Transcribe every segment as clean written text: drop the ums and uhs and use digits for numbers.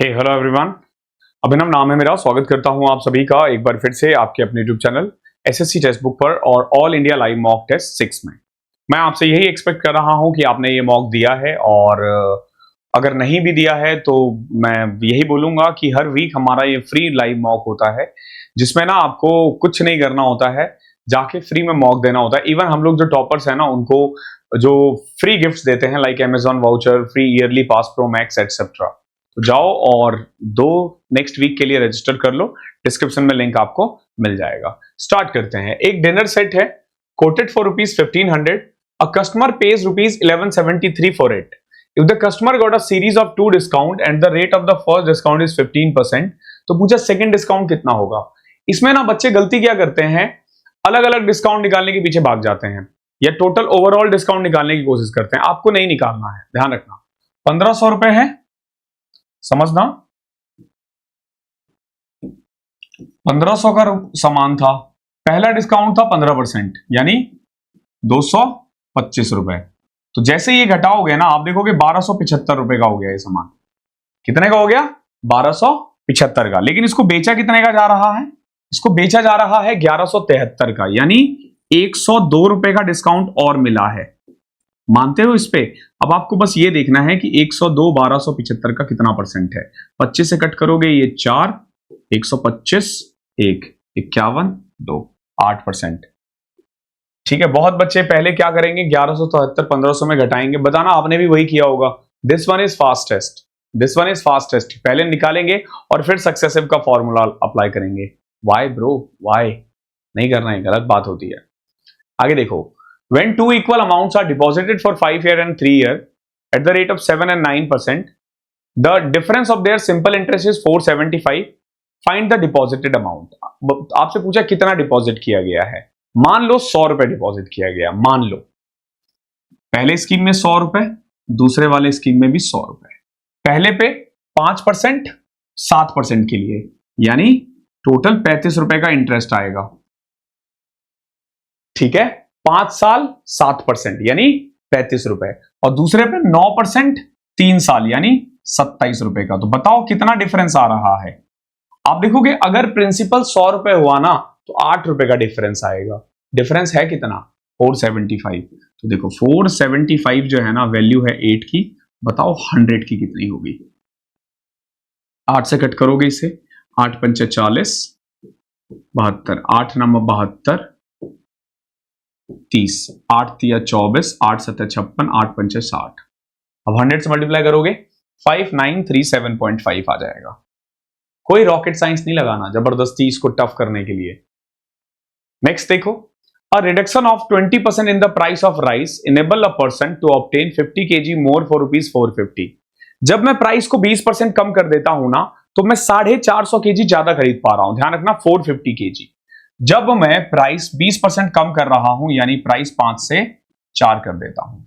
हे hello everyone. अभिनव नाम है मेरा। स्वागत करता हूं आप सभी का एक बार फिर से आपके अपने YouTube channel SSC text book पर और all India live mock test 6 में। मैं आपसे यही एक्सपेक्ट कर रहा हूं कि आपने ये मॉक दिया है, और अगर नहीं भी दिया है तो मैं यही बोलूंगा कि हर वीक हमारा ये फ्री लाइव मॉक होता है, जिसमें ना आपको कुछ नहीं करना होता है, जाके फ्री में मॉक देना होता है। इवन हम लोग जो टॉपर्स हैं ना, उनको जो फ्री गिफ्ट्स देते हैं like Amazon voucher, free yearly pass pro max etcetera. तो जाओ और दो नेक्स्ट वीक के लिए रजिस्टर कर लो, डिस्क्रिप्शन में लिंक आपको मिल जाएगा। स्टार्ट करते हैं। एक डिनर सेट है, coated for ₹1500, a customer page ₹1173 for it. If the customer got a series of 2 discount and the rate of the first discount is 15%, तो पूछा सेकंड डिस्काउंट कितना होगा। इसमें ना बच्चे गलती क्या करते हैं, अलग अलग डिस्काउंट निकालने के पीछे भाग जाते हैं, या टोटल ओवरऑल डिस्काउंट निकालने की कोशिश करते हैं। आपको नहीं निकालना है, ध्यान रखना। 1500 रुपए है, समझना। 1500 का सामान था, पहला डिस्काउंट था 15%, यानी 225 रुपए। तो जैसे ये घटाओगे ना, आप देखोगे 1275 रुपए का हो गया ये सामान। कितने का हो गया? 1275 का। लेकिन इसको बेचा कितने का जा रहा है? इसको बेचा जा रहा है 1173 का, यानी 102 रुपए का डिस्काउंट और मिला है। मानते हो इस पे? अब आपको बस ये देखना है कि 102 1275 का कितना परसेंट है। 25 से कट करोगे ये 4, 125, 1, 51, 2, 8%। ठीक है। बहुत बच्चे पहले क्या करेंगे, 1173 1500 में घटाएंगे। बताना आपने भी वही किया होगा। This one is fastest, this one is fastest. पहले निकालेंगे और फिर सक्सेसिव का फॉर्मूला अप्लाई करेंगे। Why bro, why? नहीं करना है, गलत बात होती है। आगे देखो। When two equal amounts are deposited for 5 year and 3 year at the rate of 7 and 9%, the difference of their simple interest is 475. Find the deposited amount. आपसे पूछा कितना डिपॉजिट किया गया है। मान लो 100 रुपए डिपॉजिट किया गया, मान लो। पहले स्कीम में 100 रुपए, दूसरे वाले स्कीम में भी 100 रुपए। पहले पे 5% 7% के लिए, यानी टोटल 35 रुपए का इंटरेस्ट आएगा। ठीक है। 5 साल 7%, यानी 35 रुपए, और दूसरे पे 9% 3 साल, यानी 27 रुपए का। तो बताओ कितना डिफरेंस आ रहा है। आप देखोगे अगर प्रिंसिपल 100 रुपए हुआ ना, तो 8 रुपए का डिफरेंस आएगा। डिफरेंस है कितना? 475। तो देखो 475 जो है ना, वैल्यू है 8 की। बताओ 100 की कितनी होगी। 8 से कट करोगे इसे, 8 पंचे 40, 72, 8 नंबर 72, 30, 8 तिया 24, 8 सत्या 56, 8 पंचे 60। अब 100 से मल्टीप्लाई करोगे 5937.5 आ जाएगा। कोई रॉकेट साइंस नहीं लगाना जबरदस्ती इसको टफ करने के लिए। नेक्स्ट देखो। A reduction of 20% in the price of rice enable a person to obtain 50 kg more for ₹450। जब मैं प्राइस को 20% कम कर देता हूं ना, तो मैं 450 kg ज्यादा खरीद पा रहा हूं। ध्यान रखना, 450 kg। जब मैं प्राइस 20% कम कर रहा हूं, यानी प्राइस 5 से 4 कर देता हूं।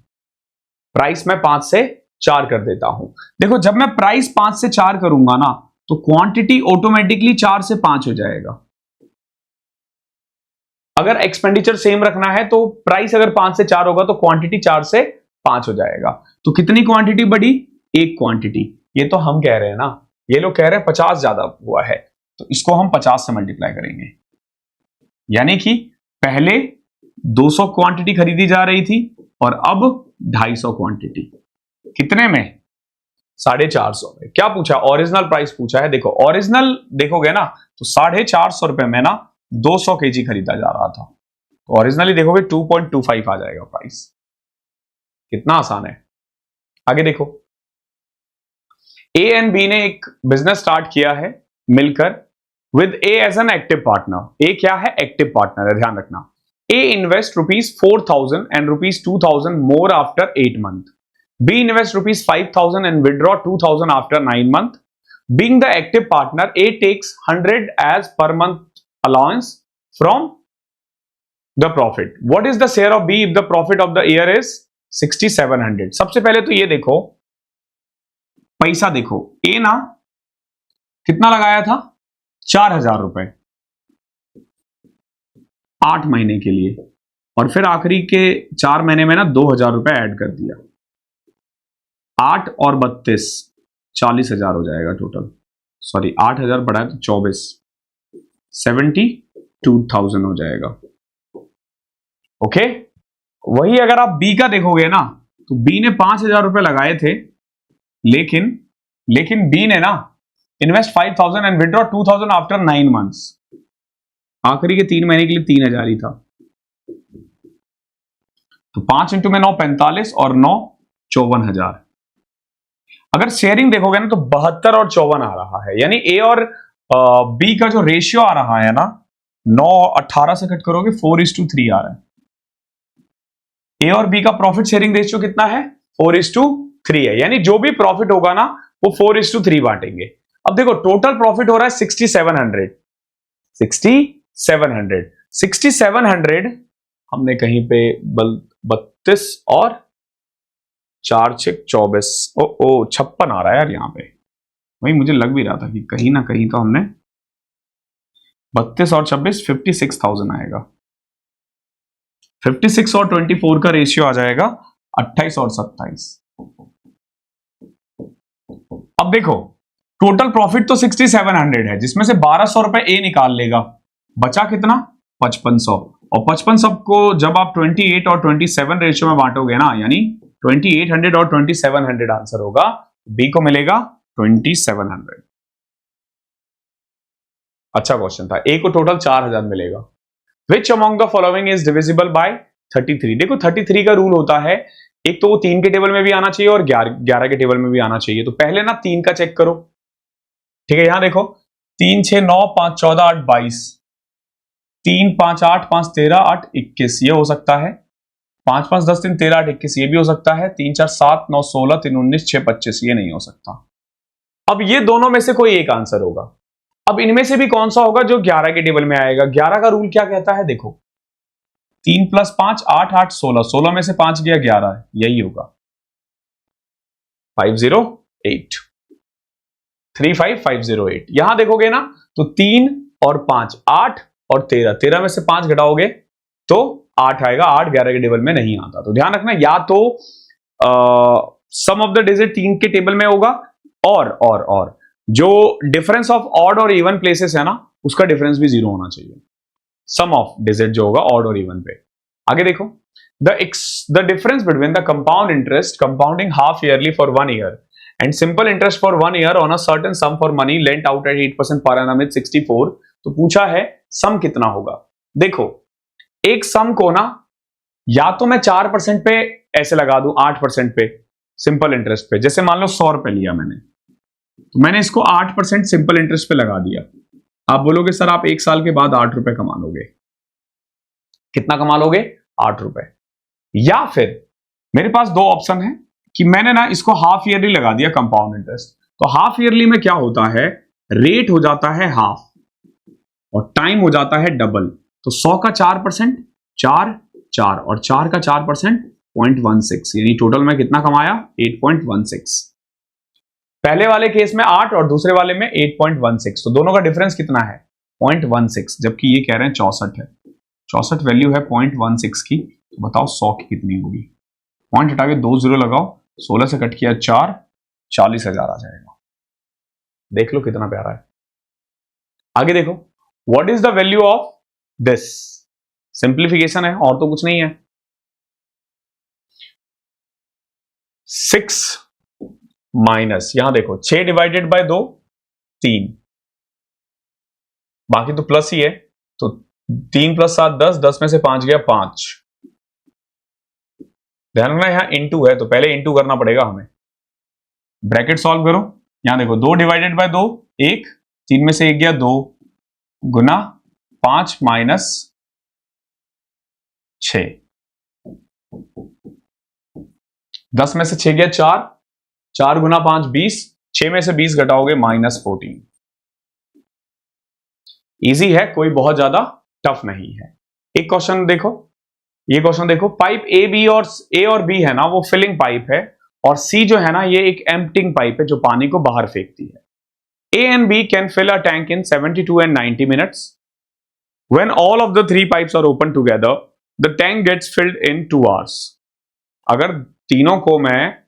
प्राइस मैं 5 से 4 कर देता हूं। देखो जब मैं प्राइस 5 से 4 करूंगा ना, तो क्वांटिटी ऑटोमेटिकली 4 से 5 हो जाएगा। अगर एक्सपेंडिचर सेम रखना है तो प्राइस अगर 5 से 4 होगा, तो क्वांटिटी 4 से 5 हो जाएगा। तो कितनी क्वांटिटी बढ़ी? एक क्वांटिटी। ये तो हम कह रहे हैं ना, ये लोग कह रहे हैं 50 ज्यादा हुआ है, तो इसको हम 50 से मल्टीप्लाई करेंगे। यानी कि पहले 200 क्वांटिटी खरीदी जा रही थी, और अब 250 क्वांटिटी। कितने में? 450 में। क्या पूछा? ओरिजिनल प्राइस पूछा है। देखो ओरिजिनल देखोगे ना, तो 450 रुपए में ना 200 kg खरीदा जा रहा था। तो ओरिजिनली देखोगे 2.25 आ जाएगा प्राइस। कितना आसान है। आगे देखो। ए एंड बी ने एक बिजनेस स्टार्ट किया है मिलकर, with A as an active partner. A क्या है? एक्टिव पार्टनर है, ध्यान रखना। A invest ₹4,000 and ₹2,000 more after 8 months. B invest ₹5,000 and withdraw 2,000 after 9 months. Being the active partner, A takes 100 as per month allowance from the profit. What is the share of B if the profit of the year is 6,700? सबसे पहले तो ये देखो, पैसा देखो। A ना कितना लगाया था? 4,000 रुपए 8 महीने के लिए, और फिर आखिरी के 4 महीने में ना 2,000 रुपए ऐड कर दिया। 8 और 32 40,000 हो जाएगा टोटल। सॉरी 8,000 बढ़ाए तो 24, 72,000 हो जाएगा। ओके, वही अगर आप बी का देखोगे ना तो बी ने 5,000 रुपए लगाए थे, लेकिन बी ने ना invest 5,000 and withdraw 2,000 after 9 months. आखिरी के 3 महीने के लिए 3,000 ही था, तो 5 इंटू में 9 45 और 9 54,000। अगर शेयरिंग देखोगे ना तो 72 और 54 आ रहा है, यानी ए और बी का जो रेशियो आ रहा है ना 9 18 से कट करोगे 4:3 आ रहा है। ए और बी का प्रॉफिट शेयरिंग रेशियो कितना है? 4:3 है, यानी जो भी प्रॉफिट होगा ना वो 4:3 बांटेंगे। अब देखो टोटल प्रॉफिट हो रहा है 6,700। 6,700 हमने कहीं पे 32 और 4 6 24 ओ 56 आ रहा है यार यहाँ पे। वही मुझे लग भी रहा था कि कहीं ना कहीं तो हमने 32 और 26 56,000 आएगा। 56 और 24 का रेशियो आ जाएगा 28 और 27। अब देखो टोटल प्रॉफिट तो 6,700 है, जिसमें से 1,200 रुपए ए निकाल लेगा, बचा कितना? 5,500। और 5,500 को जब आप 28 और 27 रेशियो में बांटोगे ना, यानी 2,800 और 2,700 आंसर होगा, बी को मिलेगा 2,700। अच्छा क्वेश्चन था। ए को टोटल 4,000 मिलेगा। Which among the following is divisible by 33? देखो 33 का रूल होता है, एक तो वो 3 के टेबल में भी आना चाहिए और 11 के टेबल में भी आना चाहिए। तो पहले ना 3 का चेक करो, ठीक है। यहां देखो 3 6 9 5 14 8 22, 3 5 8 5 13 8 21 ये हो सकता है। 5 5 10 3 13 8 21 ये भी हो सकता है। 3 4 7 9 16 3 19 6 25 ये नहीं हो सकता। अब ये दोनों में से कोई एक आंसर होगा। अब इनमें से भी कौन सा होगा जो 11 के टेबल में आएगा? 11 का रूल क्या कहता है? देखो 3 + 5 8 8 16, 16 में से 5 गया 11 है, यही होगा 508 35508। यहां देखोगे ना तो 3 और 5 8 और 13, 13 में से 5 घटाओगे तो 8 आएगा। 8 11 के टेबल में नहीं आता। तो ध्यान रखना, या तो सम ऑफ द डिजिट 3 के टेबल में होगा और जो डिफरेंस ऑफ ऑड और इवन प्लेसेस है ना उसका डिफरेंस भी 0 होना चाहिए। सम ऑफ डिजिट जो होगा ऑड और इवन पे। आगे देखो the difference between the compound interest compounding half yearly for 1 year and simple interest for 1 year on a certain some for money lent out at 8% per annum is 64। तो पूछा है सम कितना होगा। देखो एक सम को ना या तो मैं 4% पे ऐसे लगा दूं, 8% पे सिंपल इंटरेस्ट पे। जैसे मान लो 100 रुपए लिया मैंने, तो मैंने इसको 8% सिंपल इंटरेस्ट पे लगा दिया। आप बोलोगे सर आप 1 साल के बाद 8 रुपए कमा लोगे। कितना कमा लोगे? 8 रुपए। या फिर मेरे पास दो ऑप्शन है कि मैंने ना इसको हाफ ईयरली लगा दिया कंपाउंड इंटरेस्ट। तो हाफ ईयरली में क्या होता है, रेट हो जाता है हाफ और टाइम हो जाता है डबल। तो 100 का 4% 4 4 और 4 का 4% 0.16, यानी टोटल में कितना कमाया? 8.16। पहले वाले केस में 8 और दूसरे वाले में 8.16, तो दोनों का डिफरेंस कितना है? 0.16, जबकि ये कह रहे हैं 64 है। 64 वैल्यू है 0.16 की। तो बताओ 100 की कितनी होगी? पॉइंट हटा के 2 0 लगाओ, 16 से कट किया 4, 40,000 आ जाएगा। देख लो कितना प्यारा है। आगे देखो what is the value of this? Simplification है और तो कुछ नहीं है। 6 माइनस, यहां देखो 6 डिवाइडेड बाय 2 3, बाकी तो प्लस ही है। तो 3 + 7 10, 10 में से 5 गया 5। ध्यान रखना यहां इनटू है तो पहले इनटू करना पड़ेगा हमें। ब्रैकेट सॉल्व करो, यहां देखो 2 डिवाइडेड बाय 2 1, 3 में से 1 गया 2 गुना 5 माइनस 6, 10 में से 6 गया 4, 4 गुना 5 20, 6 में से 20 घटाओगे -14। इजी है, कोई बहुत ज्यादा टफ नहीं है। एक क्वेश्चन देखो, ये क्वेश्चन देखो, पाइप ए और बी है ना वो फिलिंग पाइप है और सी जो है ना ये एक एम्प्टिंग पाइप है जो पानी को बाहर फेंकती है। A and B can fill a tank in 72 and 90 minutes. When all of the 3 pipes are open together, the tank gets filled in 2 hours. अगर तीनों को मैं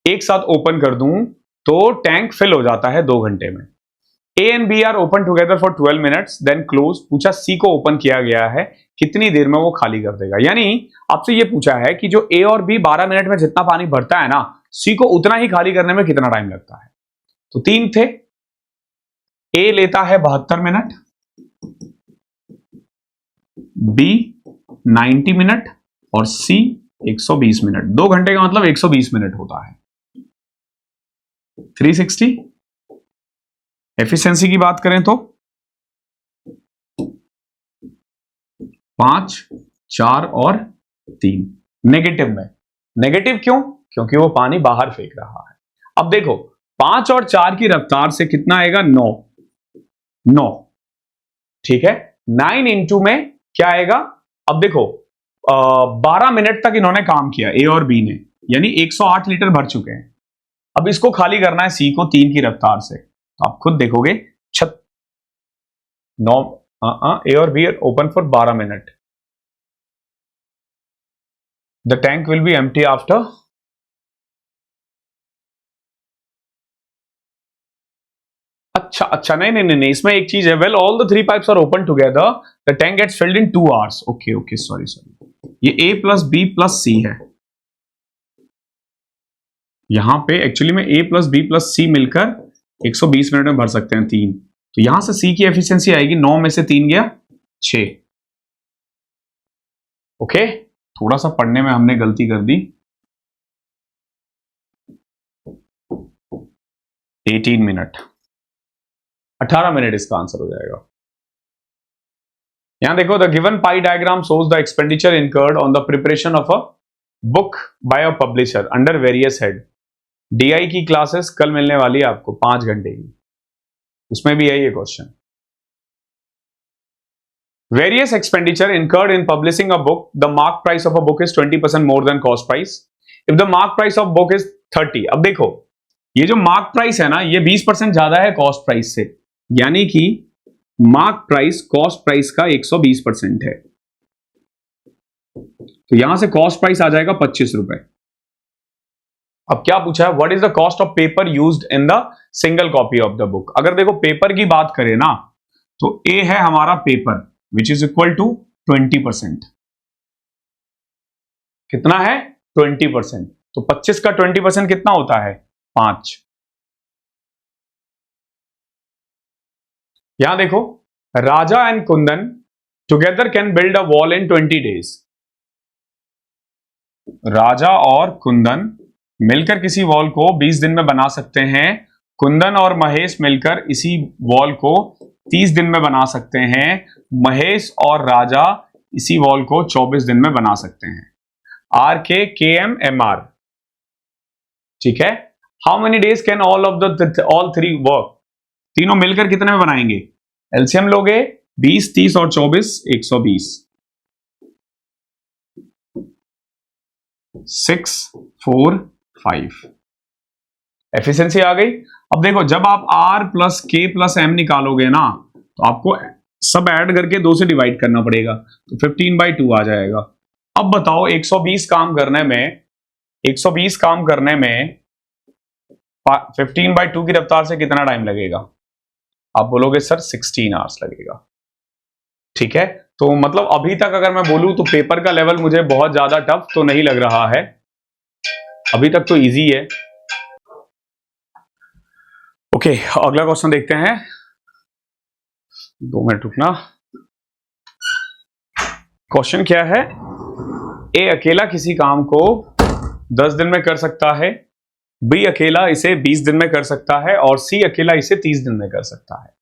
एक साथ ओपन कर दूं तो टैंक फिल हो जाता है 2 घंटे में। A and B are open together for 12 minutes then close. पूछा सी को ओपन किया गया है, कितनी देर में वो खाली कर देगा। यानी आपसे ये पूछा है कि जो ए और बी 12 मिनट में जितना पानी भरता है ना, सी को उतना ही खाली करने में कितना टाइम लगता है। तो 3 थे, ए लेता है 72 मिनट, बी 90 मिनट और सी 120 मिनट। 2 घंटे का मतलब 120 मिनट होता है। 360। एफिशिएंसी की बात करें तो 5, 4 और 3 नेगेटिव में। नेगेटिव क्यों? क्योंकि वो पानी बाहर फेंक रहा है। अब देखो 5 और 4 की रफ्तार से कितना आएगा? 9। ठीक है, 9 इंटू में क्या आएगा? अब देखो 12 मिनट तक इन्होंने काम किया ए और बी ने, यानी 108 लीटर भर चुके हैं। अब इसको खाली करना है सी को 3 की रफ्तार से, तो आप खुद देखोगे 9 ए और B open for 12 minute. The tank will be empty after अच्छा नहीं, इसमें एक चीज है। Well all the 3 pipes are open together the tank gets filled in 2 hours. Okay sorry, ये A plus B plus C है। यहां पे एक्चुअली में A plus B plus C मिलकर 120 मिनट में भर सकते हैं 3। तो यहां से सी की एफिशिएंसी आएगी 9 में से 3 गया 6। ओके, थोड़ा सा पढ़ने में हमने गलती कर दी। 18 मिनट, 18 मिनट इसका आंसर हो जाएगा। यहां देखो the given pie diagram shows the expenditure incurred on the preparation of a book by a publisher under various head. DI की क्लासेस कल मिलने वाली है आपको 5 घंटे की, उसमें भी है ये question. Various expenditure incurred in publishing a book, the mark price of a book is 20% more than cost price if the mark price of book is 30। अब देखो ये जो मार्क प्राइस है ना, ये 20% ज्यादा है कॉस्ट प्राइस से, यानी कि मार्क प्राइस कॉस्ट प्राइस का 120% है। तो यहां से कॉस्ट प्राइस आ जाएगा 25 रुपए। अब क्या पूछा है? What is the cost of paper used in the single copy of the book. अगर देखो पेपर की बात करें ना, तो ए है हमारा paper which is equal to 20%। कितना है? 20%। तो 25 का 20% कितना होता है? 5। यहां देखो Raja and Kundan together can build a wall in 20 days. Raja और कुंदन मिलकर किसी वॉल को 20 दिन में बना सकते हैं। कुंदन और महेश मिलकर इसी वॉल को 30 दिन में बना सकते हैं। महेश और राजा इसी वॉल को 24 दिन में बना सकते हैं। आर के एम एम आर। ठीक है, how many days can all 3 work. तीनों मिलकर कितने में बनाएंगे? एलसीएम लोगे 20, 30 और 24, 120। 6, 4, 5। एफिशिएंसी आ गई। अब देखो जब आप R plus K plus M निकालोगे ना, तो आपको सब ऐड करके 2 से डिवाइड करना पड़ेगा, तो 15/2 आ जाएगा। अब बताओ 120 काम करने में 15/2 की रफ्तार से कितना टाइम लगेगा? आप बोलोगे सर 16 आवर्स लगेगा। ठीक है, तो मतलब अभी तक अगर मैं बोलूं तो पेपर का लेवल मुझे बहुत ज्यादा टफ तो नहीं लग रहा है, अभी तक तो इजी है। ओके, अगला क्वेश्चन देखते हैं। 2 मिनट रुकना। क्वेश्चन क्या है? ए अकेला किसी काम को 10 दिन में कर सकता है, बी अकेला इसे 20 दिन में कर सकता है और सी अकेला इसे 30 दिन में कर सकता है।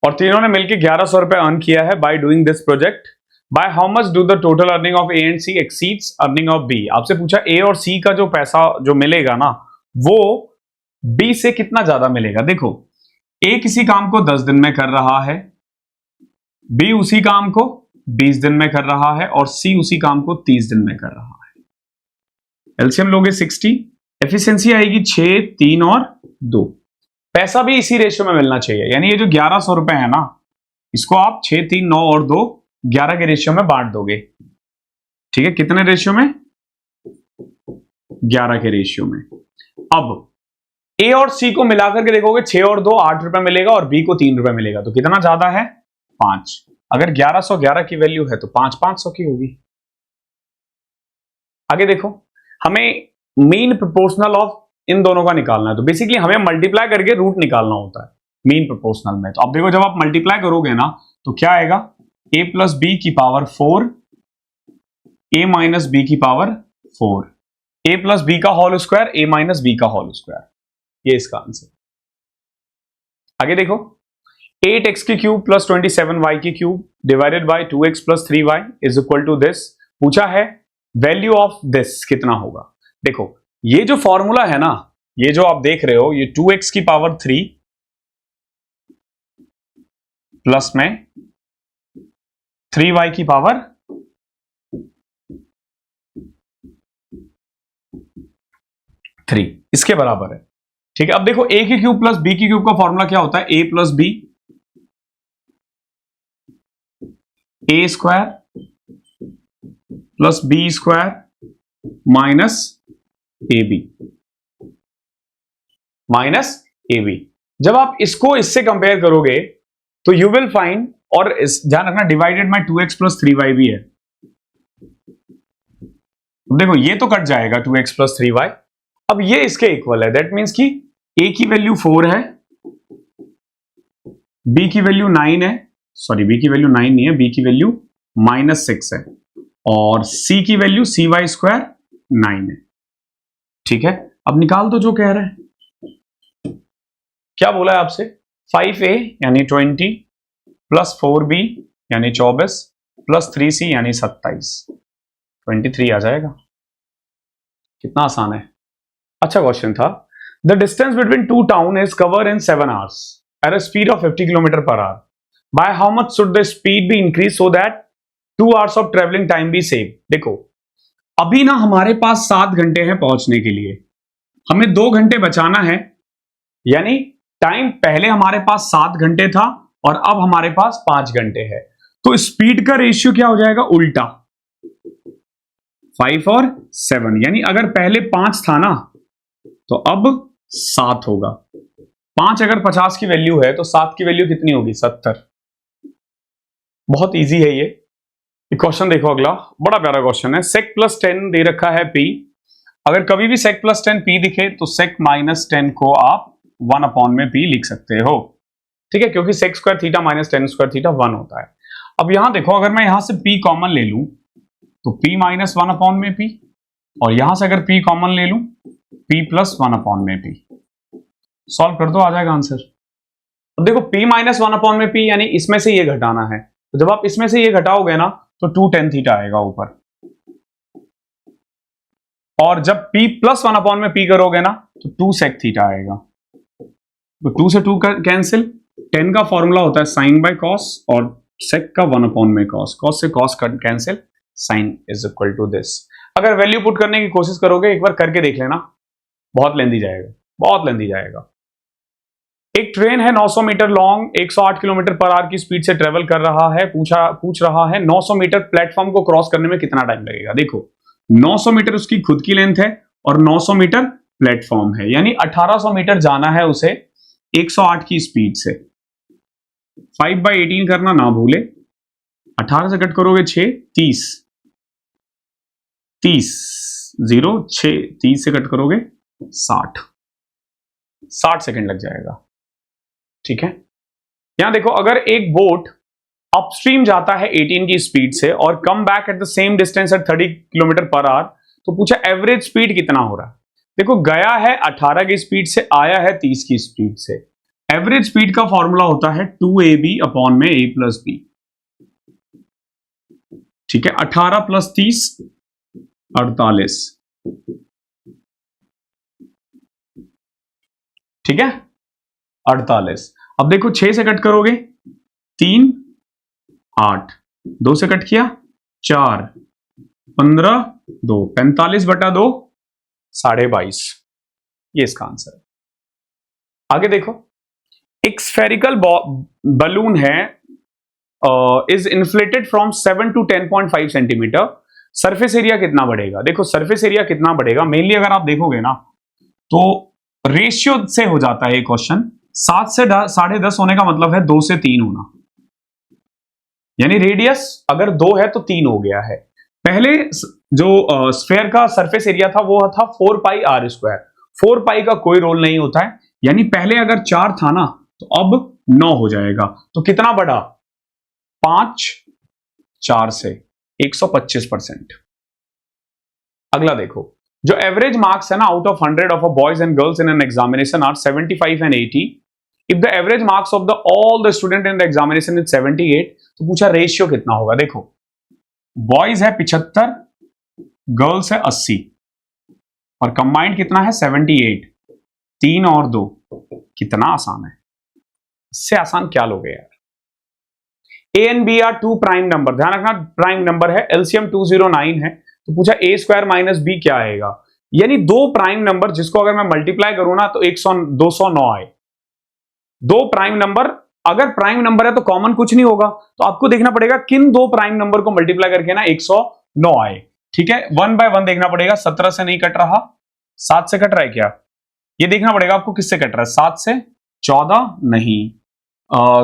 और तीनों ने मिलकर 1100 रुपए अर्न किया है by doing this project. By how much do the total earning of A and C exceeds earning of B. आपसे पूछा ए और सी का जो पैसा जो मिलेगा ना, वो बी से कितना ज्यादा मिलेगा। देखो ए किसी काम को 10 दिन में कर रहा है, बी उसी काम को 20 दिन में कर रहा है और सी उसी काम को 30 दिन में कर रहा है। एलसीएम लोगे 60, एफिशिएंसी आएगी 6, 3 और 2। पैसा भी इसी रेशियो में मिलना चाहिए, यानी ये जो 1100 रुपए है ना, इसको आप 6, 3, 9 और 2 11 के रेशियो में बांट दोगे। ठीक है, कितने रेशियो में? 11 के रेशियो में। अब ए और सी को मिलाकर के देखोगे 6 और 2 8 रुपए मिलेगा और बी को 3 रुपए मिलेगा, तो कितना ज्यादा है 5। अगर 1111 की वैल्यू है तो 500 की होगी। आगे देखो, हमें मीन प्रोपोर्शनल ऑफ इन दोनों का निकालना है, तो बेसिकली हमें मल्टीप्लाई करके रूट निकालना होता है मीन प्रोपोर्शनल में। तो अब देखो, जब आप मल्टीप्लाई करोगे ना तो क्या आएगा, a प्लस बी की पावर 4 a माइनस बी की पावर 4, a प्लस बी का whole square a minus B का होल स्क्वायर, ये इसका आंसर। आगे देखो, 8x की क्यूब प्लस 27y की cube divided by 2x plus 3y is equal to this. पूछा है वैल्यू ऑफ दिस कितना होगा। देखो, ये जो फॉर्मूला है ना, ये जो आप देख रहे हो, ये 2x की पावर 3 प्लस में 3y की पावर 3 इसके बराबर है। ठीक है, अब देखो a की क्यूब प्लस b की क्यूब का फॉर्मूला क्या होता है, a plus B a square plus B square minus A B. जब आप इसको इससे कंपेयर करोगे तो यू विल फाइंड, और ध्यान रखना divided by 2x plus 3y भी है। देखो ये तो कट जाएगा 2x प्लस 3y, अब ये इसके इक्वल है, दैट मीन्स कि a की वैल्यू 4 है, b की वैल्यू 9 है, सॉरी b की वैल्यू 9 नहीं है, b की वैल्यू -6 है, और c की वैल्यू cy स्क्वायर 9 है। ठीक है, अब निकाल दो जो कह रहे हैं। क्या बोला है आपसे, 5a यानी 20 प्लस 4b यानी 24 प्लस 3c यानी 27, 23 आ जाएगा। कितना आसान है। अच्छा क्वेश्चन था, the distance between two town is cover in 7 hours at a speed of 50 kilometre per hour, by how much should the speed be increase so that 2 hours of travelling time be save. देखो अभी ना हमारे पास 7 घंटे हैं पहुंचने के लिए, हमें 2 घंटे बचाना है, यानी टाइम पहले हमारे पास 7 घंटे था और अब हमारे पास 5 घंटे है, तो स्पीड का रेशियो क्या हो जाएगा, उल्टा 5 और 7, यानी अगर पहले 5 था ना तो अब 7 होगा। 5 अगर 50 की वैल्यू है तो 7 की वैल्यू कितनी होगी, 70। बहुत इजी है ये क्वेश्चन। देखो अगला बड़ा प्यारा क्वेश्चन है, sec प्लस 10 दे रखा है p, अगर कभी भी sec प्लस 10 p दिखे तो sec माइनस 10 को आप 1 अपॉन में p लिख सकते हो। ठीक है, क्योंकि sec square theta minus 10 square theta 1 होता है। अब यहां देखो, अगर मैं यहां से p कॉमन ले लूं तो p माइनस 1 अपॉन में p, और यहां से अगर p कॉमन ले लूं p प्लस 1 अपॉन में p, सॉल्व कर दो आ जाएगा आंसर। अब देखो p माइनस 1 अपॉन में p यानी इसमें से ये घटाना है, तो जब आप इसमें से ये घटाओगे ना तो 2 tan थीटा आएगा ऊपर, और जब p प्लस 1 अपॉन में p करोगे ना तो 2 sec थीटा आएगा, तो 2 से 2 कैंसिल, 10 का फॉर्मूला होता है साइन बाय कॉस और sec का 1 अपॉन में कॉस, कॉस से cos cancel, sine is equal to this. अगर वैल्यू पुट करने की कोशिश करोगे, एक बार करके देख लेना, बहुत लेंदी जाएगा, बहुत लेंदी जाएगा। एक ट्रेन है 900 metre long, 108 kilometre per hour की स्पीड से ट्रेवल कर रहा है, पूछ रहा है 900 मीटर प्लेटफॉर्म को क्रॉस करने में कितना टाइम लगेगा। देखो 900 मीटर उसकी खुद की लेंथ है और 900 मीटर प्लेटफॉर्म है, यानी 1800 मीटर जाना है उसे 108 की स्पीड से। 5/18 करना ना भूले, 18 से कट करोगे 6, 30 0 6, 30 से कट करोगे 60 सेकंड लग जाएगा। ठीक है, यहां देखो, अगर एक बोट अपस्ट्रीम जाता है 18 की स्पीड से और come back at the same distance at 30 kilometre per hour, तो पूछा एवरेज स्पीड कितना हो रहा है। देखो गया है 18 की स्पीड से, आया है 30 की स्पीड से, एवरेज स्पीड का फॉर्मूला होता है 2ab अपॉन में a प्लस b। ठीक है, 18 प्लस 30 48। ठीक है, 48। अब देखो 6 से कट करोगे 3 8, 2 से कट किया 4 15 2, 45/2 22.5, ये इसका आंसर है। आगे देखो, एक स्फेरिकल बलून है, is inflated from 7 to 10.5 centimetre, surface area कितना बढ़ेगा। देखो सरफेस एरिया कितना बढ़ेगा, मेनली अगर आप देखोगे ना तो रेशियो से हो जाता है ये क्वेश्चन। 7 से 10.5 होने का मतलब है 2 से 3 होना, यानी रेडियस अगर 2 है तो 3 हो गया है। पहले जो स्फेयर का सरफेस एरिया था वो था 4 पाई आर स्क्वायर। 4 पाई का कोई रोल नहीं होता है, यानी पहले अगर 4 था ना तो अब 9 हो जाएगा। तो कितना बढ़ा? 5 4 से 125%। अगला देखो, जो एवरेज मार्क्स है ना out of 100 of a boys and girls in an examination are 75 and 80। If the average marks of the all the student in the examination is 78, तो पूछा रेशियो कितना होगा। देखो, बॉयज है 75, गर्ल्स है 80 और कंबाइंड कितना है 78। 3 और 2, कितना आसान है, इससे आसान क्या लोगे यार। A and B are two prime number, ध्यान रखना प्राइम नंबर है, एलसीएम 209 है। तो पूछा ए स्क्वायर माइनस बी क्या आएगा, यानी दो प्राइम नंबर जिसको अगर मैं मल्टीप्लाई करूं ना तो 209 आए। दो प्राइम नंबर, अगर प्राइम नंबर है तो कॉमन कुछ नहीं होगा, तो आपको देखना पड़ेगा किन दो प्राइम नंबर को मल्टीप्लाई करके ना 109 आए। ठीक है, 1 बाय 1 देखना पड़ेगा। 17 से नहीं कट रहा, 7 से कट रहा है क्या, ये देखना पड़ेगा आपको किससे कट रहा है। 7 से 14 नहीं,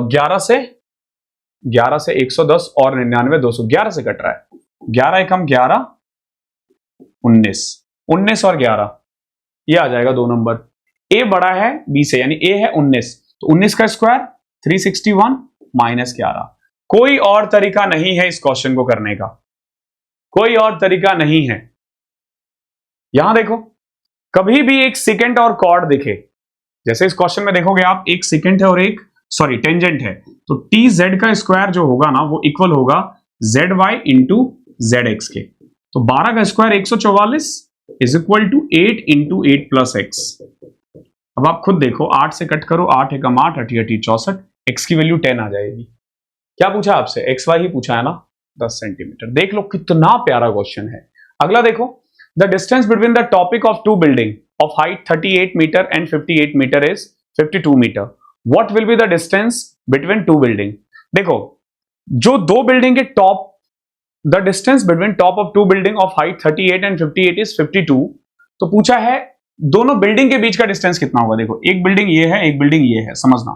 11 से 110 और 99 200, 11 से कट रहा है। 11 एकम 11, 19, 19 और 11 ये आ जाएगा 2 नंबर। ए बड़ा है बी से, यानी ए है 19, तो 19 का स्क्वायर 361 माइनस 11। कोई और तरीका नहीं है इस क्वेश्चन को करने का, कोई और तरीका नहीं है। यहां देखो, कभी भी एक सेकेंड और कॉर्ड दिखे, जैसे इस क्वेश्चन में देखोगे आप, एक सेकेंड है और एक टेंजेंट है, तो टी जेड का स्क्वायर जो होगा ना वो इक्वल होगा Z Y into Z X के। तो 12 का square 144 is equal to 8 into 8 plus X. अब आप खुद देखो, 8 से कट करो, 8 एकम 8, 8 8 64, एक्स की वैल्यू 10 आ जाएगी। क्या पूछा आपसे, एक्स वाई ही पूछा है ना, 10 सेंटीमीटर। देख लो कितना प्यारा क्वेश्चन है। अगला देखो, the distance between the topic of two building of height 38 metre and 58 metre is 52 metre. What will be the distance between two building. देखो, जो दो बिल्डिंग के top, the distance between top of two building of height 38 and 58 is 52। तो पूछा है दोनों building के बीच का डिस्टेंस कितना होगा। देखो, एक बिल्डिंग ये है, एक बिल्डिंग ये है, समझना।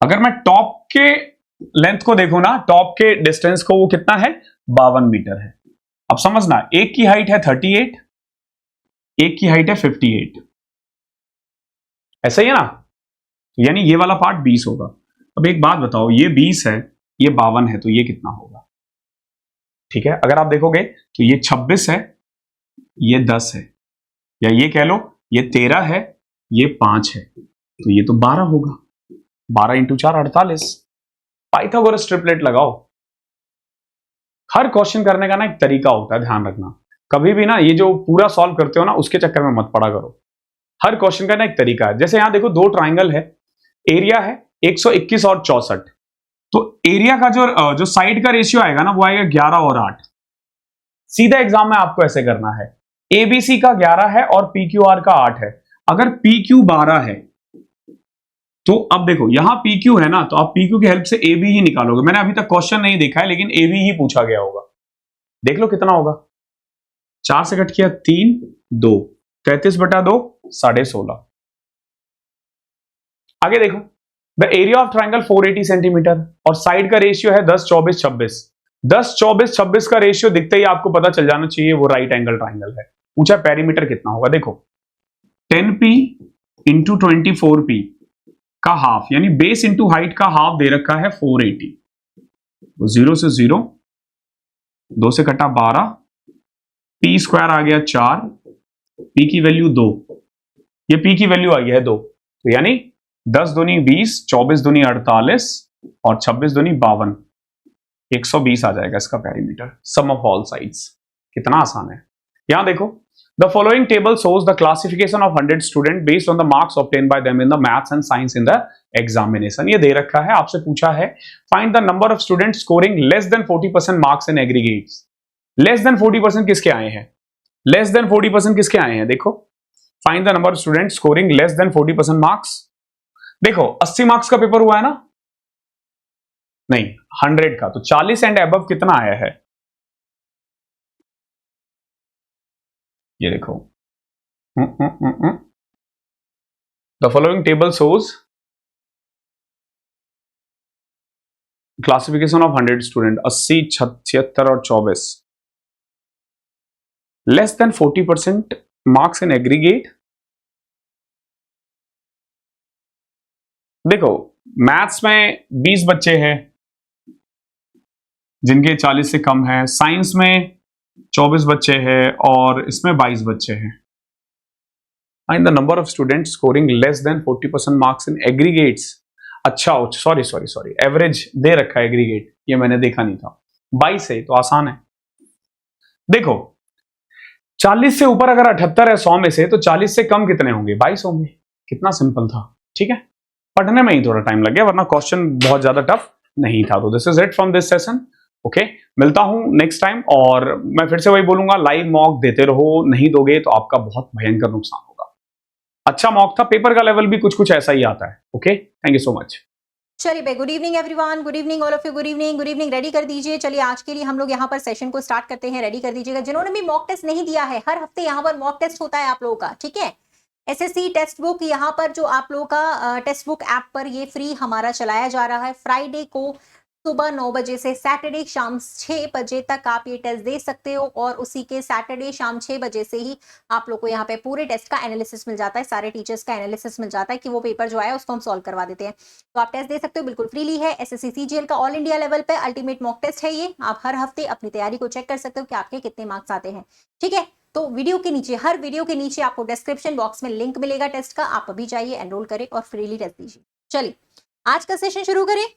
अगर मैं टॉप के लेंथ को देखो ना, टॉप के डिस्टेंस को, वो कितना है 52 मीटर है। अब समझना, एक की हाइट है 38, एक की हाइट है 58, ऐसा ही है ना, यानी ये वाला पार्ट 20 होगा। अब एक बात बताओ, ये 20 है, ये 52 है, तो ये कितना होगा। ठीक है, अगर आप देखोगे तो ये 26 है, ये 10 है, या ये कह लो ये 13 है, ये 5 है, तो ये तो 12 होगा। 12 इंटू 4 48। पाइथागोरस ट्रिपलेट लगाओ। हर क्वेश्चन करने का ना एक तरीका होता है, ध्यान रखना। कभी भी ना ये जो पूरा सॉल्व करते हो ना उसके चक्कर में मत पड़ा करो। हर क्वेश्चन का ना एक तरीका है। जैसे यहां देखो, दो ट्राइंगल है, एरिया है 121 और 64, तो एरिया का जो साइड का रेशियो आएगा ना वो आएगा 11 और 8। सीधा एग्जाम में आपको ऐसे करना है, एबीसी का 11 है और पीक्यूआर का 8 है। अगर पीक्यू 12 है तो अब देखो यहां PQ है ना, तो आप PQ की हेल्प से AB ही निकालोगे। मैंने अभी तक क्वेश्चन नहीं देखा है, लेकिन AB ही पूछा गया होगा। देख लो कितना होगा, 4 से कट किया 3, 2, 33/2 16.5। आगे देखो, the area of triangle 480 centimetre और साइड का रेशियो है 10 24 26। 10 24 26 का रेशियो दिखते ही आपको पता चल जाना चाहिए वो राइट एंगल ट्राइंगल है। पूछा पेरीमीटर कितना होगा। देखो, 10p इंटू 24p का हाफ, यानी बेस इंटू हाइट का हाफ दे रखा है 480। तो 0 से 0, 2 से कटा 12, पी स्क्वायर आ गया 4, पी की वैल्यू 2, ये पी की वैल्यू आ गया है 2, तो यानी 10 दूनी 20, 24 दूनी 48 और 26 दूनी 52, 120 आ जाएगा इसका perimeter, sum of all sides. कितना आसान है। यहां देखो, the following table shows the classification of 100 students based on the marks obtained by them in the maths and science in the examination। ये दे रखा है, आपसे पूछा है find the number of students scoring less than 40% marks in aggregates। less than 40% किसके आए हैं, less than 40% किसके आए हैं। देखो, find the number of students scoring less than 40% marks। देखो 80 मार्क्स का पेपर हुआ है ना, नहीं 100 का, तो 40 एंड अबव कितना आया है। ये देखो The following table shows classification of 100 student 80, 76 और 24 less than 40% marks in aggregate. देखो मैथ्स में 20 बच्चे हैं जिनके 40 से कम है, साइंस में 24 बच्चे हैं और इसमें 22 बच्चे हैं। Find the number of student scoring less than 40% marks in aggregates. अच्छा सॉरी एवरेज दे रखा है एग्रीगेट, ये मैंने देखा नहीं था। 22 है तो आसान है। देखो 40 से ऊपर अगर 78 है 100 में से, तो 40 से कम कितने होंगे? 22 होंगे। कितना सिंपल था। ठीक है, पढ़ने में ही थोड़ा टाइम लग गया, वरना क्वेश्चन बहुत ज्यादा टफ नहीं था। तो this is it from this session. Okay, मिलता हूं नेक्स्ट टाइम। और मैं फिर से वही बोलूंगा, लाइव मॉक देते रहो, नहीं दोगे तो आपका बहुत भयंकर नुकसान होगा। अच्छा मॉक था, पेपर का लेवल भी कुछ कुछ ऐसा ही आता है। Okay, thank you so much. चलिए भाई, good evening everyone, good evening all of you, good evening ready कर दीजिए। चलिए आज के लिए हम लोग यहाँ पर सेशन को स्टार्ट करते हैं, रेडी कर दीजिएगा। जिन्होंने भी मॉक टेस्ट नहीं दिया है, हर हफ्ते यहाँ पर मॉक टेस्ट होता है आप लोगों का, ठीक है। एसएससी टेक्स्ट बुक यहाँ पर जो आप लोगों का टेक्स्ट बुक ऐप पर ये फ्री हमारा चलाया जा रहा है। फ्राइडे को सुबह 9 बजे से सैटरडे शाम 6 बजे तक आप ये टेस्ट दे सकते हो, और उसी के सैटरडे शाम 6 बजे से ही आप लोग को यहाँ पे पूरे टेस्ट का एनालिसिस मिल जाता है, सारे टीचर्स का एनालिसिस मिल जाता है कि वो पेपर जो आया उसको हम सॉल्व करवा देते हैं। तो आप टेस्ट दे सकते हो, बिल्कुल फ्रीली है। एसएससी सीजीएल का ऑल इंडिया लेवल पे अल्टीमेट मॉक टेस्ट है ये। आप हर हफ्ते अपनी तैयारी को चेक कर सकते हो कि आपके कितने मार्क्स आते हैं, ठीक है। तो वीडियो के नीचे, हर वीडियो के नीचे आपको डिस्क्रिप्शन बॉक्स में लिंक मिलेगा टेस्ट का, आप अभी जाइए, एनरोल करें और फ्रीली टेस्ट दीजिए। चलिए आज का सेशन शुरू करें।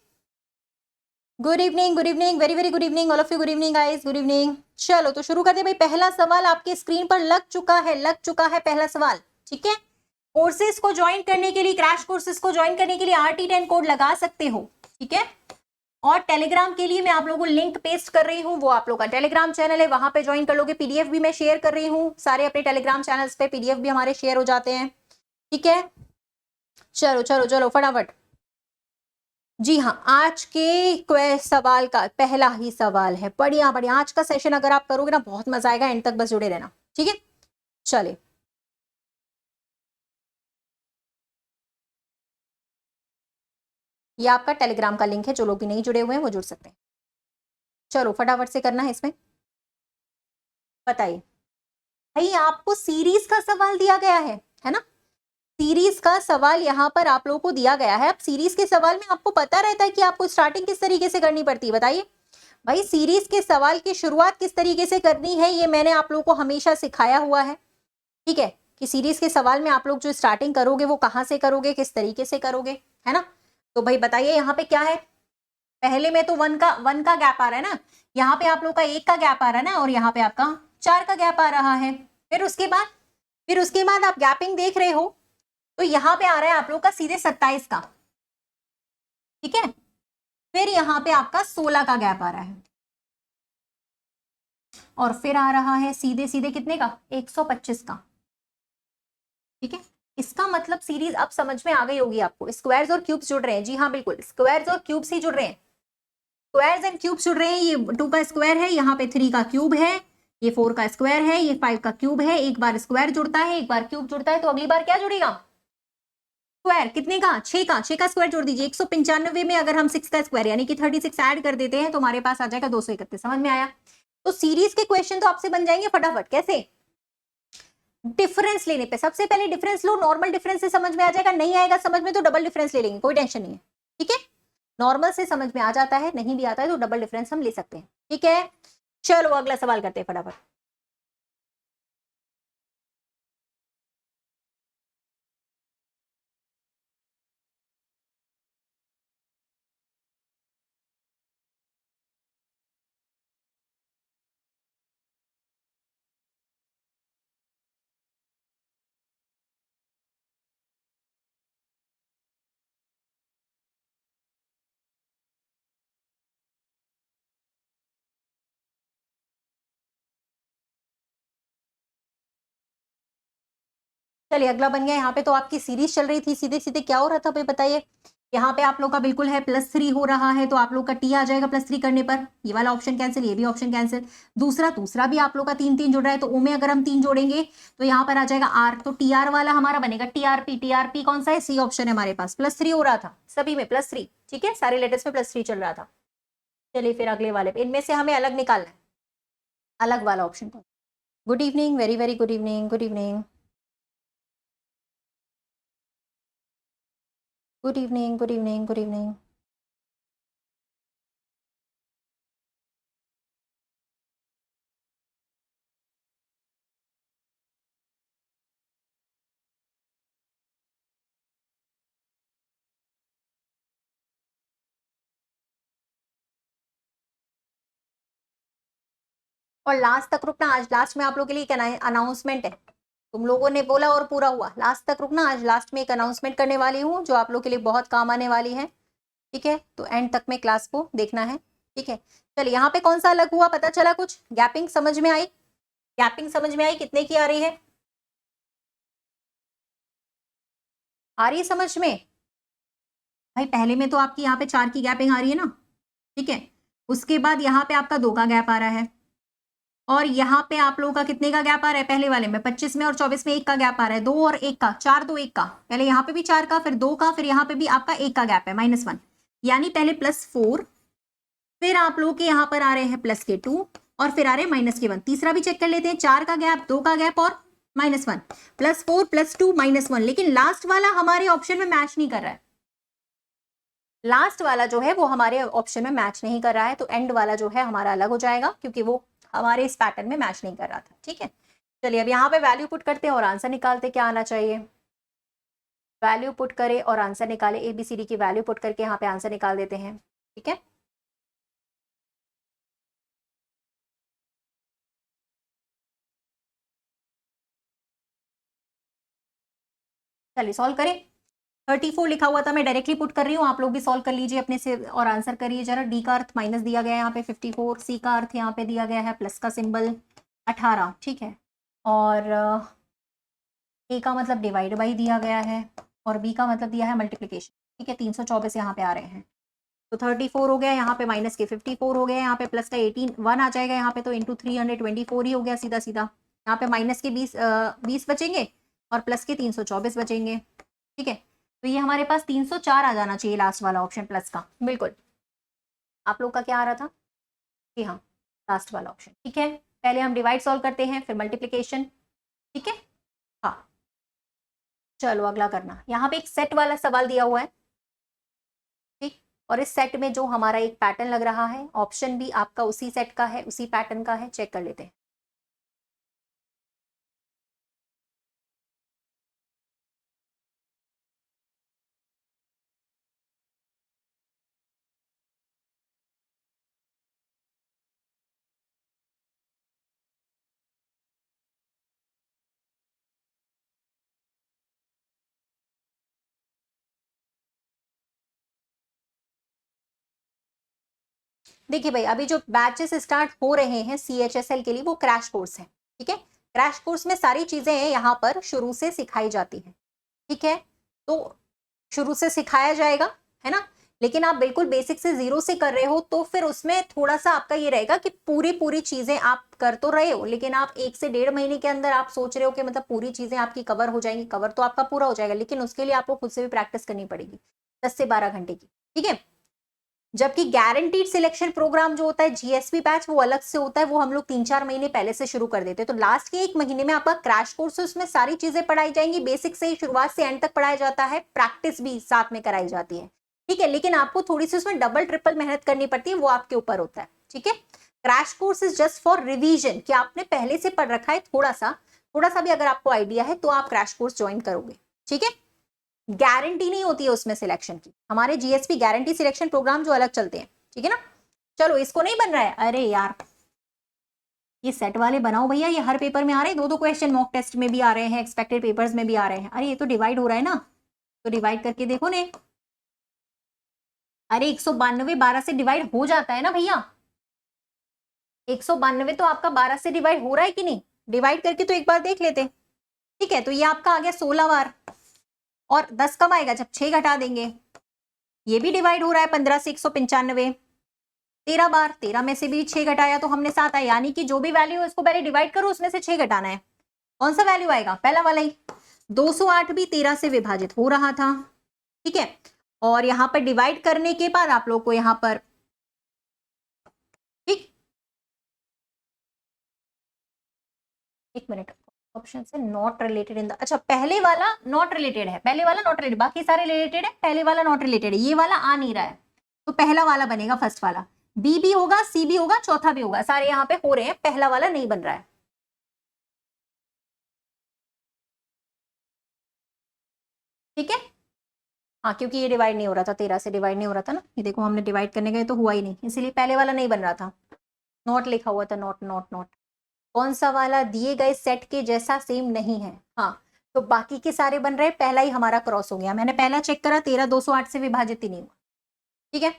Good evening, very very good evening all of you, good evening guys, good evening. चलो तो शुरू करते हैं भाई। पहला सवाल आपके स्क्रीन पर लग चुका है पहला सवाल, ठीक है। कोर्सेज को ज्वाइन करने के लिए, क्रैश कोर्सेज को ज्वाइन करने के लिए RT10 कोड लगा सकते हो, ठीक है। और टेलीग्राम के लिए मैं आप लोगों को लिंक पेस्ट कर रही हूँ, वो आप लोगों का टेलीग्राम चैनल है, वहां पे ज्वाइन कर लोगे। पीडीएफ भी मैं शेयर कर रही हूँ, सारे अपने टेलीग्राम चैनल्स पे पीडीएफ भी हमारे शेयर हो जाते हैं, ठीक है। चलो चलो चलो फटाफट। जी हाँ, आज के सवाल का पहला ही सवाल है। बढ़िया बढ़िया, आज का सेशन अगर आप करोगे ना बहुत मजा आएगा, एंड तक बस जुड़े रहना, ठीक है। चलिए ये आपका टेलीग्राम का लिंक है, जो लोग भी नहीं जुड़े हुए हैं वो जुड़ सकते हैं। चलो फटाफट से करना है इसमें। बताइए भाई, आपको सीरीज का सवाल दिया गया है ना। सीरीज का सवाल यहाँ पर आप लोगों को दिया गया है। अब सीरीज के सवाल में आपको पता रहता है कि आपको स्टार्टिंग किस तरीके से करनी पड़ती है। बताइए भाई, सीरीज के सवाल की शुरुआत किस तरीके से करनी है, ये मैंने आप लोगों को हमेशा सिखाया हुआ है, ठीक है। कि सीरीज के सवाल में आप लोग जो स्टार्टिंग करोगे वो कहाँ से करोगे, किस तरीके से करोगे, है ना। तो भाई बताइए यहाँ पे क्या है। पहले में तो वन का गैप आ रहा है ना, यहाँ पे आप लोग का 1 का गैप आ रहा है ना, और यहाँ पे आपका 4 का गैप आ रहा है। फिर उसके बाद आप गैपिंग देख रहे हो, तो यहाँ पे आ रहा है आप लोग का सीधे 27 का, ठीक है। फिर यहाँ पे आपका 16 का गैप आ रहा है, और फिर आ रहा है सीधे सीधे कितने का, 125 का, ठीक है। इसका मतलब सीरीज अब समझ में आ गई होगी आपको। स्क्वायर्स और क्यूब्स जुड़ रहे हैं, जी हाँ बिल्कुल, स्क्वायर्स और क्यूब्स ही जुड़ रहे हैं, स्क्वायर्स एंड क्यूब्स जुड़ रहे हैं। ये 2 का स्क्वायर है, यहाँ पे 3 का क्यूब है, ये 4 का स्क्वायर है, ये 5 का क्यूब है। एक बार स्क्वायर जुड़ता है, एक बार क्यूब जुड़ता है, तो अगली बार क्या जुड़ेगा, स्क्वायर। कितने का, 6 का स्क्वायर जोड़ दीजिए। 195 में अगर हम 6 का स्क्वायर यानी कि 36 ऐड कर देते हैं तो हमारे पास आ जाएगा 231। समझ में आया। तो सीरीज के क्वेश्चन तो आपसे बन जाएंगे फटाफट। कैसे, डिफरेंस लेने पे। सबसे पहले डिफरेंस लो, नॉर्मल डिफरेंस से समझ में आ जाएगा, नहीं आएगा समझ में तो डबल डिफरेंस ले लेंगे, कोई टेंशन नहीं है, ठीक है। नॉर्मल से समझ में आ जाता है, नहीं भी आता है तो डबल डिफरेंस हम ले सकते हैं, ठीक है। चलो अगला सवाल करते हैं फटाफट। चलिए अगला बन गया। यहाँ पे तो आपकी सीरीज चल रही थी, सीधे सीधे क्या हो रहा था भाई बताइए। यहाँ पे आप लोग का बिल्कुल है +3 हो रहा है, तो आप लोग का t आ जाएगा +3 करने पर, ये वाला ऑप्शन कैंसिल, ये भी ऑप्शन कैंसिल। दूसरा भी आप लोग का 3 3 जुड़ रहा है, तो ओ में अगर हम 3 जोड़ेंगे तो यहाँ पर आ जाएगा r, तो tr वाला हमारा बनेगा TRP कौन सा है, सी ऑप्शन है हमारे पास, +3 हो रहा था सभी में +3, ठीक है, सारे लेटर्स में +3 चल रहा था। चलिए फिर अगले वाले पे, इनमें से हमें अलग निकालना है, अलग वाला option. Good evening, very very good evening, good evening, good evening, good evening, good evening. और लास्ट तक रुकना, आज लास्ट में आप लोगों के लिए एक अनाउंसमेंट है, तुम लोगों ने बोला और पूरा हुआ, लास्ट तक रुकना, आज लास्ट में एक अनाउंसमेंट करने वाली हूँ जो आप लोग के लिए बहुत काम आने वाली है, ठीक है, तो एंड तक में क्लास को देखना है, ठीक है। चलिए यहाँ पे कौन सा अलग हुआ, पता चला कुछ, गैपिंग समझ में आई, गैपिंग समझ में आई, कितने की आ रही है, आ रही है समझ में भाई? पहले में तो आपकी यहाँ पे 4 की गैपिंग आ रही है ना, ठीक है, उसके बाद यहाँ पे आपका 2 का गैप आ रहा है, और यहाँ पे आप लोगों का कितने का गैप आ रहा है, पहले वाले में 25 में और 24 में 1 का गैप आ रहा है, 2 और 1 का, 4 2 1 का, पहले यहाँ पे भी 4 का, फिर 2 का, फिर यहाँ पे भी आपका 1 का गैप है, -1, यानी पहले +4, फिर आप लोग के यहाँ पर आ रहे हैं +2 और फिर आ रहे हैं -1। तीसरा भी चेक कर लेते हैं, 4 का गैप, 2 का गैप और -1, +4 +2 -1, लेकिन लास्ट वाला हमारे ऑप्शन में मैच नहीं कर रहा है, लास्ट वाला जो है वो हमारे ऑप्शन में मैच नहीं कर रहा है, तो एंड वाला जो है हमारा अलग हो जाएगा, क्योंकि वो हमारे इस पैटर्न में मैच नहीं कर रहा था, ठीक है। चलिए अब यहाँ पे वैल्यू पुट करते हैं और आंसर निकालते, क्या आना चाहिए, वैल्यू पुट करें और आंसर निकाले, ABCD की वैल्यू पुट करके यहाँ पे आंसर निकाल देते हैं, ठीक है। चलिए सॉल्व करें, 34 लिखा हुआ था, मैं डायरेक्टली पुट कर रही हूँ, आप लोग भी सॉल्व कर लीजिए अपने से और आंसर करिए जरा। डी का अर्थ माइनस दिया गया है यहाँ पे 54, सी का अर्थ यहाँ पे दिया गया है प्लस का सिंबल 18, ठीक है, और ए का मतलब डिवाइड बाई दिया गया है और बी का मतलब दिया है मल्टीप्लिकेशन, ठीक है, 324 यहाँ पे आ रहे हैं, तो 34 हो गया, यहाँ पे माइनस के 54 हो गया, यहाँ पे प्लस का 1 आ जाएगा यहाँ पे, तो इंटू 324 ही हो गया सीधा सीधा, यहाँ पे माइनस के 20 बचेंगे और प्लस के 324 बचेंगे, ठीक है, तो ये हमारे पास 304 आ जाना चाहिए लास्ट वाला ऑप्शन प्लस का, बिल्कुल। आप लोग का क्या आ रहा था, जी हाँ लास्ट वाला ऑप्शन, ठीक है। पहले हम डिवाइड सॉल्व करते हैं, फिर मल्टीप्लिकेशन, ठीक है, हाँ। चलो अगला करना, यहाँ पे एक सेट वाला सवाल दिया हुआ है, ठीक, और इस सेट में जो हमारा एक पैटर्न लग रहा है, ऑप्शन भी आपका उसी सेट का है, उसी पैटर्न का है, चेक कर लेते हैं। देखिए भाई, अभी जो बैचेस स्टार्ट हो रहे हैं CHSL के लिए वो क्रैश कोर्स है, ठीक है, क्रैश कोर्स में सारी चीजें यहाँ पर शुरू से सिखाई जाती हैं, ठीक है, तो शुरू से सिखाया जाएगा, है ना, लेकिन आप बिल्कुल बेसिक से 0 से कर रहे हो तो फिर उसमें थोड़ा सा आपका ये रहेगा कि पूरी चीजें आप कर तो रहे हो, लेकिन आप 1 से 1.5 महीने के अंदर आप सोच रहे हो कि मतलब पूरी चीजें आपकी कवर हो जाएंगी, कवर तो आपका पूरा हो जाएगा, लेकिन उसके लिए आपको खुद से भी प्रैक्टिस करनी पड़ेगी 10 से 12 घंटे की, ठीक है। जबकि गारंटीड सिलेक्शन प्रोग्राम जो होता है GSP बैच वो अलग से होता है, वो हम लोग 3-4 महीने पहले से शुरू कर देते हैं, तो लास्ट के 1 महीने में आपका क्रैश कोर्स है, उसमें सारी चीजें पढ़ाई जाएंगी, बेसिक से ही शुरुआत से एंड तक पढ़ाया जाता है, प्रैक्टिस भी साथ में कराई जाती है, ठीक है, लेकिन आपको थोड़ी सी उसमें डबल ट्रिपल मेहनत करनी पड़ती है, वो आपके ऊपर होता है, ठीक है। Crash course is just for revision, कि आपने पहले से पढ़ रखा है, थोड़ा सा भी अगर आपको आइडिया है तो आप क्रैश कोर्स ज्वाइन करोगे, ठीक है। गारंटी नहीं होती है उसमें सिलेक्शन की, हमारे GSP गारंटी सिलेक्शन प्रोग्राम जो अलग चलते हैं, ठीक है ना। चलो इसको नहीं बन रहा है, अरे यार ये सेट वाले बनाओ भैया, ये हर पेपर में आ रहे हैं, 2-2 क्वेश्चन मॉक टेस्ट में भी आ रहे हैं, एक्सपेक्टेड पेपर्स में भी आ रहे हैं, अरे ये तो डिवाइड हो रहा है ना, तो डिवाइड करके देखो ने, अरे 192 12 से डिवाइड हो जाता है ना भैया, 192 तो आपका 12 से डिवाइड हो रहा है कि नहीं, डिवाइड करके तो एक बार देख लेते, ठीक है, तो ये आपका आ गया 16 बार, और 10 कब आएगा जब 6 घटा देंगे, ये भी डिवाइड हो रहा है 15 से 195 13 बार, 13 में से भी 6 घटाया तो हमने 7 आया, यानी कि जो भी वैल्यू है उसको पहले डिवाइड करो, उसमें से 6 घटाना है। कौन सा वैल्यू आएगा? पहला वाला ही। 208 भी 13 से विभाजित हो रहा था, ठीक है। और यहां पर डिवाइड करने के बाद आप लोग को यहां पर, ठीक, एक मिनट, ऑप्शन से नॉट रिलेटेड इन द, अच्छा पहले वाला नॉट रिलेटेड है, पहले वाला नॉट रिलेटेड, बाकी सारे रिलेटेड है, पहले वाला नॉट रिलेटेड है, ये वाला आ नहीं रहा है, तो पहला वाला बनेगा फर्स्ट वाला। बी भी होगा, सी भी होगा, चौथा भी होगा, सारे यहाँ पे हो रहे हैं, पहला वाला नहीं बन रहा है, ठीक है। हाँ, क्योंकि ये डिवाइड नहीं हो रहा था, 13 से डिवाइड नहीं हो रहा था ना, ये देखो हमने डिवाइड करने गए तो हुआ ही नहीं, इसीलिए पहले वाला नहीं बन रहा था, नॉट लिखा हुआ था, नॉट नॉट नॉट। कौन सा वाला? दिए गए सेट के जैसा सेम नहीं है, हाँ, तो बाकी के सारे बन रहे, पहला ही हमारा क्रॉस हो गया। मैंने पहला चेक करा, 13 208 से विभाजित ही नहीं हुआ, ठीक है।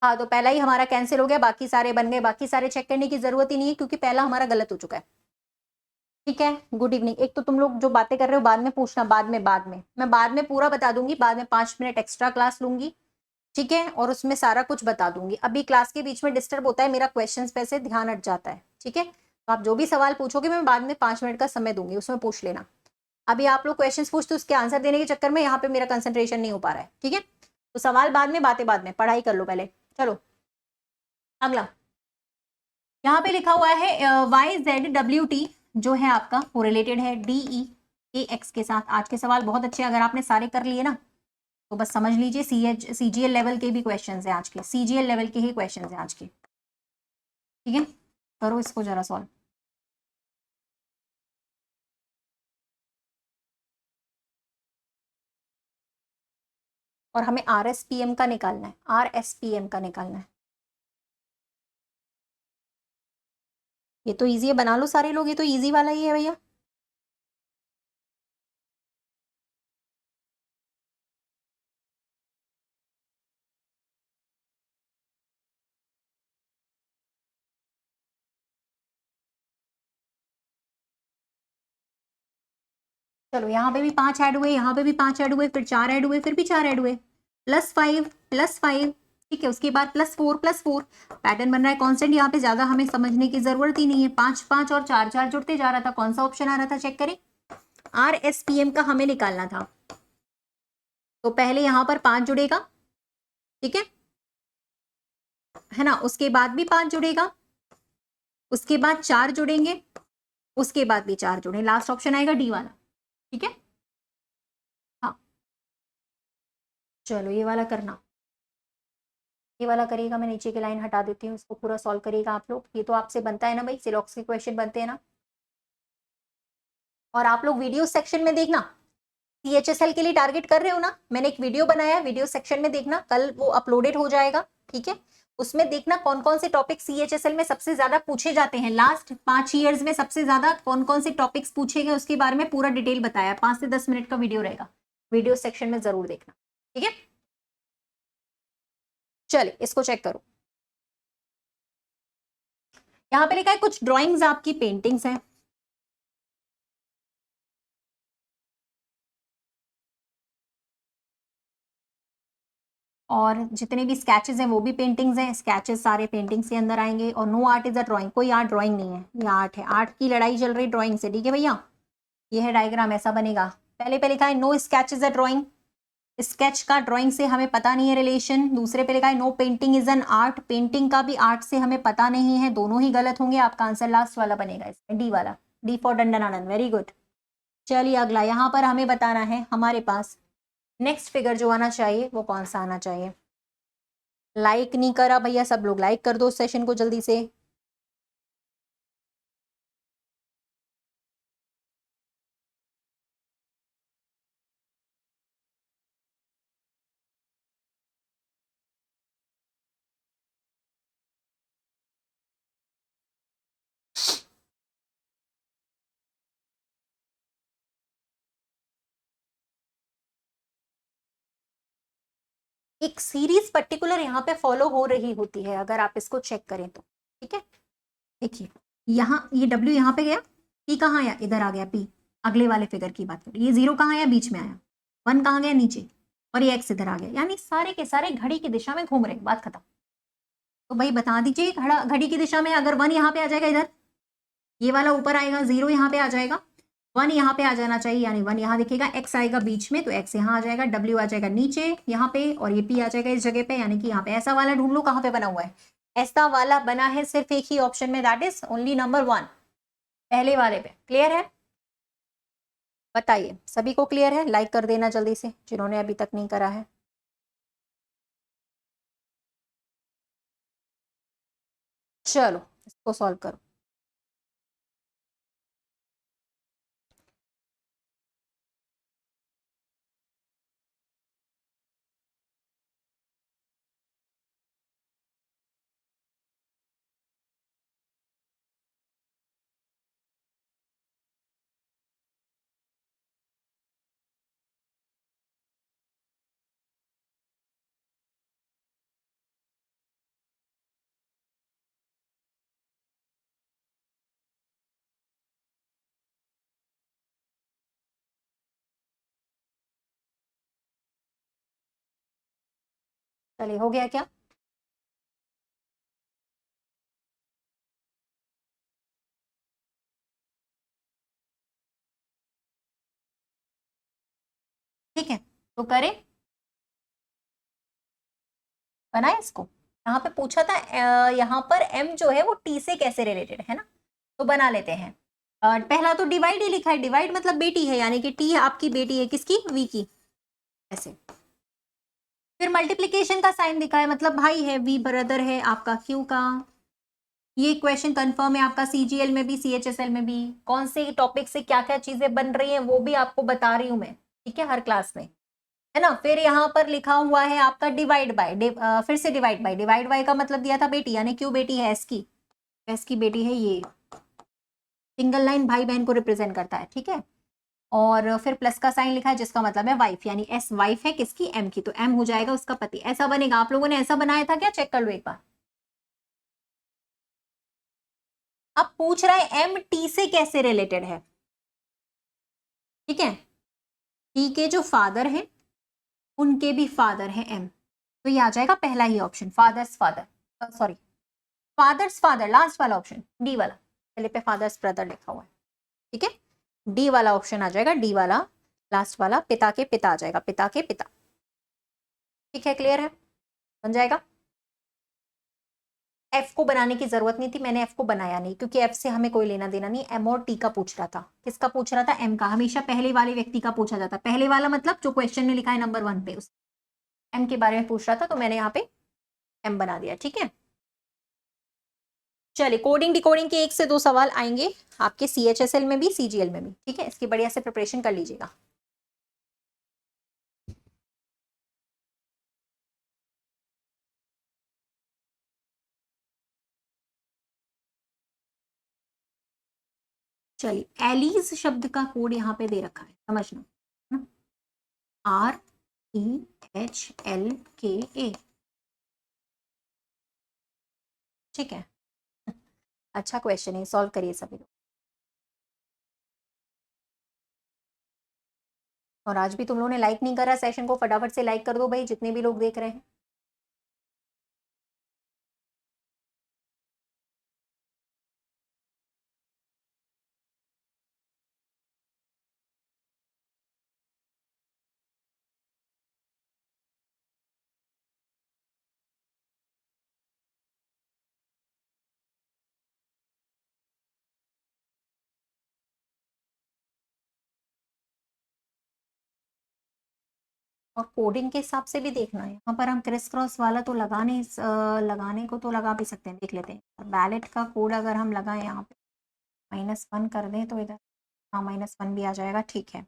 हाँ, तो पहला ही हमारा कैंसिल हो गया, बाकी सारे बन गए, बाकी सारे चेक करने की जरूरत ही नहीं है क्योंकि पहला हमारा गलत हो चुका है, ठीक है। Good evening. एक तो तुम लोग जो बातें कर रहे हो बाद में पूछना, बाद में मैं बाद में पूरा बता दूंगी, बाद में 5 मिनट एक्स्ट्रा क्लास लूंगी, ठीक है, और उसमें सारा कुछ बता दूंगी। अभी क्लास के बीच में डिस्टर्ब होता है, मेरा क्वेश्चंस पे से ध्यान हट जाता है, ठीक है। तो आप जो भी सवाल पूछोगे मैं बाद में 5 मिनट का समय दूंगी, उसमें पूछ लेना। अभी आप लोग क्वेश्चंस पूछते उसके आंसर देने के चक्कर में यहाँ पे मेरा कंसंट्रेशन नहीं हो पा रहा है, ठीक है। तो सवाल बाद में, बातें बाद में, पढ़ाई कर लो पहले। चलो अगला, यहाँ पे लिखा हुआ है YZWT जो है आपका, वो रिलेटेड है DEAX के साथ। आज के सवाल बहुत अच्छे, अगर आपने सारे कर लिए ना तो बस समझ लीजिए CGL लेवल के भी क्वेश्चंस हैं आज के, CGL लेवल के ही क्वेश्चंस हैं आज के, ठीक है। करो इसको जरा सॉल्व। और हमें RSPM का निकालना है, RSPM का निकालना है। ये तो इजी है, बना लो सारे लोग, ये तो इजी वाला ही है भैया। चलो यहाँ पे भी 5 ऐड हुए, यहाँ पे भी 5 ऐड हुए, फिर 4 ऐड हुए, फिर भी 4 ऐड हुए, +5 ठीक है। उसके बाद +4 पैटर्न बन रहा है कांस्टेंट, यहाँ पे ज्यादा हमें समझने की जरूरत ही नहीं है। 5 5 और 4 4 जुड़ते जा रहा था। कौन सा ऑप्शन आ रहा था चेक करें, RSPM का हमें निकालना था। तो पहले यहाँ पर 5 जुड़ेगा, ठीक है ना, उसके बाद भी 5 जुड़ेगा, उसके बाद 4 जुड़ेंगे, उसके बाद भी 4 जुड़े, लास्ट ऑप्शन आएगा डी वाला, ठीक है। हाँ चलो ये वाला करना, ये वाला करिएगा, मैं नीचे की लाइन हटा देती हूँ, इसको पूरा सॉल्व करिएगा आप लोग। ये तो आपसे बनता है ना भाई, सिलॉक्स के क्वेश्चन बनते हैं ना। और आप लोग वीडियो सेक्शन में देखना, CHSL के लिए टारगेट कर रहे हो ना, मैंने एक वीडियो बनाया है, वीडियो सेक्शन में देखना, कल वो अपलोडेड हो जाएगा, ठीक है। उसमें देखना कौन कौन से टॉपिक CHSL में सबसे ज्यादा पूछे जाते हैं, लास्ट 5 ईयर्स में सबसे ज्यादा कौन कौन से टॉपिक्स पूछे गए, उसके बारे में पूरा डिटेल बताया। 5 से 10 मिनट का वीडियो रहेगा, वीडियो सेक्शन में जरूर देखना, ठीक है। चलिए इसको चेक करो, यहाँ पे लिखा है कुछ ड्राइंग्स आपकी पेंटिंग्स हैं, और जितने भी स्केचेस हैं वो भी पेंटिंग्स हैं, स्केचेस सारे पेंटिंग्स के अंदर आएंगे। और no art is a drawing, कोई आर्ट ड्राइंग नहीं है, ये आर्ट है, आर्ट की लड़ाई चल रही ड्राइंग से, ठीक है भैया। ये है डायग्राम, ऐसा बनेगा। पहले पे लिखा है no sketch is a drawing, sketch का ड्राइंग से हमें पता नहीं है रिलेशन। दूसरे पे लिखा है no painting is an art, painting का भी आर्ट से हमें पता नहीं है, दोनों ही गलत होंगे। आपका आंसर लास्ट वाला बनेगा इसमें, डी वाला, डी फॉर डंडनानन, वेरी गुड। चलिए अगला, यहाँ पर हमें बताना है हमारे पास नेक्स्ट फिगर जो आना चाहिए वो कौन सा आना चाहिए। लाइक नहीं करा भैया, सब लोग लाइक कर दो सेशन को जल्दी से। एक सीरीज पर्टिकुलर यहाँ पे फॉलो हो रही होती है, अगर आप इसको चेक करें तो, ठीक है। देखिए यहाँ ये W यहाँ पे गया, P कहाँ आया, इधर आ गया P। अगले वाले फिगर की बात करें, ये 0 कहाँ आया, बीच में आया, 1 कहाँ गया, नीचे। और ये x इधर आ गया, यानी सारे के सारे घड़ी की दिशा में घूम रहे हैं, बात खत्म। तो भाई बता दीजिए घड़ी की दिशा में अगर 1 यहाँ पे आ जाएगा, इधर ये वाला ऊपर आएगा, 0 यहाँ पे आ जाएगा, 1 यहाँ पे आ जाना चाहिए, यानी 1 यहाँ दिखेगा, x आएगा बीच में तो x यहाँ आ जाएगा, w आ जाएगा नीचे यहाँ पे, और ये p आ जाएगा इस जगह पे, यानी कि यहाँ पे ऐसा वाला ढूंढ लो कहाँ पे बना हुआ है। ऐसा वाला बना है सिर्फ एक ही ऑप्शन में, दैट इज ओनली नंबर 1, पहले वाले पे। क्लियर है? बताइए सभी को क्लियर है? लाइक कर देना जल्दी से जिन्होंने अभी तक नहीं करा है। चलो इसको सॉल्व करो। चलिए हो गया क्या? ठीक है तो करें, बनाए इसको। यहाँ पे पूछा था यहाँ पर m जो है वो t से कैसे रिलेटेड है ना, तो बना लेते हैं। पहला तो डिवाइड ही लिखा है, डिवाइड मतलब बेटी है, यानी कि t आपकी बेटी है, किसकी? v की, ऐसे। फिर मल्टीप्लीकेशन का साइन दिखा है, मतलब भाई है, v ब्रदर है आपका q का। ये क्वेश्चन कंफर्म है आपका CGL में भी CHSL में भी, कौन से टॉपिक से क्या क्या चीजें बन रही हैं वो भी आपको बता रही हूं मैं, ठीक है, हर क्लास में, है ना। फिर यहाँ पर लिखा हुआ है आपका डिवाइड बाय, फिर से डिवाइड बाय, डिवाइड बाय का मतलब दिया था बेटी, यानी क्यों बेटी है एस की बेटी है, ये सिंगल लाइन भाई बहन को रिप्रेजेंट करता है, ठीक है। और फिर प्लस का साइन लिखा है जिसका मतलब है वाइफ, यानी एस वाइफ है किसकी? एम की, तो एम हो जाएगा उसका पति। ऐसा बनेगा, आप लोगों ने ऐसा बनाया था क्या? चेक कर लो एक बार। अब पूछ रहा है एम टी से कैसे रिलेटेड है, ठीक है। टी के जो फादर हैं उनके भी फादर है एम, तो ये आ जाएगा पहला ही option, fathers father, sorry fathers father, last वाला ऑप्शन डी वाला, पहले पे फादर्स ब्रदर लिखा हुआ है, ठीक है। डी वाला ऑप्शन आ जाएगा, डी वाला लास्ट वाला, पिता के पिता आ जाएगा, पिता के पिता, ठीक है। क्लियर है? बन जाएगा। एफ को बनाने की जरूरत नहीं थी, मैंने एफ को बनाया नहीं क्योंकि एफ से हमें कोई लेना देना नहीं। एम और टी का पूछ रहा था, किसका पूछ रहा था? एम का। हमेशा पहले वाले व्यक्ति का पूछा जाता है, पहले वाला मतलब जो क्वेश्चन में लिखा है नंबर 1 पे, उस एम के बारे में पूछ रहा था, तो मैंने यहाँ पे एम बना दिया, ठीक है। चलिए कोडिंग डिकोडिंग के 1 से 2 सवाल आएंगे आपके CHSL में भी CGL में भी, ठीक है। इसकी बढ़िया से प्रिपरेशन कर लीजिएगा। चलिए एलीज शब्द का कोड यहाँ पे दे रखा है, समझना, REHLKA, ठीक है। अच्छा क्वेश्चन है, सॉल्व करिए सभी लोग। और आज भी तुम लोगों ने लाइक नहीं करा सेशन को, फटाफट से लाइक कर दो भाई, जितने भी लोग देख रहे हैं। और कोडिंग के हिसाब से भी देखना है, यहाँ पर हम क्रिस क्रॉस वाला तो लगाने को तो लगा भी सकते हैं, देख लेते हैं। बैलेट का कोड अगर हम लगाएं यहाँ पे -1 कर दें तो इधर, हाँ -1 भी आ जाएगा, ठीक है।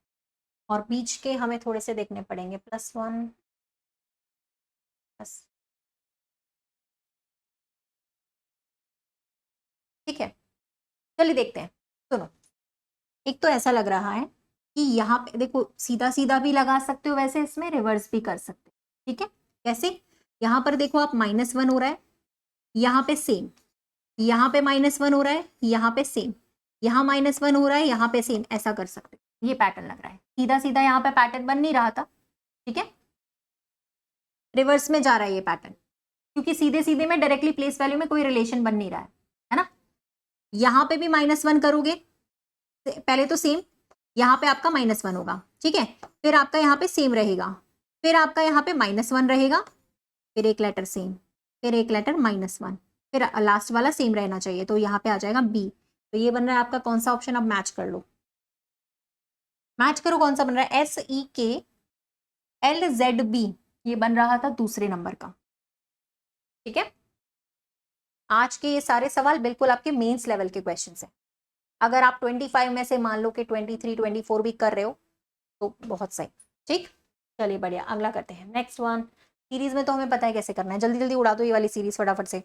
और बीच के हमें थोड़े से देखने पड़ेंगे, +1 प्लस, ठीक है। चलिए देखते हैं, सुनो। एक तो ऐसा लग रहा है कि यहाँ पे देखो, सीधा सीधा भी लगा सकते हो, वैसे इसमें रिवर्स भी कर सकते हो, ठीक है। कैसे? यहाँ पर देखो आप -1 हो रहा है, यहाँ पे सेम, यहाँ पे -1 हो रहा है, यहाँ पे सेम, यहाँ -1 हो रहा है, यहाँ पे सेम, ऐसा कर सकते हो। ये पैटर्न लग रहा है, सीधा सीधा यहाँ पे पैटर्न बन नहीं रहा था, ठीक है। रिवर्स में जा रहा है ये पैटर्न, क्योंकि सीधे सीधे में डायरेक्टली प्लेस वैल्यू में कोई रिलेशन बन नहीं रहा है ना। यहाँ पे भी -1 करोगे, पहले तो सेम, यहाँ पे आपका -1 होगा, ठीक है, फिर आपका यहाँ पे सेम रहेगा, फिर आपका यहाँ पे -1 रहेगा, फिर एक लेटर सेम, फिर एक लेटर -1, फिर लास्ट वाला सेम रहना चाहिए, तो यहाँ पे आ जाएगा बी। तो ये बन रहा है आपका कौन सा ऑप्शन, अब मैच कर लो, मैच करो कौन सा बन रहा है, SEKLZB, ये बन रहा था दूसरे नंबर का, ठीक है। आज के ये सारे सवाल बिल्कुल आपके मेंस लेवल के क्वेश्चंस हैं। अगर आप 25 में से मान लो कि 23, 24 भी कर रहे हो तो बहुत सही, ठीक। चलिए बढ़िया, अगला करते हैं, नेक्स्ट वन। सीरीज में तो हमें पता है कैसे करना है, जल्दी जल्दी उड़ा दो ये वाली सीरीज फटाफट से।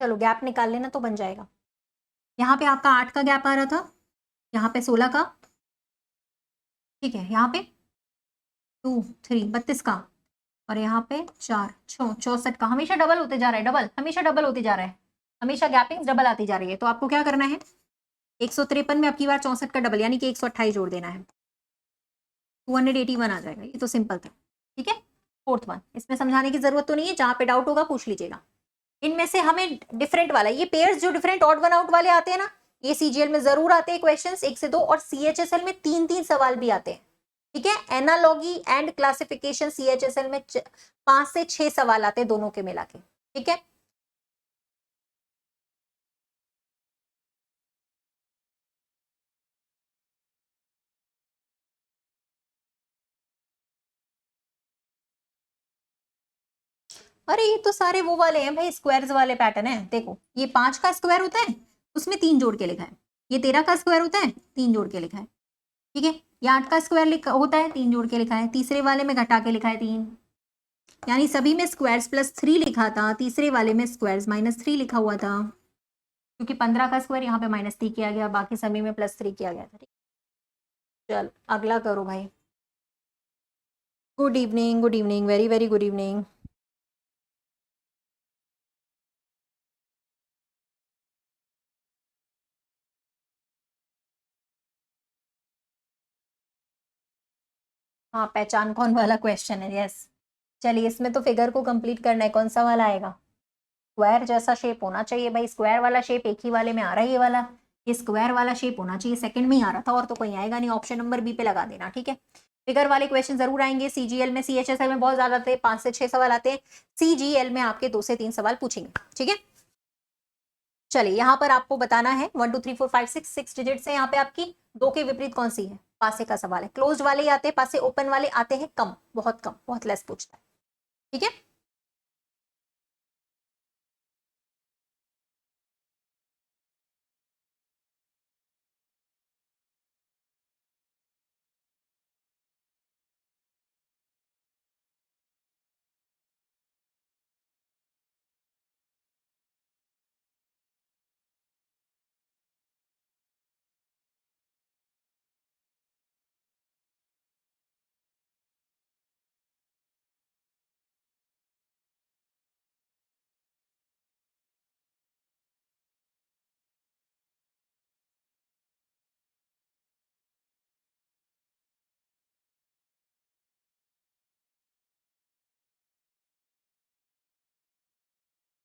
चलो गैप निकाल लेना तो बन जाएगा। यहाँ पे आपका 8 का गैप आ रहा था, यहाँ पे 16 का, ठीक है, यहाँ पे 2, 3, 32 का, और यहाँ पे 4, 6, 64 का। हमेशा डबल होते जा रहा है, डबल हमेशा डबल होते जा रहा है, हमेशा गैपिंग डबल आती जा रही है। तो आपको क्या करना है, 153 में आपकी बार 64 का डबल यानी कि 128 जोड़ देना है, 281 आ जाएगा। ये तो सिंपल था, ठीक है। फोर्थ वन, इसमें समझाने की जरूरत तो नहीं है, जहां पे डाउट होगा पूछ लीजिएगा। इनमें से हमें डिफरेंट वाला, ये पेयर्स जो डिफरेंट ऑड वन आउट वाले आते हैं ना, ये सीजीएल में जरूर आते हैं क्वेश्चंस 1 से 2, और सीएचएसएल में 3-3 सवाल भी आते हैं, ठीक है। एनालॉगी एंड क्लासिफिकेशन सीएचएसएल में 5 से 6 सवाल आते हैं दोनों के मिला के, ठीक है। अरे ये तो सारे वो वाले हैं भाई, स्क्वायर्स वाले पैटर्न है। देखो ये 5 का स्क्वायर होता है, उसमें 3 जोड़ के लिखा है। ये 13 का स्क्वायर होता है, 3 जोड़ के लिखा है, ठीक है। ये 8 का स्क्वायर होता है, 3 जोड़ के लिखा है। तीसरे वाले में घटा के लिखा है 3, यानी सभी में स्क्वायर्स +3 लिखा था, तीसरे वाले में स्क्वायर्स -3 लिखा हुआ था, क्योंकि 15 का स्क्वायर यहाँ पे -3 किया गया, बाकी सभी में +3 किया गया था, ठीक। चल अगला करो भाई। Good evening, good evening, very very good evening. हाँ, पहचान कौन वाला क्वेश्चन है, यस। चलिए इसमें तो फिगर को कंप्लीट करना है, कौन सा वाला आएगा, स्क्वायर जैसा शेप होना चाहिए भाई। स्क्वायर वाला शेप एक ही वाले में आ रहा है, ये वाला, ये स्क्वायर वाला शेप होना चाहिए, सेकंड में ही आ रहा था, और तो कोई आएगा नहीं। ऑप्शन नंबर बी पे लगा देना, ठीक है। फिगर वाले क्वेश्चन जरूर आएंगे, सीजीएल में, सीएचएसएल में बहुत ज्यादा आते हैं, 5 से 6 सवाल आते हैं, सीजीएल में आपके 2 से 3 सवाल पूछेंगे, ठीक है। चलिए यहाँ पर आपको बताना है 1 2 3 4 5 6 डिजिट है यहाँ पे आपकी, 2 के विपरीत कौन सी है, पासे का सवाल है। क्लोज वाले ही आते हैं, पासे ओपन वाले आते हैं कम, बहुत लेस पूछता है, ठीक है।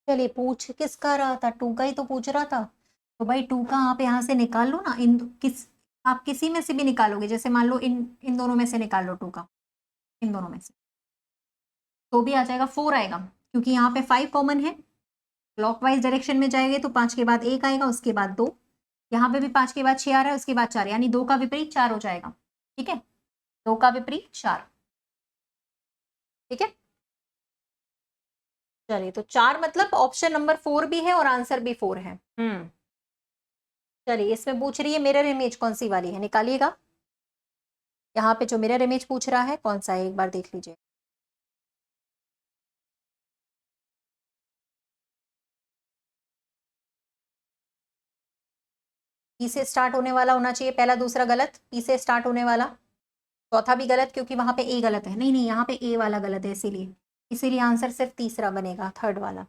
चलिए पूछ किसका रहा था, 2 का ही तो पूछ रहा था। तो भाई 2 का आप यहाँ से निकाल लो ना, आप किसी में से भी निकालोगे, जैसे मान लो इन दोनों में से निकाल लो 2 का, इन दोनों में से, तो भी आ जाएगा 4 आएगा, क्योंकि यहाँ पे 5 कॉमन है। क्लॉकवाइज डायरेक्शन में जाएंगे तो 5 के बाद 1 आएगा, उसके बाद 2, यहाँ पे भी 5 के बाद 6 आ रहा है, उसके बाद 4, यानी 2 का विपरीत 4 हो जाएगा, ठीक है। 2 का विपरीत 4, ठीक है। चलिए तो 4 मतलब ऑप्शन नंबर 4 भी है और आंसर भी 4 है। चलिए इसमें पूछ रही है मिरर इमेज कौन सी वाली है, निकालिएगा। यहाँ पे जो मिरर इमेज पूछ रहा है कौन सा है, एक बार देख लीजिए। पी से स्टार्ट होने वाला होना चाहिए, पहला दूसरा गलत, पी से स्टार्ट होने वाला, चौथा भी गलत क्योंकि वहां पे ए गलत है, नहीं नहीं यहाँ पे ए वाला गलत है, इसीलिए आंसर सिर्फ तीसरा बनेगा, थर्ड वाला,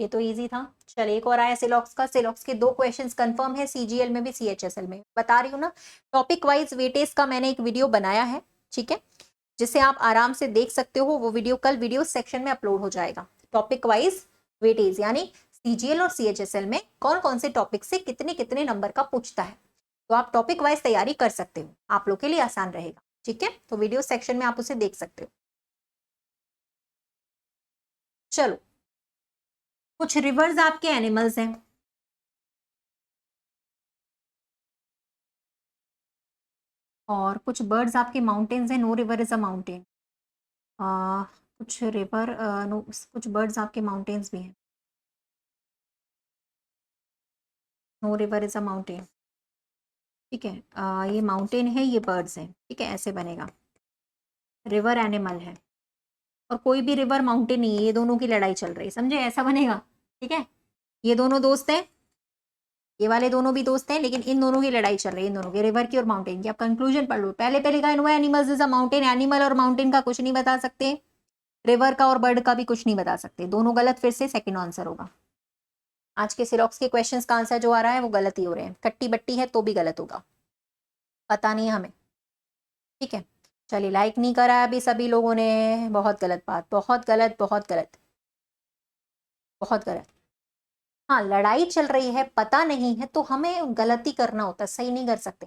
ये तो इजी था। चलिए एक और आया सिलॉक्स का। सिलॉक्स के 2 क्वेश्चंस कंफर्म है, सीजीएल में भी सीएचएसएल में। बता रही हूँ ना, टॉपिक वाइज वेटेज का मैंने एक वीडियो बनाया है, ठीक है, जिसे आप आराम से देख सकते हो। वो वीडियो कल वीडियो सेक्शन में अपलोड हो जाएगा। टॉपिक वाइज वेटेज यानी सीजीएल और सीएचएसएल में कौन कौन से टॉपिक से कितने कितने नंबर का पूछता है, तो आप टॉपिक वाइज तैयारी कर सकते हो, आप लोग के लिए आसान रहेगा, ठीक है। तो वीडियो सेक्शन में आप उसे देख सकते हो। चलो, कुछ रिवर्स आपके एनिमल्स हैं, और कुछ बर्ड्स आपके माउंटेन्स हैं। No river is a mountain. कुछ रिवर नो, कुछ बर्ड्स आपके माउंटेन्स भी हैं। No river is a mountain, ठीक है। ये माउंटेन है, ये बर्ड्स हैं, ठीक है, ऐसे बनेगा। रिवर एनिमल है और कोई भी रिवर माउंटेन नहीं है, ये दोनों की लड़ाई चल रही है, समझे, ऐसा बनेगा, ठीक है। ये दोनों दोस्त हैं, ये वाले दोनों भी दोस्त हैं, लेकिन इन दोनों की लड़ाई चल रही है, इन दोनों की, रिवर की और माउंटेन की। आप कंक्लूजन पढ़ लो। पहले पहले का no animals is a mountain, animal और माउंटेन का कुछ नहीं बता सकते, रिवर का और बर्ड का भी कुछ नहीं बता सकते, दोनों गलत। फिर से सेकंड आंसर होगा। आज के सिलॉक्स के क्वेश्चंस का आंसर जो आ रहा है वो गलत ही हो रहे हैं, कट्टी बट्टी है तो भी गलत होगा, पता नहीं है हमें, ठीक है। चलिए, लाइक नहीं करा है अभी सभी लोगों ने, बहुत गलत बात, बहुत गलत, बहुत गलत, बहुत गलत। हाँ, लड़ाई चल रही है, पता नहीं है, तो हमें गलती करना होता है, सही नहीं कर सकते।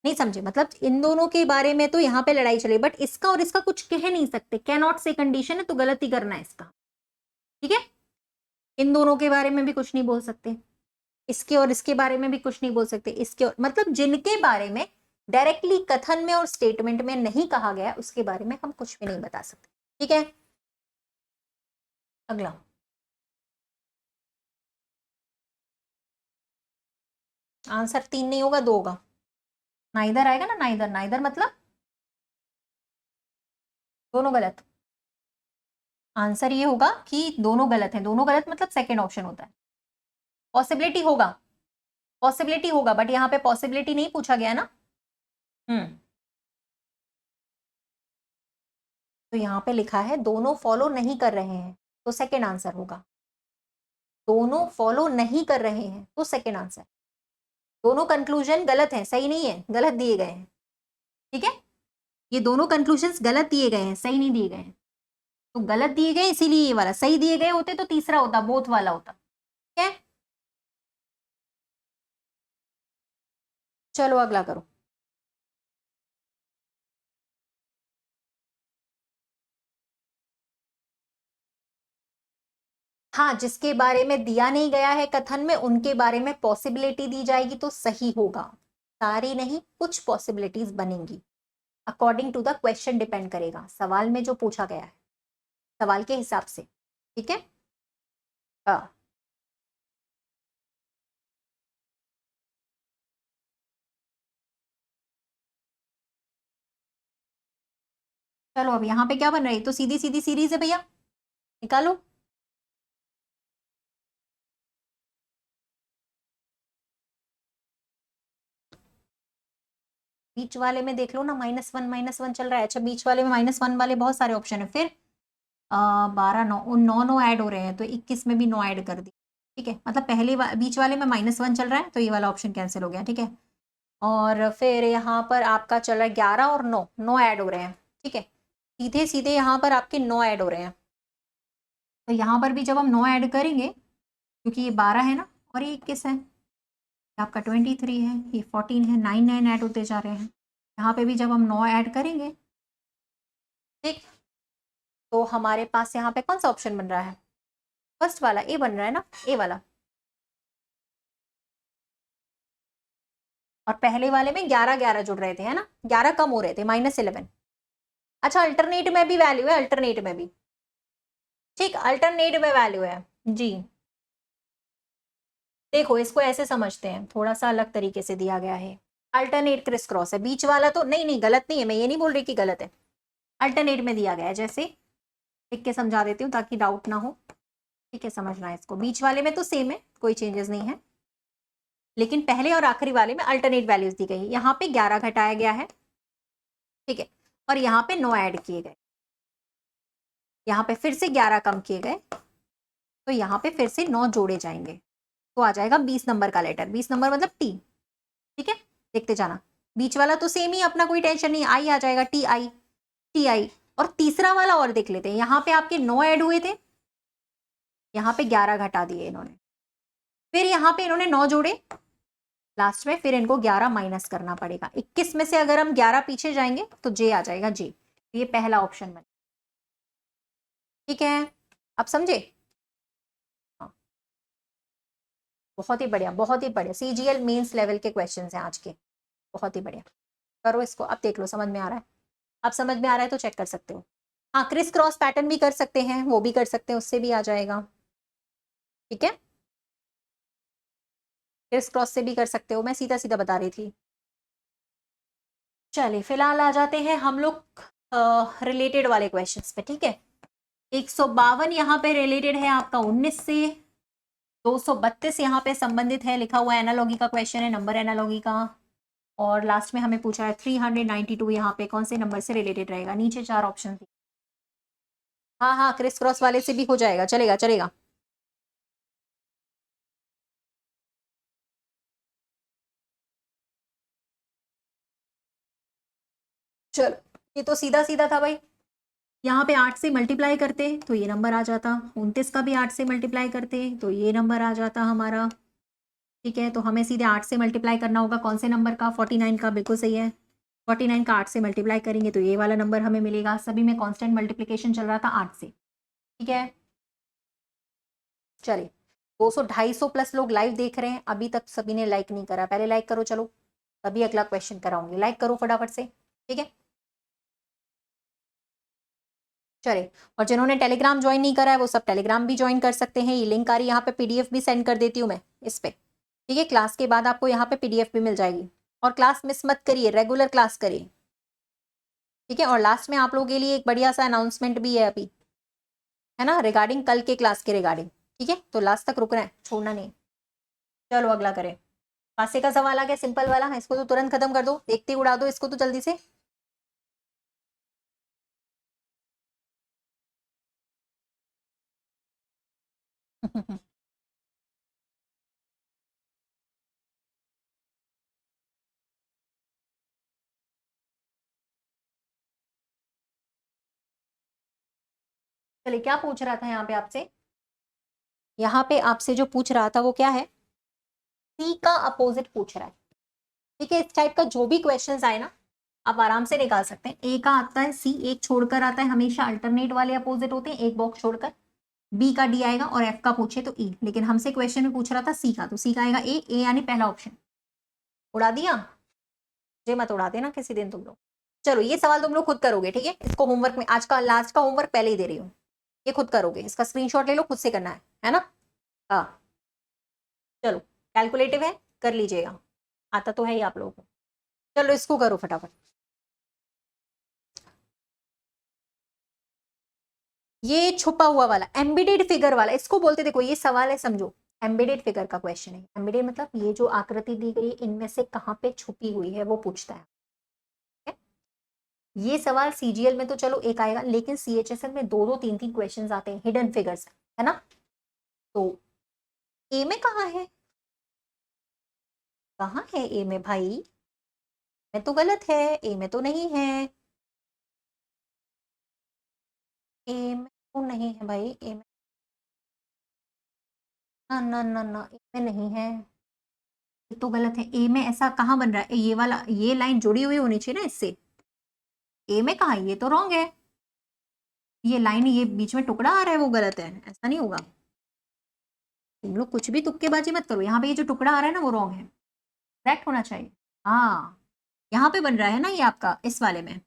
नहीं समझे, मतलब इन दोनों के बारे में तो यहाँ पे लड़ाई चली, बट इसका और इसका कुछ कह नहीं सकते, कैन नॉट से कंडीशन है, तो गलती करना है इसका, ठीक है। इन दोनों के बारे में भी कुछ नहीं बोल सकते, इसके और इसके बारे में भी कुछ नहीं बोल सकते, इसके और, मतलब जिनके बारे में डायरेक्टली कथन में और स्टेटमेंट में नहीं कहा गया उसके बारे में हम कुछ भी नहीं बता सकते, ठीक है। अगला, आंसर 3 नहीं होगा, 2 होगा। नाइदर आएगा ना, नाइदर, नाइदर मतलब दोनों गलत। आंसर ये होगा कि दोनों गलत हैं, दोनों गलत मतलब सेकंड ऑप्शन होता है। पॉसिबिलिटी होगा, पॉसिबिलिटी होगा, बट यहाँ पे पॉसिबिलिटी नहीं पूछा गया ना। तो यहाँ पे लिखा है दोनों फॉलो नहीं कर रहे हैं, तो सेकंड आंसर होगा। दोनों फॉलो नहीं कर रहे हैं तो सेकंड आंसर। दोनों कंक्लूजन गलत है, सही नहीं है, गलत दिए गए हैं, ठीक है। ये दोनों कंक्लूजन गलत दिए गए हैं, सही नहीं दिए गए हैं, तो गलत दिए गए इसीलिए ये वाला। सही दिए गए होते तो तीसरा होता, बोथ वाला होता, ठीक है। चलो अगला करो। हाँ, जिसके बारे में दिया नहीं गया है कथन में, उनके बारे में पॉसिबिलिटी दी जाएगी तो सही होगा। सारी नहीं, कुछ पॉसिबिलिटीज बनेंगी, according to the question depend करेगा, सवाल में जो पूछा गया है, सवाल के हिसाब से, ठीक है। हाँ, चलो अब यहाँ पे क्या बन रही है, तो सीधी सीधी सीरीज है भैया, निकालो। बीच वाले में देख लो ना, -1 चल रहा है। अच्छा, बीच वाले में -1 वाले बहुत सारे ऑप्शन है, फिर 12 9 9 ऐड हो रहे हैं, तो 21 में भी 9 ऐड कर दी, ठीक है। मतलब पहले बीच वाले में -1 चल रहा है, तो ये वाला ऑप्शन कैंसिल हो गया, ठीक है। और फिर यहाँ पर आपका चल रहा है 11 और 9, 9 ऐड हो रहे हैं, ठीक है। सीधे सीधे यहाँ पर आपके 9 ऐड हो रहे हैं, तो यहाँ पर भी जब हम 9 ऐड करेंगे, क्योंकि ये 12 है ना और ये 21 है, आपका 23 है, ये 14 है, 9 9 ऐड होते जा रहे हैं। यहाँ पे भी जब हम 9 ऐड करेंगे, ठीक, तो हमारे पास यहाँ पे कौन सा ऑप्शन बन रहा है, फर्स्ट वाला, ए बन रहा है ना, ए वाला। और पहले वाले में 11 11 जुड़ रहे थे, है ना, 11 कम हो रहे थे, -11। अच्छा, अल्टरनेट में भी वैल्यू है, अल्टरनेट में भी, ठीक, अल्टरनेट में वैल्यू है जी। देखो, इसको ऐसे समझते हैं, थोड़ा सा अलग तरीके से दिया गया है। अल्टरनेट क्रिस क्रॉस है, बीच वाला तो नहीं नहीं गलत नहीं है, मैं ये नहीं बोल रही कि गलत है, अल्टरनेट में दिया गया है, जैसे लिख के समझा देती हूँ ताकि डाउट ना हो, ठीक है, समझना है इसको। बीच वाले में तो सेम है, कोई चेंजेस नहीं है, लेकिन पहले और आखिरी वाले में अल्टरनेट वैल्यूज दी गई। यहाँ पे 11 घटाया गया है, ठीक है, और यहाँ पे 9 ऐड किए गए, यहाँ पे फिर से 11 कम किए गए, तो यहाँ पे फिर से 9 जोड़े जाएंगे, तो आ जाएगा 20 नंबर का लेटर। 20 नंबर मतलब टी। ठीक है, देखते जाना। बीच वाला तो सेम ही, अपना कोई टेंशन नहीं, आई आ जाएगा, टी आई, टी आई। और तीसरा वाला और देख लेते हैं। यहाँ पे आपके 9 ऐड हुए थे, यहाँ पे 11 घटा दिए इन्होंने, फिर यहाँ पे इन्होंने 9 जोड़े लास्ट में, फिर इनको 11 माइनस करना पड़ेगा। 21 में से अगर हम 11 पीछे जाएंगे तो जे आ जाएगा, जे। ये पहला ऑप्शन बने। ठीक है, अब समझे? हाँ, बहुत ही बढ़िया, बहुत ही बढ़िया। सीजीएल मेंस लेवल के क्वेश्चंस हैं आज के, बहुत ही बढ़िया। करो इसको, अब देख लो समझ में आ रहा है। अब समझ में आ रहा है तो चेक कर सकते हो। हाँ, क्रिस क्रॉस पैटर्न भी कर सकते हैं, वो भी कर सकते हैं, उससे भी आ जाएगा। ठीक है, क्रिस क्रॉस से भी कर सकते हो, मैं सीधा सीधा बता रही थी। चलिए फिलहाल आ जाते हैं हम लोग रिलेटेड वाले क्वेश्चंस पे। ठीक है, 152 यहाँ पे रिलेटेड है आपका 19 से, 232 यहाँ पे संबंधित है, लिखा हुआ एनालॉगी का क्वेश्चन है, नंबर एनालॉगी का। और लास्ट में हमें पूछा है 392 यहाँ पे कौन से नंबर से रिलेटेड रहेगा। नीचे 4 ऑप्शन थी। हाँ हाँ, क्रिस क्रॉस वाले से भी हो जाएगा, चलेगा चलेगा। चलो, ये तो सीधा सीधा था भाई। यहाँ पे 8 से मल्टीप्लाई करते तो ये नंबर आ जाता, 29 का भी 8 से मल्टीप्लाई करते तो ये नंबर आ जाता हमारा। ठीक है, तो हमें सीधे 8 से मल्टीप्लाई करना होगा, कौन से नंबर का? 49 का, बिल्कुल सही है। 49 का 8 से मल्टीप्लाई करेंगे तो ये वाला नंबर हमें मिलेगा। सभी में कांस्टेंट मल्टीप्लिकेशन चल रहा था 8 से। ठीक है, चलिए 200 250 प्लस लोग लाइव देख रहे हैं, अभी तक सभी ने लाइक नहीं करा, पहले लाइक करो। चलो तभी अगला क्वेश्चन कराऊंगी, लाइक करो फटाफट से। ठीक है, चले। और जिन्होंने टेलीग्राम ज्वाइन नहीं करा है वो सब टेलीग्राम भी ज्वाइन कर सकते हैं, ये लिंक आ रही है यहाँ पे, पीडीएफ भी सेंड कर देती हूँ मैं इस पे। ठीक है, क्लास के बाद आपको यहाँ पे पीडीएफ भी मिल जाएगी। और क्लास मिस मत करिए, रेगुलर क्लास करिए। ठीक है, और लास्ट में आप लोगों के लिए एक बढ़िया सा अनाउंसमेंट भी है अभी, है ना, रिगार्डिंग कल के क्लास के रिगार्डिंग। ठीक है, तो लास्ट तक रुकना है, छोड़ना नहीं। चलो अगला करें। पासे का सवाल आ गया, सिंपल वाला, इसको तो तुरंत खत्म कर दो, देखते ही उड़ा दो इसको तो जल्दी से। चलिए, क्या पूछ रहा था यहाँ पे आपसे? यहाँ पे आपसे जो पूछ रहा था वो क्या है? सी का अपोजिट पूछ रहा है। ठीक है, इस टाइप का जो भी क्वेश्चंस आए ना, आप आराम से निकाल सकते हैं। ए का आता है सी, एक छोड़कर आता है, हमेशा अल्टरनेट वाले अपोजिट होते हैं, एक बॉक्स छोड़कर। बी का डी आएगा, और एफ का पूछे तो ई। लेकिन हमसे क्वेश्चन में पूछ रहा था सी का, तो सी का आएगा ए, ए यानी पहला ऑप्शन। उड़ा दिया, मुझे मत उड़ा देना किसी दिन तुम लोग। चलो ये सवाल तुम लोग खुद करोगे। ठीक है, इसको होमवर्क में, आज का लास्ट का होमवर्क पहले ही दे रही हूँ, ये खुद करोगे, इसका स्क्रीनशॉट ले लो, खुद से करना है ना? हाँ, चलो कैलकुलेटिव है, कर लीजिएगा, आता तो है ही आप लोगों को। चलो इसको करो फटाफट। ये छुपा हुआ वाला एम्बेडेड फिगर वाला, इसको बोलते, देखो ये सवाल है, समझो, एम्बेडेड फिगर का क्वेश्चन है। एम्बेडेड मतलब ये जो आकृति दी गई इनमें से कहाँ पे छुपी हुई है वो पूछता है। ये सवाल सीजीएल में तो चलो एक आएगा, लेकिन सीएचएसएल में 2-2 3-3 क्वेश्चंस आते हैं, हिडन फिगर्स, है ना? तो ए में कहाँ है? कहाँ है ए में भाई? में तो गलत है, ए में तो नहीं है, ए में तो नहीं है भाई, ए में ना ना ना ना, ए में नहीं है, ये तो गलत है। ए में ऐसा कहाँ बन रहा है? ये वाला, ये लाइन जुड़ी हुई होनी चाहिए ना इससे। ए में कहाँ है? ये तो रॉन्ग है, ये लाइन, ये बीच में टुकड़ा आ रहा है वो गलत है, ऐसा नहीं होगा। तुम लोग कुछ भी तुक्केबाजी मत करो, यहाँ पे ये जो टुकड़ा आ रहा है ना वो रॉन्ग है, करेक्ट होना चाहिए। हाँ, यहाँ पे बन रहा है ना ये आपका, इस वाले में,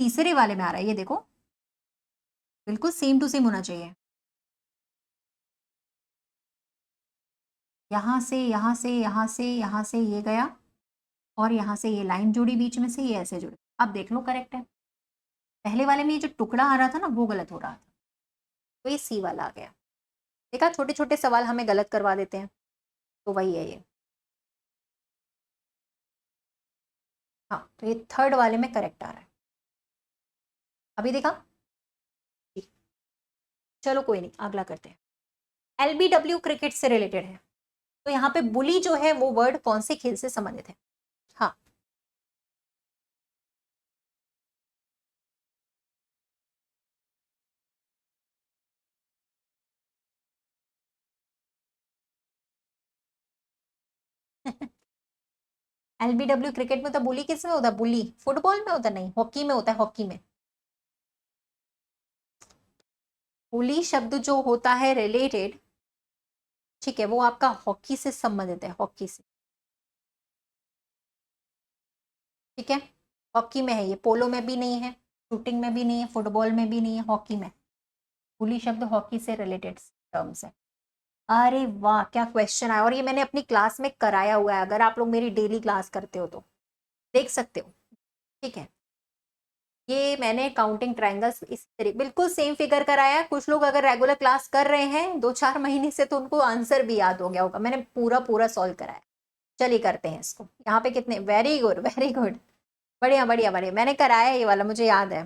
तीसरे वाले में आ रहा है, ये देखो, बिल्कुल सेम टू सेम होना चाहिए। यहाँ से यहाँ से यहाँ से यहाँ से ये गया, और यहाँ से ये लाइन जुड़ी बीच में से, ये ऐसे जुड़ी, अब देख लो करेक्ट है। पहले वाले में ये जो टुकड़ा आ रहा था ना वो गलत हो रहा था, तो ये सी वाला आ गया। देखा, छोटे छोटे सवाल हमें गलत करवा देते हैं, तो वही है ये। हाँ, तो ये थर्ड वाले में करेक्ट आ रहा है, अभी देखा। चलो कोई नहीं, अगला करते हैं। LBW क्रिकेट से रिलेटेड है, तो यहाँ पे बुली जो है वो वर्ड कौन से खेल से संबंधित है? हाँ, LBW क्रिकेट में तो बुली किस में होता है? बुली फुटबॉल में होता है? नहीं, हॉकी में होता है, हॉकी में। बुली शब्द जो होता है रिलेटेड, ठीक है, वो आपका हॉकी से संबंधित है, हॉकी से, ठीक है, हॉकी में है ये, पोलो में भी नहीं है, शूटिंग में भी नहीं है, फुटबॉल में भी नहीं है, हॉकी में। बुली शब्द हॉकी से रिलेटेड टर्म्स है। अरे वाह, क्या क्वेश्चन आया, और ये मैंने अपनी क्लास में कराया हुआ है, अगर आप लोग मेरी डेली क्लास करते हो तो देख सकते हो, ठीक है। ये मैंने काउंटिंग ट्रायंगल्स इस तरीके बिल्कुल सेम फिगर कराया है। कुछ लोग अगर रेगुलर क्लास कर रहे हैं 2-4 महीने से तो उनको आंसर भी याद हो गया होगा, मैंने पूरा पूरा सॉल्व कराया। चलिए करते हैं इसको, यहाँ पे कितने, वेरी गुड वेरी गुड, बढ़िया बढ़िया बढ़िया, मैंने कराया ये वाला, मुझे याद है।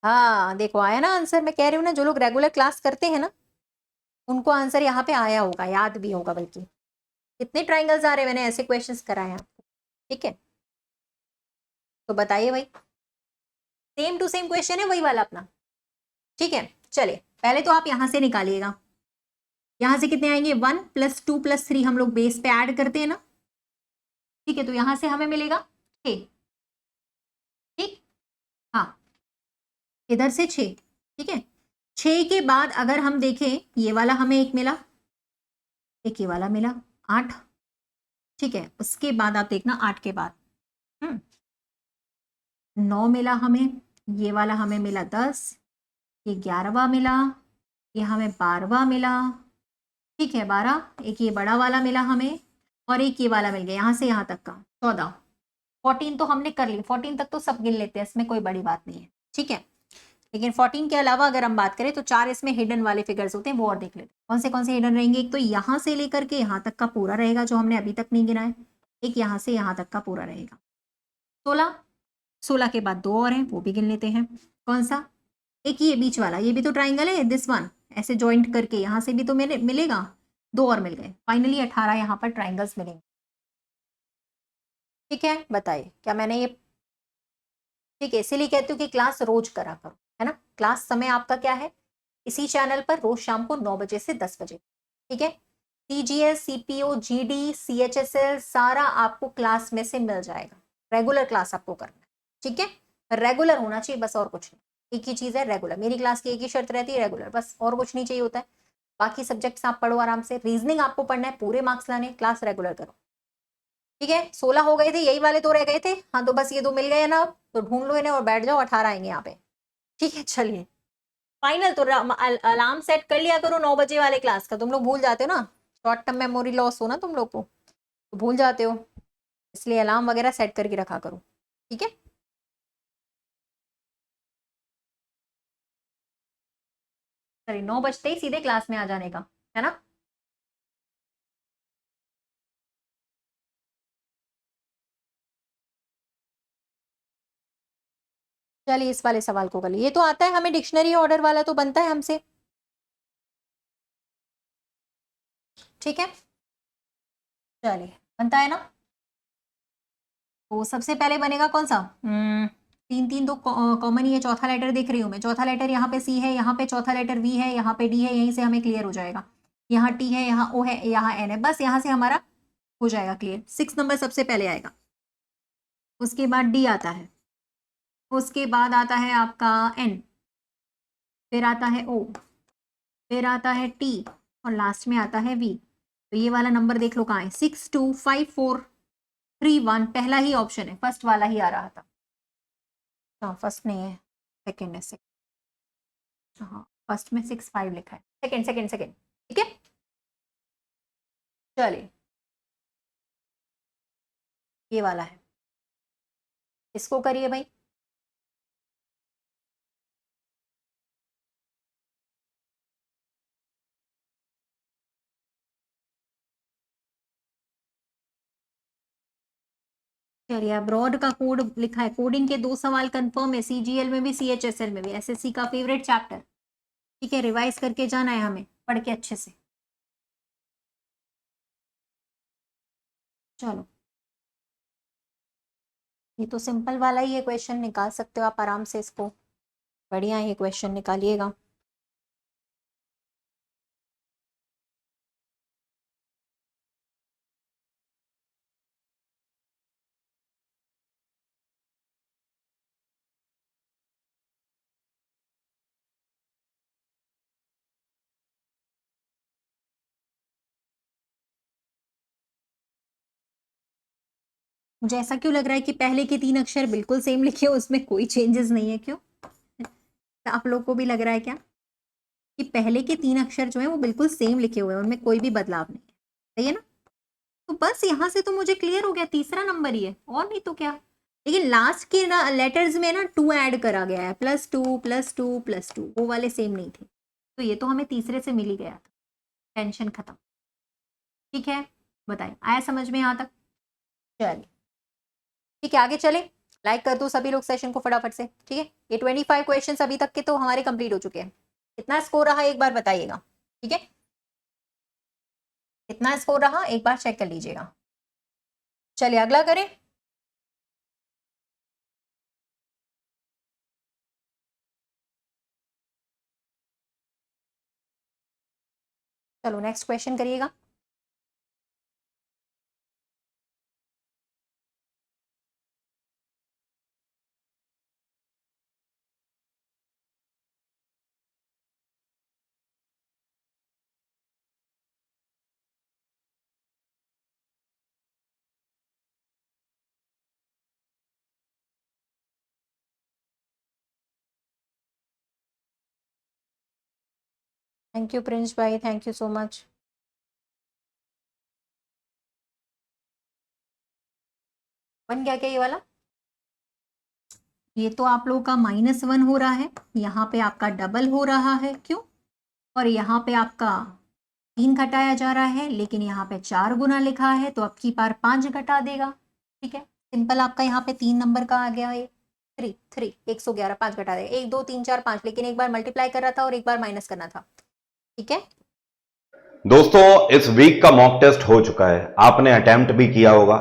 हाँ देखो आया ना आंसर, मैं कह रही हूँ ना, जो लोग रेगुलर क्लास करते हैं ना उनको आंसर यहाँ पे आया होगा, याद भी होगा बल्कि। कितने ट्राइंगल्स आ रहे हैं, मैंने ऐसे क्वेश्चंस कराए हैं आपको, ठीक है। तो बताइए भाई, सेम टू सेम क्वेश्चन है वही वाला अपना, ठीक है। चलिए पहले तो आप यहां से निकालिएगा, यहां से कितने आएंगे, 1 + 2 + 3 हम लोग बेस पे ऐड करते हैं ना, ठीक है, तो यहां से हमें मिलेगा 6, ठीक, हाँ, इधर से 6, ठीक है। 6 के बाद अगर हम देखें, ये वाला हमें एक मिला, एक ये वाला मिला, 8, ठीक है। उसके बाद आप देखना 8 के बाद 9 मिला हमें, ये वाला हमें मिला 10, ये 11वां मिला, ये हमें 12वां मिला, ठीक है, 12, एक ये बड़ा वाला मिला हमें, और एक ये वाला मिल गया, यहाँ से यहाँ तक का 14, 14 तो हमने कर ली, 14 तक तो सब गिन लेते हैं, इसमें कोई बड़ी बात नहीं है, ठीक है। लेकिन 14 के अलावा अगर हम बात करें तो 4 इसमें हिडन वाले फिगर्स होते हैं, वो और देख लेते हैं कौन से हिडन रहेंगे। एक तो यहाँ से लेकर के यहाँ तक का पूरा रहेगा जो हमने अभी तक नहीं गिना है, एक यहाँ से यहाँ तक का पूरा रहेगा, 16, 16 के बाद 2 और हैं, वो भी गिन लेते हैं। कौन सा, एक ये बीच वाला, ये भी तो ट्राइंगल है, दिस वन, ऐसे जॉइंट करके यहाँ से भी तो मिलेगा, 2 और मिल गए, फाइनली 18 यहाँ पर ट्राइंगल्स मिलेंगे, ठीक है। बताइए क्या मैंने ये, ठीक है, इसीलिए कहती हूँ कि क्लास रोज करा करो, है ना। क्लास समय आपका क्या है, इसी चैनल पर रोज शाम को 9 बजे से 10 बजे, ठीक है। TGS, CPO, GD, CHSL सारा आपको क्लास में से मिल जाएगा, रेगुलर क्लास आपको करना है, ठीक है। रेगुलर होना चाहिए बस, और कुछ नहीं, एक ही चीज है रेगुलर, मेरी क्लास की एक ही शर्त रहती है, रेगुलर, बस, और कुछ नहीं चाहिए होता है। बाकी सब्जेक्ट्स आप पढ़ो आराम से, रीजनिंग आपको पढ़ना है, पूरे मार्क्स लाने, क्लास रेगुलर करो, ठीक है। 16 हो गए थे, यही वाले 2 रह गए थे, हाँ तो बस ये 2 मिल गए ना, अब तो ढूंढ लो इन्हें और बैठ जाओ, 18 आएंगे यहाँ पे, ठीक है। चलिए फाइनल, तो अलार्म सेट कर लिया करो 9 बजे वाले क्लास का, तुम लोग भूल जाते हो ना, शॉर्ट टर्म मेमोरी लॉस हो ना तुम लोग को, तो भूल जाते हो, इसलिए अलार्म वगैरह सेट करके रखा करो, ठीक है। चलिए 9 बजते ही सीधे क्लास में आ जाने का, है ना। चलिए इस वाले सवाल को कर लिए, ये तो आता है हमें, डिक्शनरी ऑर्डर वाला तो बनता है हमसे, ठीक है। चलिए बनता है ना, तो सबसे पहले बनेगा कौन सा, 3 तो कॉमन ही है, चौथा लेटर देख रही हूँ मैं, चौथा लेटर यहाँ पे C है, यहाँ पे चौथा लेटर V है, यहाँ पे D है, यहीं से हमें क्लियर हो जाएगा, यहाँ T है, यहाँ O है, यहाँ N है, बस यहाँ से हमारा हो जाएगा क्लियर। 6 नंबर सबसे पहले आएगा, उसके बाद D आता है, उसके बाद आता है आपका N, फिर आता है O, फिर आता है T, और लास्ट में आता है V। तो ये वाला नंबर देख लो कहाँ है, 6 2 5 4 3 1, पहला ही ऑप्शन है, फर्स्ट वाला ही आ रहा था, हाँ फर्स्ट नहीं है, सेकेंड है, हाँ फर्स्ट में 6 5 लिखा है, सेकेंड सेकेंड सेकेंड, ठीक है। चलिए ये वाला है, इसको करिए भाई, चलिए अब्रॉड का कोड लिखा है, कोडिंग के 2 सवाल कंफर्म है, CGL में भी CHSL में भी, SSC का फेवरेट चैप्टर, ठीक है, रिवाइज करके जाना है हमें, पढ़ के अच्छे से। चलो, ये तो सिंपल वाला ही है क्वेश्चन, निकाल सकते हो आप आराम से इसको। बढ़िया, ये क्वेश्चन निकालिएगा। मुझे ऐसा क्यों लग रहा है कि पहले के 3 अक्षर बिल्कुल सेम लिखे हो, उसमें कोई चेंजेस नहीं है, क्यों? आप लोग को भी लग रहा है क्या कि पहले के 3 अक्षर जो है वो बिल्कुल सेम लिखे हुए हैं, उनमें कोई भी बदलाव नहीं है? सही है ना? तो बस यहाँ से तो मुझे क्लियर हो गया, तीसरा नंबर ही है, और नहीं तो क्या। लेकिन लास्ट के ना लेटर्स में ना 2 ऐड करा गया है, +2 +2 +2, वो वाले सेम नहीं थे। तो ये तो हमें तीसरे से मिल ही गया था, टेंशन खत्म। ठीक है, बताइए, आया समझ में यहाँ तक? चलिए ठीक है, आगे चले। लाइक कर दो सभी लोग सेशन को फटाफट से। ठीक है, ये 25 क्वेश्चंस अभी तक के तो हमारे कंप्लीट हो चुके हैं। कितना स्कोर रहा एक बार बताइएगा। ठीक है, कितना स्कोर रहा एक बार चेक कर लीजिएगा। चलिए अगला करें। चलो नेक्स्ट क्वेश्चन करिएगा। थैंक यू प्रिंस भाई, थैंक यू सो मच। बन गया क्या ये वाला? ये तो आप लोगों का -1 हो रहा है, यहाँ पे आपका डबल हो रहा है, क्यों? और यहाँ पे आपका 3 घटाया जा रहा है, लेकिन यहाँ पे 4 गुना लिखा है, तो अब की बार 5 घटा देगा। ठीक है, सिंपल आपका यहाँ पे 3 नंबर का आ गया है, 3 111, 5 घटा देगा, 1 2 3 4 5, लेकिन एक बार मल्टीप्लाई कर रहा था और एक बार माइनस करना था। ठीक है दोस्तों, इस वीक का मॉक टेस्ट हो चुका है, आपने अटेम्प्ट भी किया होगा।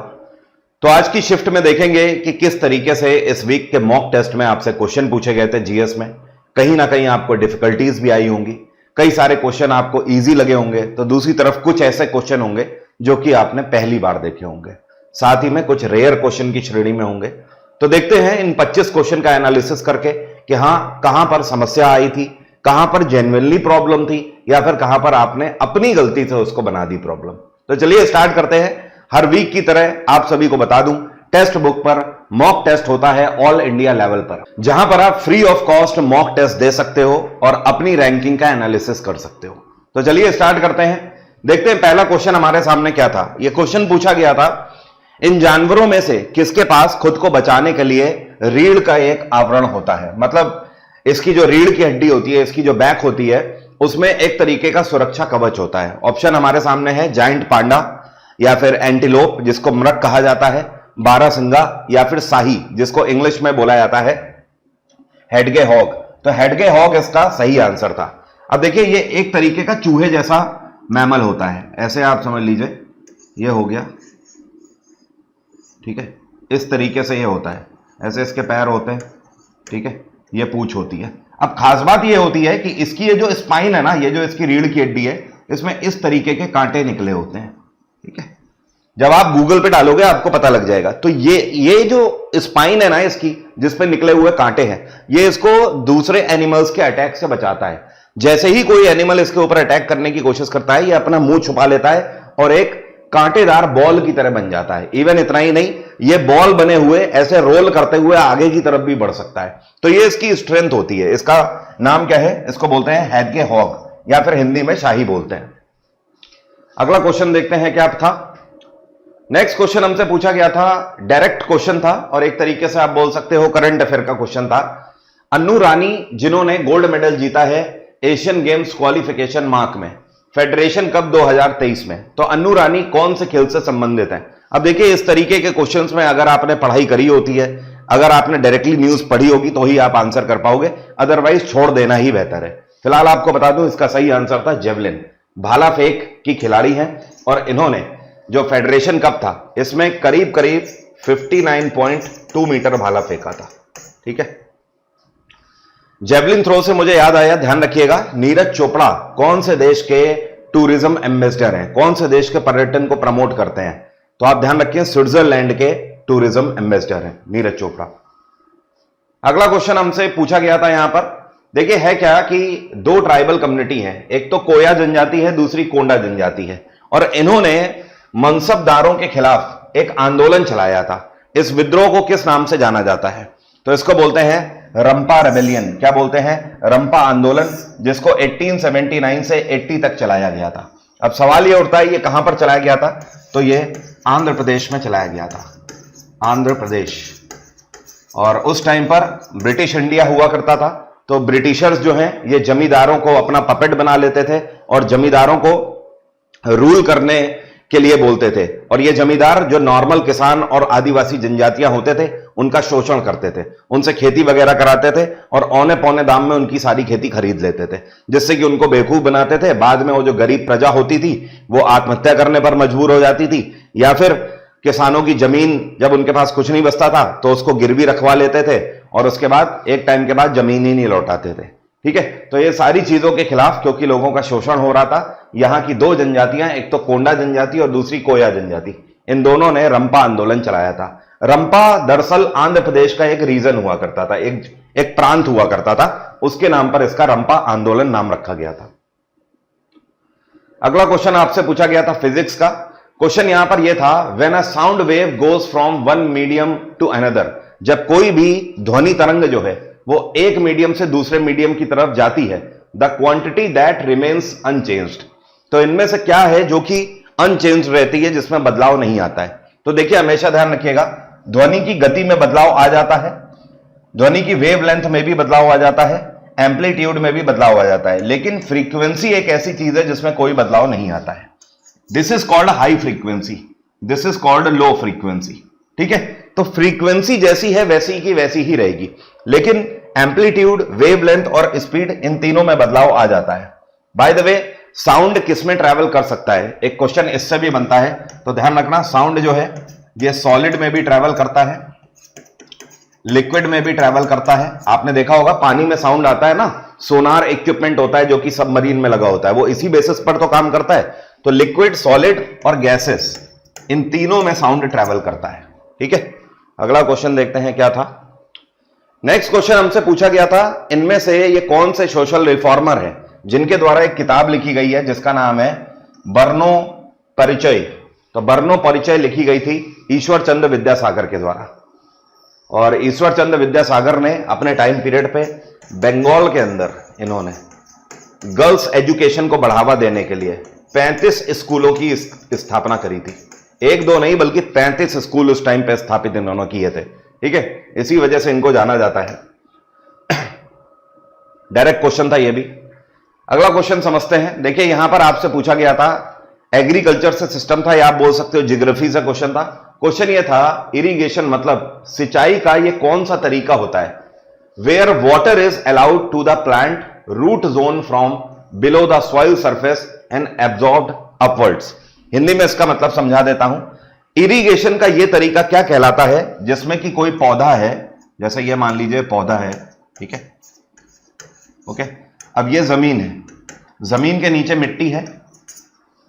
तो आज की शिफ्ट में देखेंगे कि किस तरीके से इस वीक के मॉक टेस्ट में आपसे क्वेश्चन पूछे गए थे जीएस में। कहीं ना कहीं आपको डिफिकल्टीज भी आई होंगी, कई सारे क्वेश्चन आपको इजी लगे होंगे, तो दूसरी तरफ कुछ ऐसे क्वेश्चन होंगे जो कि आपने पहली बार देखे होंगे, साथ ही में कुछ रेयर क्वेश्चन की श्रेणी में होंगे। तो देखते हैं इन 25 क्वेश्चन का एनालिसिस करके कि हाँ, कहां पर समस्या आई थी, कहां पर जेन्युइनली प्रॉब्लम थी, या फिर कहां पर आपने अपनी गलती से उसको बना दी प्रॉब्लम। तो चलिए स्टार्ट करते हैं। हर वीक की तरह आप सभी को बता दूं, टेक्स्ट बुक पर मॉक टेस्ट होता है ऑल इंडिया लेवल पर, जहां पर आप free of cost mock test दे सकते हो और अपनी रैंकिंग का एनालिसिस कर सकते हो। तो चलिए स्टार्ट करते हैं। देखते हैं पहला क्वेश्चन हमारे सामने क्या था। यह क्वेश्चन पूछा गया था, इन जानवरों में से किसके पास खुद को बचाने के लिए रीढ़ का एक आवरण होता है। मतलब इसकी जो रीढ़ की हड्डी होती है, इसकी जो बैक होती है, उसमें एक तरीके का सुरक्षा कवच होता है। ऑप्शन हमारे सामने है जाइंट पांडा, या फिर एंटीलोप जिसको मृग कहा जाता है, बारहसिंगा, या फिर शाही जिसको इंग्लिश में बोला जाता है हेडगे हॉग। तो हेडगे हॉग इसका सही आंसर था। अब देखिए, ये एक तरीके का चूहे जैसा मैमल होता है, ऐसे आप समझ लीजिए, ये हो गया। ठीक है, इस तरीके से ये होता है, ऐसे इसके पैर होते हैं। ठीक है, ये पूंछ होती है। अब खास बात ये होती है कि इसकी ये जो स्पाइन है ना, ये जो इसकी रीढ़ की हड्डी है, इसमें इस तरीके के कांटे निकले होते हैं। ठीक है, जब आप गूगल पे डालोगे आपको पता लग जाएगा। तो ये जो स्पाइन है ना इसकी, जिस पे निकले हुए कांटे हैं, ये इसको दूसरे एनिमल्स के अटैक से बचाता है। जैसे ही कोई एनिमल इसके ऊपर अटैक करने की कोशिश करता है, ये अपना मुंह छुपा लेता है और एक कांटेदार बॉल की तरह बन जाता है। इवन इतना ही नहीं, ये बॉल बने हुए ऐसे रोल करते हुए आगे की तरफ भी बढ़ सकता है। तो ये इसकी स्ट्रेंथ होती है। इसका नाम क्या है? इसको बोलते हैं हेडगे हॉग, या फिर हिंदी में शाही बोलते हैं। अगला क्वेश्चन देखते हैं क्या था। नेक्स्ट क्वेश्चन हमसे पूछा गया था, डायरेक्ट क्वेश्चन था और एक तरीके से आप बोल सकते हो करंट अफेयर का क्वेश्चन था। अन्नू रानी जिन्होंने गोल्ड मेडल जीता है एशियन गेम्स क्वालिफिकेशन मार्क में, फेडरेशन कप 2023 में, तो अन्नू रानी कौन से खेल से संबंधित है? अब देखिए, इस तरीके के क्वेश्चंस में अगर आपने पढ़ाई करी होती है, अगर आपने डायरेक्टली न्यूज पढ़ी होगी तो ही आप आंसर कर पाओगे, अदरवाइज छोड़ देना ही बेहतर है। फिलहाल आपको बता दूं इसका सही आंसर था जेवलिन। भाला फेंक की खिलाड़ी हैं और इन्होंने जो फेडरेशन कप था इसमें करीब करीब 59.2 मीटर भाला फेंका था। ठीक है, जेवलिन थ्रो से मुझे याद आया, ध्यान रखिएगा, नीरज चोपड़ा कौन से देश के टूरिज्म एम्बेसडर हैं, कौन से देश के पर्यटन को प्रमोट करते हैं? तो आप ध्यान रखिए स्विट्जरलैंड के टूरिज्म एम्बेसडर हैं नीरज चोपड़ा। अगला क्वेश्चन हमसे पूछा गया था यहां पर, देखिए है क्या कि दो ट्राइबल कम्युनिटी हैं, एक तो कोया जनजाति है, दूसरी कोंडा जनजाति है, और इन्होंने मनसबदारों के खिलाफ एक आंदोलन चलाया था। इस विद्रोह को किस नाम से जाना जाता है? तो इसको बोलते हैं रंपा रेबेलियन। क्या बोलते हैं? रंपा आंदोलन, जिसको 1879 से 80 तक चलाया गया था। अब सवाल यह उठता है ये कहां पर चलाया गया था? तो ये आंध्र प्रदेश में चलाया गया था, आंध्र प्रदेश। और उस टाइम पर ब्रिटिश इंडिया हुआ करता था, तो ब्रिटिशर्स जो हैं ये जमींदारों को अपना पपेट बना लेते थे और जमींदारों को रूल करने के लिए बोलते थे, और ये जमींदार जो नॉर्मल किसान और आदिवासी जनजातियां होते थे उनका शोषण करते थे, उनसे खेती वगैरह कराते थे और औने पौने दाम में उनकी सारी खेती खरीद लेते थे, जिससे कि उनको बेवकूफ बनाते थे। बाद में वो जो गरीब प्रजा होती थी वो आत्महत्या करने पर मजबूर हो जाती थी, या फिर किसानों की जमीन जब उनके पास कुछ नहीं बचता था तो उसको गिरवी रखवा लेते थे और उसके बाद एक टाइम के बाद जमीन ही नहीं लौटाते थे। ठीक है, तो ये सारी चीजों के खिलाफ, क्योंकि लोगों का शोषण हो रहा था, यहां की दो जनजातियां, एक तो कोंडा जनजाति और दूसरी कोया जनजाति, इन दोनों ने रंपा आंदोलन चलाया था। रंपा दरअसल आंध्र प्रदेश का एक रीजन हुआ करता था, एक प्रांत हुआ करता था, उसके नाम पर इसका रंपा आंदोलन नाम रखा गया था। अगला क्वेश्चन आपसे पूछा गया था फिजिक्स का। क्वेश्चन यहां पर यह था, when a sound wave goes from one medium to another, जब कोई भी ध्वनि तरंग जो है वो एक मीडियम से दूसरे मीडियम की तरफ जाती है, the quantity that remains unchanged, तो इनमें से क्या है जो कि अनचेंज रहती है, जिसमें बदलाव नहीं आता है? तो देखिए हमेशा ध्यान रखिएगा, ध्वनि की गति में बदलाव आ जाता है, ध्वनि की वेव लेंथ में भी बदलाव आ जाता है, एम्पलीट्यूड में भी बदलाव आ जाता है, लेकिन फ्रीक्वेंसी एक ऐसी चीज है जिसमें कोई बदलाव नहीं आता है। This is called high frequency, this is called low frequency. ठीक है, तो फ्रीक्वेंसी जैसी है वैसी की वैसी ही रहेगी, लेकिन एम्पलीट्यूड, वेवलेंथ और स्पीड, इन तीनों में बदलाव आ जाता है। बाय द वे, साउंड किस में ट्रैवल कर सकता है? एक क्वेश्चन इससे भी बनता है, तो ध्यान रखना, साउंड जो है ये सॉलिड में भी ट्रैवल करता है, लिक्विड में भी ट्रैवल करता है। आपने देखा होगा पानी में साउंड आता है ना, सोनार इक्विपमेंट होता है जो कि सबमरीन में लगा होता है, वो इसी बेसिस पर तो काम करता है। तो लिक्विड, सॉलिड और गैसेस, इन तीनों में साउंड ट्रैवल करता है। ठीक है, अगला क्वेश्चन देखते हैं क्या था। नेक्स्ट क्वेश्चन हमसे पूछा गया था, इनमें से ये कौन से सोशल रिफॉर्मर हैं जिनके द्वारा एक किताब लिखी गई है जिसका नाम है बर्नो परिचय? तो बर्नो परिचय लिखी गई थी ईश्वर चंद्र विद्यासागर के द्वारा, और ईश्वर चंद्र विद्यासागर ने अपने टाइम पीरियड पे बंगाल के अंदर इन्होंने गर्ल्स एजुकेशन को बढ़ावा देने के लिए 35 स्कूलों की स्थापना करी थी। एक दो नहीं बल्कि 35 स्कूल उस टाइम पे स्थापित इन्होंने किए थे। ठीक है, इसी वजह से इनको जाना जाता है। डायरेक्ट क्वेश्चन था ये भी। अगला क्वेश्चन समझते हैं। देखिए यहां पर आपसे पूछा गया था, एग्रीकल्चर से सिस्टम था या आप बोल सकते हो ज्योग्राफी से क्वेश्चन था। क्वेश्चन ये था, इरिगेशन मतलब सिंचाई का ये कौन सा तरीका होता है, where water is allowed to the plant root zone from below the soil surface and absorbed upwards. Hindi में इसका मतलब समझा देता हूं। इरिगेशन का यह तरीका क्या कहलाता है, जिसमें कि कोई पौधा है, जैसे ये मान लीजिए पौधा है, ठीक है, ओके। अब ये जमीन है, जमीन के नीचे मिट्टी है,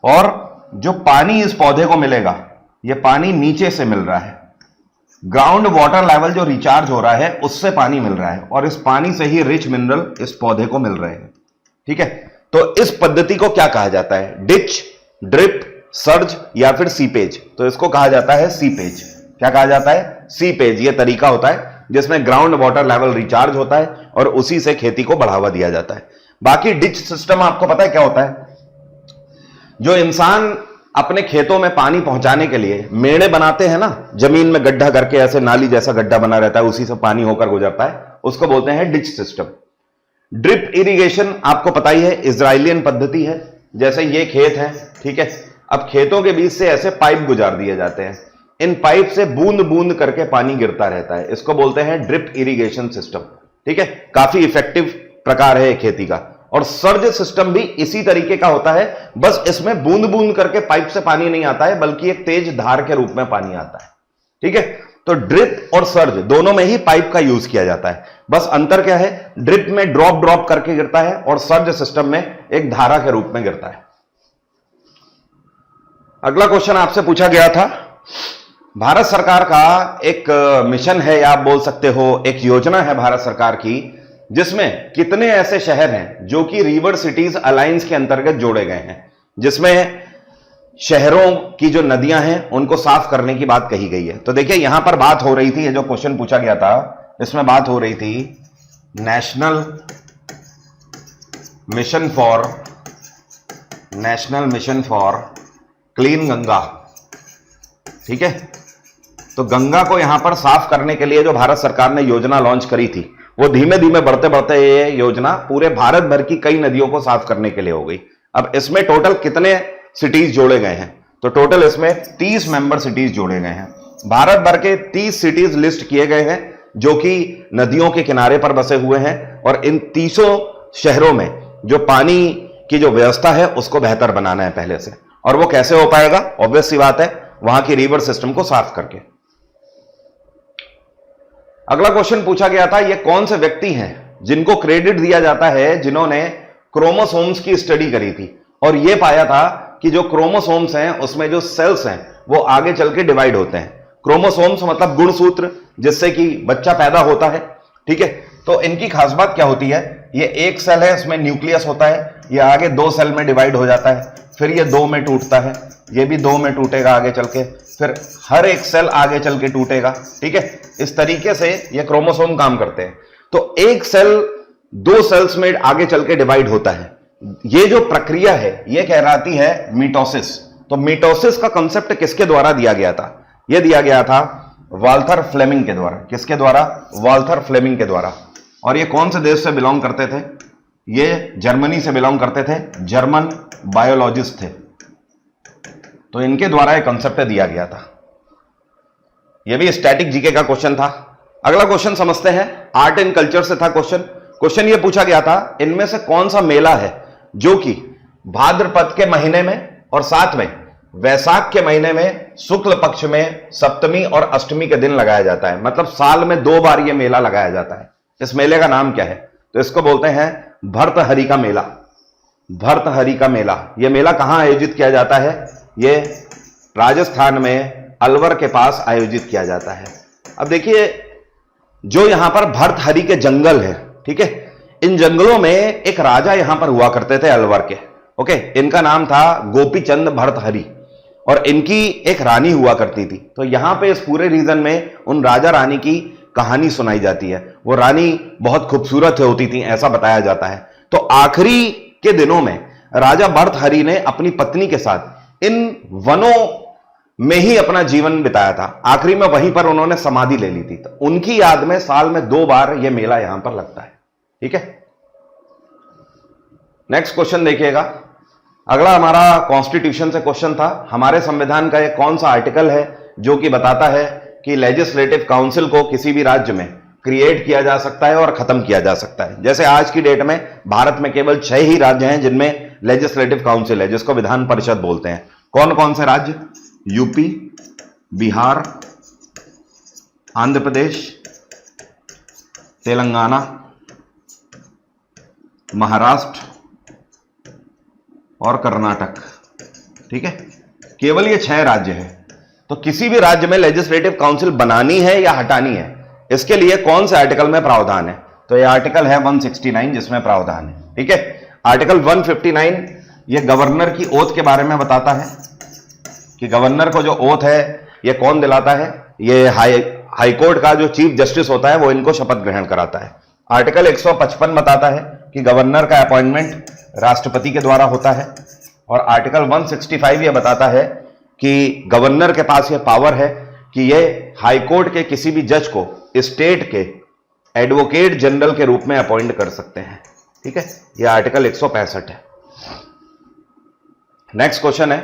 और जो पानी इस पौधे को मिलेगा ये पानी नीचे से मिल रहा है, ग्राउंड वाटर लेवल जो रिचार्ज हो रहा है उससे पानी मिल रहा है, और इस पानी से ही रिच मिनरल इस पौधे को मिल रहे हैं। ठीक है, तो इस पद्धति को क्या कहा जाता है, डिच, ड्रिप, सर्ज या फिर सीपेज? तो इसको कहा जाता है सीपेज। क्या कहा जाता है, सीपेज। ये तरीका होता है जिसमें ग्राउंड वाटर लेवल रिचार्ज होता है और उसी से खेती को बढ़ावा दिया जाता है। बाकी डिच सिस्टम आपको पता है क्या होता है, जो इंसान अपने खेतों में पानी पहुंचाने के लिए मेड़े बनाते हैं ना, जमीन में गड्ढा करके ऐसे नाली जैसा गड्ढा बना रहता है, उसी से पानी होकर गुजरता है, उसको बोलते हैं डिच सिस्टम। ड्रिप इरिगेशन आपको पता ही है, इजराइलियन पद्धति है। जैसे ये खेत है, ठीक है, अब खेतों के बीच से ऐसे पाइप गुजार दिए जाते हैं, इन पाइप से बूंद बूंद करके पानी गिरता रहता है, इसको बोलते हैं ड्रिप इरिगेशन सिस्टम। ठीक है, काफी इफेक्टिव प्रकार है खेती का, और सर्ज सिस्टम भी इसी तरीके का होता है, बस इसमें बूंद बूंद करके पाइप से पानी नहीं आता है, बल्कि एक तेज धार के रूप में पानी आता है। ठीक है, तो ड्रिप और सर्ज दोनों में ही पाइप का यूज किया जाता है। बस अंतर क्या है, ड्रिप में ड्रॉप ड्रॉप करके गिरता है और सर्ज सिस्टम में एक धारा के रूप में गिरता है। अगला क्वेश्चन आपसे पूछा गया था, भारत सरकार का एक मिशन है या आप बोल सकते हो एक योजना है भारत सरकार की, जिसमें कितने ऐसे शहर हैं जो कि रिवर सिटीज अलायंस के अंतर्गत जोड़े गए हैं, जिसमें शहरों की जो नदियां हैं उनको साफ करने की बात कही गई है। तो देखिए यहां पर बात हो रही थी, ये जो क्वेश्चन पूछा गया था इसमें बात हो रही थी national mission for clean Ganga. ठीक है, तो गंगा को यहां पर साफ करने के लिए जो भारत सरकार ने योजना लॉन्च करी थी, वो धीमे धीमे बढ़ते बढ़ते ये योजना पूरे भारत भर की कई नदियों को साफ करने के लिए हो गई। अब इसमें टोटल कितने सिटीज जोड़े गए हैं, तो टोटल इसमें 30 मेंबर सिटीज जोड़े गए हैं। भारत भर के 30 सिटीज लिस्ट किए गए हैं जो कि नदियों के किनारे पर बसे हुए हैं, और इन 30 शहरों में जो पानी की जो व्यवस्था है उसको बेहतर बनाना है पहले से। और वो कैसे हो पाएगा, ऑब्वियस सी बात है, वहां की रिवर सिस्टम को साफ करके। अगला क्वेश्चन पूछा गया था, ये कौन से व्यक्ति हैं जिनको क्रेडिट दिया जाता है जिन्होंने क्रोमोसोम्स की स्टडी करी थी और ये पाया था कि जो क्रोमोसोम्स हैं उसमें जो सेल्स हैं वो आगे चल के डिवाइड होते हैं। क्रोमोसोम्स मतलब गुणसूत्र जिससे कि बच्चा पैदा होता है। ठीक है, तो इनकी खास बात क्या होती है, ये एक सेल है, इसमें न्यूक्लियस होता है, ये आगे 2 सेल में डिवाइड हो जाता है, फिर ये 2 में टूटता है, ये भी 2 में टूटेगा आगे चल के, फिर हर एक सेल आगे चल के टूटेगा। ठीक है, इस तरीके से ये क्रोमोसोम काम करते हैं। तो एक सेल 2 सेल्स में आगे चल के डिवाइड होता है, ये जो प्रक्रिया है ये कहलाती है मिटोसिस। तो मिटोसिस का कंसेप्ट किसके द्वारा दिया गया था, यह दिया गया था वाल्थर फ्लेमिंग के द्वारा। किसके द्वारा, वाल्थर फ्लेमिंग के द्वारा। और ये कौन से देश से बिलोंग करते थे, ये जर्मनी से बिलोंग करते थे, जर्मन बायोलॉजिस्ट थे। तो इनके द्वारा यह कंसेप्ट दिया गया था। यह भी स्टैटिक जीके का क्वेश्चन था। अगला क्वेश्चन समझते हैं, आर्ट एंड कल्चर से था क्वेश्चन यह पूछा गया था, इनमें से कौन सा मेला है जो कि भाद्रपद के महीने में और साथ में वैशाख के महीने में शुक्ल पक्ष में सप्तमी और अष्टमी के दिन लगाया जाता है। मतलब साल में 2 बार यह मेला लगाया जाता है। इस मेले का नाम क्या है, तो इसको बोलते हैं भर्तहरि का मेला। भर्तहरि का मेला, यह मेला कहां आयोजित किया जाता है, यह राजस्थान में अलवर के पास आयोजित किया जाता है। अब देखिए जो यहां पर भर्तहरि के जंगल है, ठीक है, इन जंगलों में एक राजा यहां पर हुआ करते थे अलवर के। ओके, इनका नाम था गोपीचंद भर्तहरि और इनकी एक रानी हुआ करती थी। तो यहां पे इस पूरे रीजन में उन राजा रानी की कहानी सुनाई जाती है। वो रानी बहुत खूबसूरत होती थी ऐसा बताया जाता है। तो आखिरी के दिनों में राजा भर्तहरि ने अपनी पत्नी के साथ इन वनों में ही अपना जीवन बिताया था। आखिरी में वहीं पर उन्होंने समाधि ले ली थी। तो उनकी याद में साल में 2 बार यह मेला यहां पर लगता है। ठीक है, नेक्स्ट क्वेश्चन देखिएगा। अगला हमारा कॉन्स्टिट्यूशन से क्वेश्चन था, हमारे संविधान का एक कौन सा आर्टिकल है जो कि बताता है कि लेजिस्लेटिव काउंसिल को किसी भी राज्य में क्रिएट किया जा सकता है और खत्म किया जा सकता है। जैसे आज की डेट में भारत में केवल 6 ही राज्य हैं जिनमें लेजिस्लेटिव काउंसिल है, जिसको विधान परिषद बोलते हैं। कौन कौन से राज्य, यूपी, बिहार, आंध्र प्रदेश, तेलंगाना, महाराष्ट्र और कर्नाटक। ठीक है, केवल ये 6 राज्य हैं। तो किसी भी राज्य में लेजिस्लेटिव काउंसिल बनानी है या हटानी है, इसके लिए कौन से आर्टिकल में प्रावधान है, तो ये आर्टिकल है 169 जिसमें प्रावधान है। ठीक है, आर्टिकल 159 ये गवर्नर की ओथ के बारे में बताता है कि गवर्नर को जो ओथ है ये कौन दिलाता है, ये हाईकोर्ट का जो चीफ जस्टिस होता है वो इनको शपथ ग्रहण कराता है। आर्टिकल 155 बताता है कि गवर्नर का अपॉइंटमेंट राष्ट्रपति के द्वारा होता है। और आर्टिकल 165 यह बताता है कि गवर्नर के पास यह पावर है कि यह हाईकोर्ट के किसी भी जज को स्टेट के एडवोकेट जनरल के रूप में अपॉइंट कर सकते हैं। ठीक है, यह आर्टिकल 165 है। नेक्स्ट क्वेश्चन है,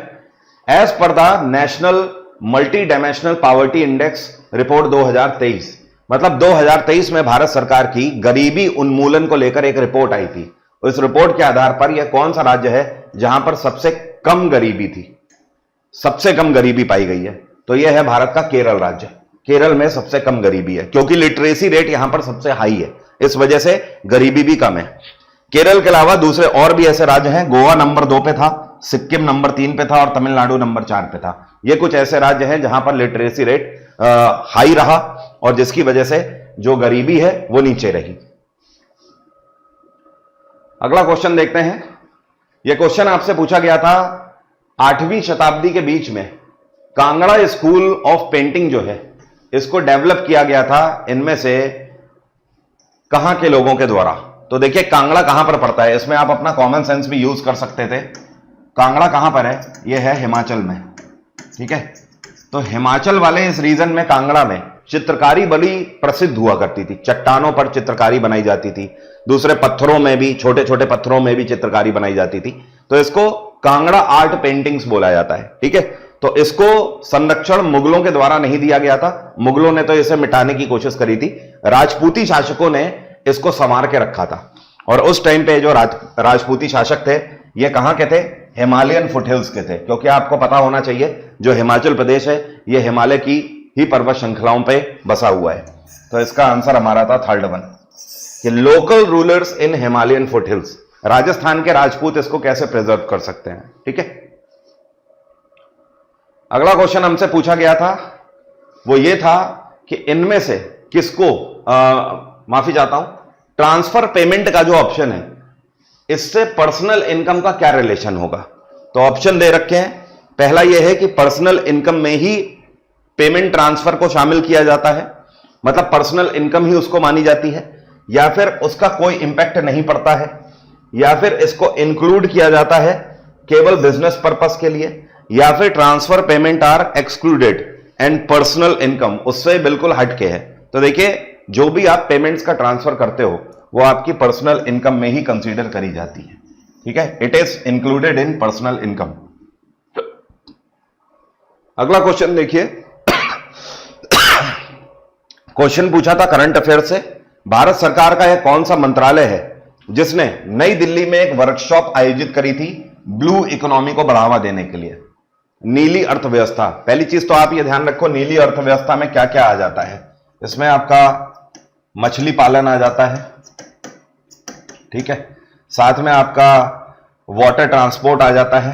as per the national multi dimensional poverty index report 2023, मतलब 2023 में भारत सरकार की गरीबी उन्मूलन को लेकर एक रिपोर्ट आई थी। उस रिपोर्ट के आधार पर यह कौन सा राज्य है जहां पर सबसे कम गरीबी थी, सबसे कम गरीबी पाई गई है? तो यह है भारत का केरल राज्य। केरल में सबसे कम गरीबी है क्योंकि लिटरेसी रेट यहां पर सबसे हाई है, इस वजह से गरीबी भी कम है। केरल के अलावा दूसरे और भी ऐसे राज्य हैं। गोवा नंबर 2 पे था, सिक्किम नंबर 3 पे था और तमिलनाडु नंबर 4 पे था। ये कुछ ऐसे राज्य हैं जहां पर लिटरेसी रेट हाई रहा और जिसकी वजह से जो गरीबी है वो नीचे रही। अगला क्वेश्चन देखते हैं। यह क्वेश्चन आपसे पूछा गया था 8वीं शताब्दी के बीच में कांगड़ा स्कूल ऑफ पेंटिंग जो है इसको डेवलप किया गया था इनमें से कहां के लोगों के द्वारा? तो देखिए कांगड़ा कहां पर पड़ता है, इसमें आप अपना कॉमन सेंस भी यूज कर सकते थे। कांगड़ा कहां पर है? यह है हिमाचल में, ठीक है। तो हिमाचल वाले इस रीजन में कांगड़ा में चित्रकारी बड़ी प्रसिद्ध हुआ करती थी। चट्टानों पर चित्रकारी बनाई जाती थी, दूसरे पत्थरों में भी, छोटे छोटे पत्थरों में भी चित्रकारी बनाई जाती थी। तो इसको कांगड़ा आर्ट पेंटिंग्स बोला जाता है, ठीक है। तो इसको संरक्षण मुगलों के द्वारा नहीं दिया गया था, मुगलों ने तो इसे मिटाने की कोशिश करी थी। राजपूती शासकों ने इसको संवार के रखा था और उस टाइम पे जो राजपूती शासक थे ये कहां के थे? हिमालयन फुटहिल्स के थे, क्योंकि आपको पता होना चाहिए जो हिमाचल प्रदेश है ये हिमालय की ही पर्वत श्रृंखलाओं पे बसा हुआ है। तो इसका आंसर हमारा था थर्ड वन कि लोकल रूलर्स इन हिमालयन फुटहिल्स। राजस्थान के राजपूत इसको कैसे प्रिजर्व कर सकते हैं, ठीक है। अगला क्वेश्चन हमसे पूछा गया था वो ये था कि इनमें से किसको माफी चाहता हूं, ट्रांसफर पेमेंट का जो ऑप्शन है इससे पर्सनल इनकम का क्या रिलेशन होगा? तो ऑप्शन दे रखे हैं। पहला यह है कि पर्सनल इनकम में ही पेमेंट ट्रांसफर को शामिल किया जाता है, मतलब पर्सनल इनकम ही उसको मानी जाती है, या फिर उसका कोई इंपैक्ट नहीं पड़ता है, या फिर इसको इंक्लूड किया जाता है केवल बिजनेस पर्पस के लिए, या फिर transfer payment are excluded and personal income उससे बिल्कुल हटके है। तो देखिए जो भी आप पेमेंट्स का ट्रांसफर करते हो वो आपकी पर्सनल इनकम में ही कंसीडर करी जाती है, ठीक है। It is included in personal income. अगला क्वेश्चन देखिए। क्वेश्चन पूछा था करंट अफेयर से, भारत सरकार का यह कौन सा मंत्रालय है जिसने नई दिल्ली में एक वर्कशॉप आयोजित करी थी ब्लू इकोनॉमी को बढ़ावा देने के लिए? नीली अर्थव्यवस्था। पहली चीज तो आप ये ध्यान रखो नीली अर्थव्यवस्था में क्या क्या आ जाता है। इसमें आपका मछली पालन आ जाता है, ठीक है, साथ में आपका वाटर ट्रांसपोर्ट आ जाता है,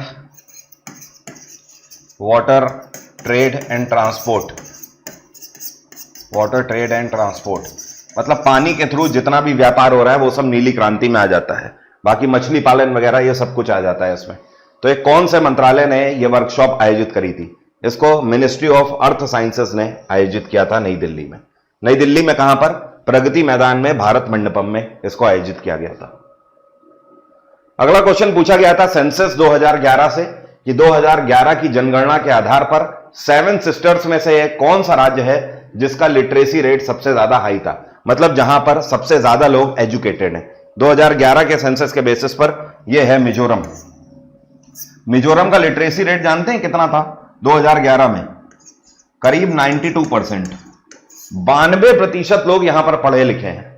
water trade and transport, water trade and transport मतलब पानी के थ्रू जितना भी व्यापार हो रहा है वो सब नीली क्रांति में आ जाता है। बाकी मछली पालन वगैरह ये सब कुछ आ जाता है इसमें। तो एक कौन से मंत्रालय ने ये वर्कशॉप आयोजित करी थी? इसको मिनिस्ट्री ऑफ अर्थ साइंसेस ने आयोजित किया था नई दिल्ली में। नई दिल्ली में कहां पर? प्रगति मैदान में, भारत मंडपम में इसको आयोजित किया गया था। अगला क्वेश्चन पूछा गया था सेंसस 2011 से कि 2011 की जनगणना के आधार पर 7 सिस्टर्स में से एक कौन सा राज्य है जिसका लिटरेसी रेट सबसे ज्यादा हाई था, मतलब जहां पर सबसे ज्यादा लोग एजुकेटेड हैं। 2011 के सेंसस के बेसिस पर यह है मिजोरम। मिजोरम का लिटरेसी रेट जानते हैं कितना था 2011 में? करीब 92%। 92% लोग यहां पर पढ़े लिखे हैं।